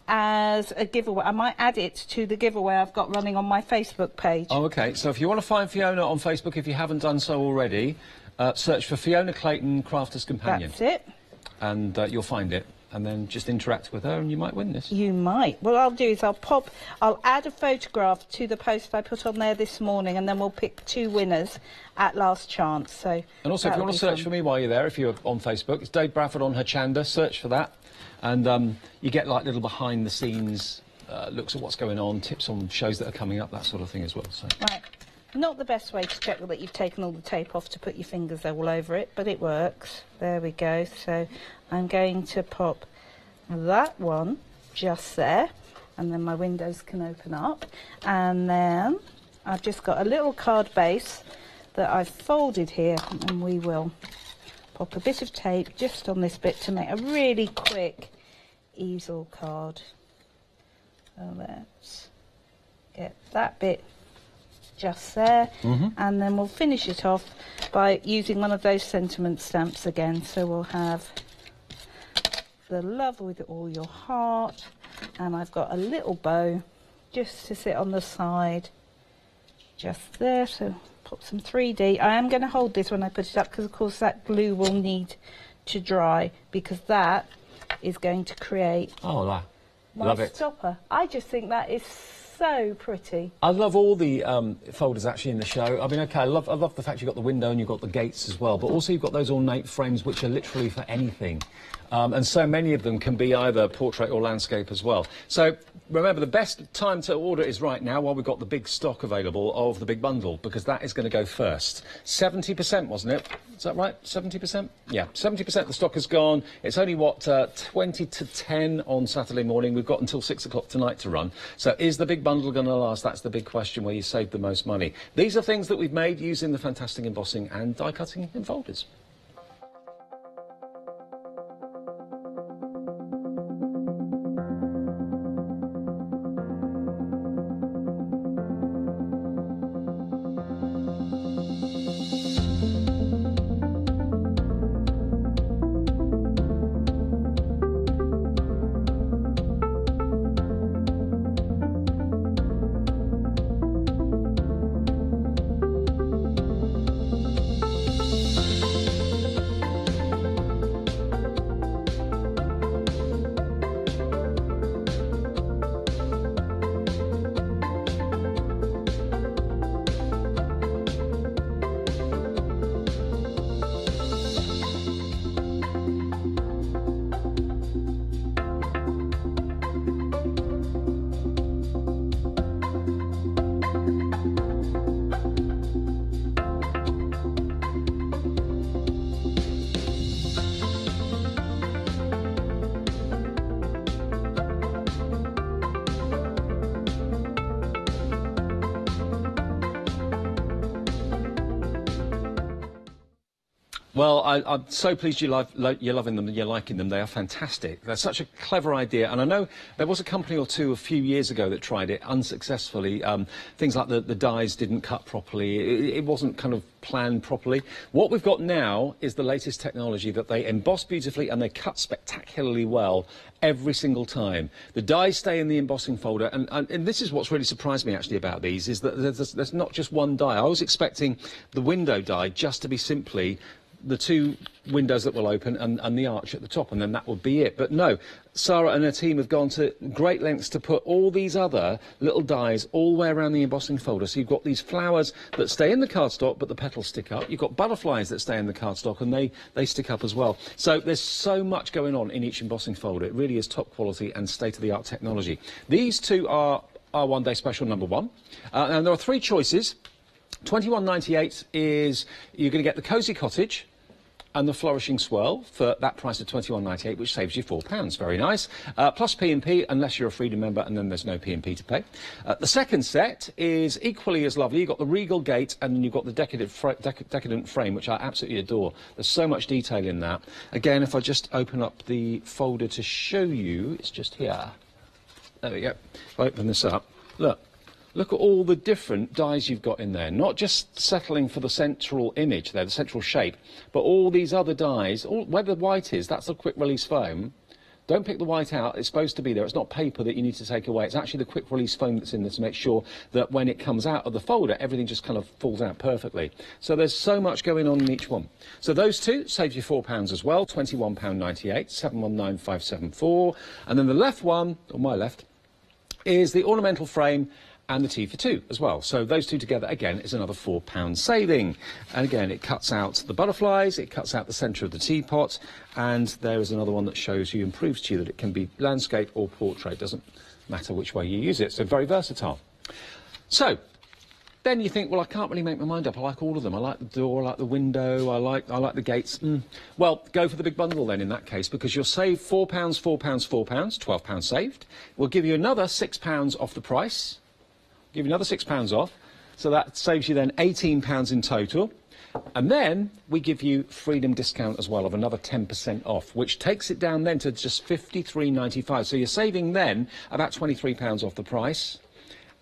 S11: as a giveaway. I might add it to the giveaway I've got running on my Facebook page.
S10: Oh, OK. So if you want to find Fiona on Facebook, if you haven't done so already, search for Fiona Clayton, Crafter's Companion.
S11: That's it.
S10: And you'll find it. And then just interact with her and you might win this.
S11: You might. What I'll do is I'll add a photograph to the post I put on there this morning, and then we'll pick 2 winners at last chance. So.
S10: And also, if you want to search for me while you're there, if you're on Facebook, it's Dave Bradford on Hochanda. Search for that. And you get like little behind the scenes looks at what's going on, tips on shows that are coming up, that sort of thing as well. So.
S11: Right. Not the best way to check that you've taken all the tape off to put your fingers all over it, but it works. There we go. So I'm going to pop that one just there, and then my windows can open up. And then I've just got a little card base that I've folded here, and we will pop a bit of tape just on this bit to make a really quick easel card. So let's get that bit just there, and then we'll finish it off by using one of those sentiment stamps again. So we'll have the love with all your heart, and I've got a little bow just to sit on the side just there. So put some 3D. I am going to hold this when I put it up because, of course, that glue will need to dry because that is going to create my
S10: love it.
S11: stopper. I just think that is so pretty.
S10: I love all the folders actually in the show. I mean, okay, I love the fact you've got the window and you've got the gates as well, but also you've got those ornate frames which are literally for anything. And so many of them can be either portrait or landscape as well. So remember, the best time to order is right now while we've got the big stock available of the big bundle, because that is going to go first. 70%, wasn't it? Is that right? 70%? Yeah, 70% of the stock has gone. It's only, what, 20 to 10 on Saturday morning. We've got until 6 o'clock tonight to run. So is the big bundle going to last? That's the big question, where you save the most money. These are things that we've made using the fantastic embossing and die cutting in folders. Well, I'm so pleased you're loving them and you're liking them. They are fantastic. They're such a clever idea. And I know there was a company or two a few years ago that tried it unsuccessfully. Things like the dies didn't cut properly. It wasn't kind of planned properly. What we've got now is the latest technology that they emboss beautifully and they cut spectacularly well every single time. The dies stay in the embossing folder. And this is what's really surprised me actually about these, is that there's not just one die. I was expecting the window die just to be simply the two windows that will open and the arch at the top, and then that would be it. But no, Sarah and her team have gone to great lengths to put all these other little dies all the way around the embossing folder. So you've got these flowers that stay in the cardstock, but the petals stick up. You've got butterflies that stay in the cardstock, and they stick up as well. So there's so much going on in each embossing folder. It really is top quality and state-of-the-art technology. These two are our one-day special number one. And there are three choices. £21.98 is you're going to get the Cosy Cottage and the Flourishing Swirl for that price of £21.98, which saves you £4. Very nice. Plus P&P, unless you're a Freedom member, and then there's no P&P to pay. The second set is equally as lovely. You've got the Regal Gate, and then you've got the Decadent Frame, which I absolutely adore. There's so much detail in that. Again, if I just open up the folder to show you, it's just here. There we go. If I open this up, look. Look at all the different dies you've got in there, not just settling for the central image there, the central shape, but all these other dies, where the white is, that's a quick release foam. Don't pick the white out, it's supposed to be there, it's not paper that you need to take away, it's actually the quick release foam that's in there to make sure that when it comes out of the folder, everything just kind of falls out perfectly. So there's so much going on in each one. So those two save you £4 as well, £21.98, 719574, and then the left one, on my left, is the ornamental frame and the tea for two as well. So those two together, again, is another £4 saving. And again, it cuts out the butterflies, it cuts out the centre of the teapot, and there is another one that shows you, and proves to you that it can be landscape or portrait. Doesn't matter which way you use it. So very versatile. So then you think, well, I can't really make my mind up. I like all of them. I like the door, I like the window, I like the gates. Well, go for the big bundle then in that case, because you'll save £4, £4, £4, £12 saved. We'll give you another £6 off the price. Give you another £6 off, so that saves you then £18 in total. And then we give you Freedom discount as well of another 10% off, which takes it down then to just £53.95. So you're saving then about £23 off the price.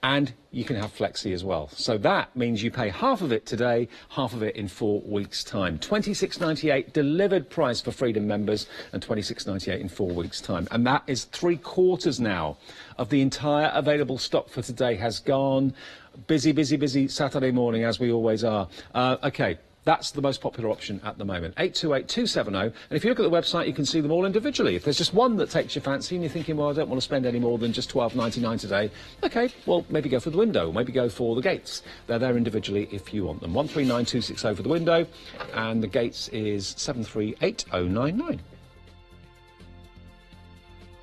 S10: and you can have flexi as well. So that means you pay half of it today, half of it in 4 weeks' time. £26.98 delivered price for Freedom members and £26.98 in 4 weeks' time. And that is 3/4 now of the entire available stock for today has gone. Busy, busy, busy Saturday morning, as we always are. OK. That's the most popular option at the moment, 828-270. And if you look at the website, you can see them all individually. If there's just one that takes your fancy and you're thinking, well, I don't want to spend any more than just £12.99 today, OK, well, maybe go for the window, or maybe go for the gates. They're there individually if you want them. 139260 for the window, and the gates is 738099.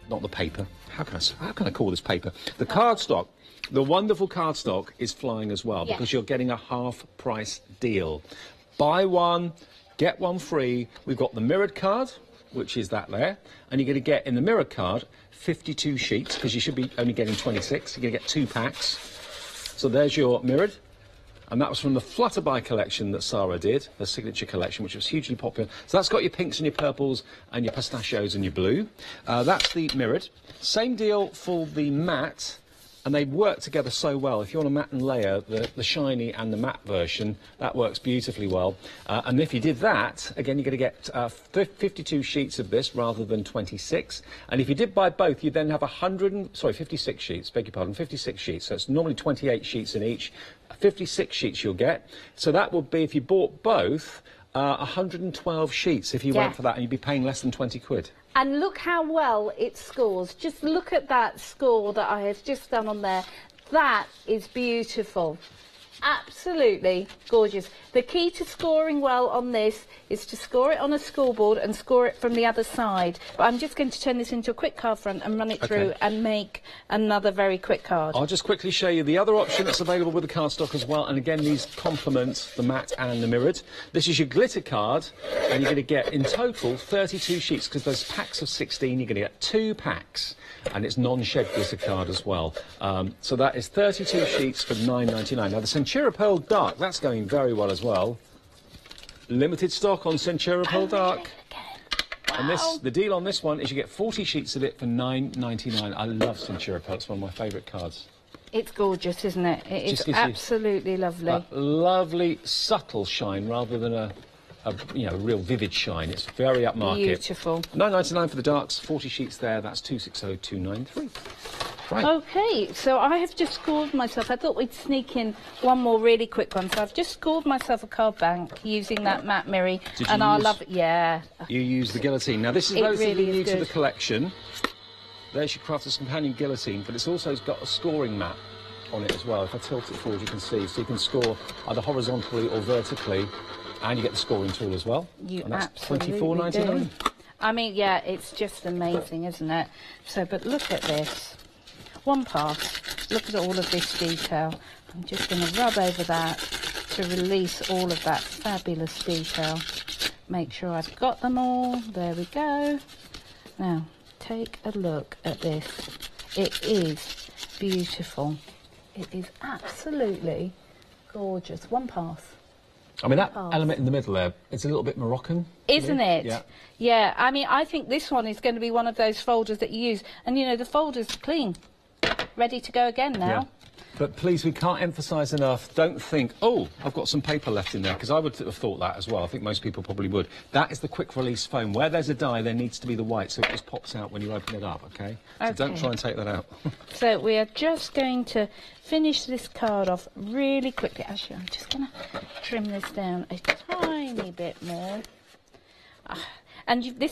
S10: Not the paper. How can I call this paper? The cardstock. The wonderful cardstock is flying as well, because you're getting a half-price deal. Buy one, get one free. We've got the mirrored card, which is that there, and you're going to get in the mirrored card 52 sheets, because you should be only getting 26. You're going to get 2 packs. So there's your mirrored, and that was from the Flutterby collection that Sarah did, her signature collection, which was hugely popular. So that's got your pinks and your purples and your pistachios and your blue. That's the mirrored. Same deal for the matte. And they work together so well. If you want a matte and layer, the shiny and the matte version, that works beautifully well. And if you did that, again, you're going to get 52 sheets of this rather than 26. And if you did buy both, you then have 56 sheets, beg your pardon, 56 sheets. So it's normally 28 sheets in each. 56 sheets you'll get. So that would be, if you bought both, 112 sheets if you went for that, and you'd be paying less than 20 quid.
S11: And look how well it scores. Just look at that score that I have just done on there. That is beautiful. Absolutely gorgeous. The key to scoring well on this is to score it on a scoreboard and score it from the other side. But I'm just going to turn this into a quick card front and run it through and make another very quick card.
S10: I'll just quickly show you the other option that's available with the cardstock as well. And again, these complement the matte and the mirrored. This is your glitter card, and you're going to get in total 32 sheets, because there's packs of 16. You're going to get 2 packs, and it's non-shed glitter card as well. So that is 32 sheets for £9.99. Now the Centura Pearl Dark, that's going very well as well. Limited stock on Centura Pearl Dark. And the deal on this one is you get 40 sheets of it for £9.99. I love Centura Pearl. It's one of my favourite cards.
S11: It's gorgeous, isn't it? It is absolutely lovely.
S10: A lovely, subtle shine rather than a real vivid shine. It's very upmarket.
S11: Beautiful.
S10: £9.99 for the darks, 40 sheets there. That's 260293. Right.
S11: OK, so I have just scored myself. I thought we'd sneak in one more really quick one. So I've just scored myself a card bank using that matte mirror. And I love it. Yeah.
S10: You use the guillotine. Now, this is relatively new to the collection. There's your Crafter's Companion guillotine, but it's also got a scoring mat on it as well. If I tilt it forward, you can see. So you can score either horizontally or vertically, and you get the scoring tool as well.
S11: You
S10: and that's
S11: absolutely
S10: $24.99.
S11: I mean, yeah, it's just amazing, isn't it? So, but look at this. One pass. Look at all of this detail. I'm just going to rub over that to release all of that fabulous detail. Make sure I've got them all. There we go. Now, take a look at this. It is beautiful. It is absolutely gorgeous. One pass.
S10: I mean, that element in the middle there, it's a little bit Moroccan.
S11: Isn't it?
S10: Yeah.
S11: Yeah, I mean, I think this one is going to be one of those folders that you use. And, you know, the folder's clean. Ready to go again now.
S10: Yeah. But please, we can't emphasise enough, don't think, oh, I've got some paper left in there, because I would have thought that as well. I think most people probably would. That is the quick release foam. Where there's a die, there needs to be the white, so it just pops out when you open it up, OK? So don't try and take that out.
S11: So we are just going to finish this card off really quickly. Actually, I'm just going to trim this down a tiny bit more. And this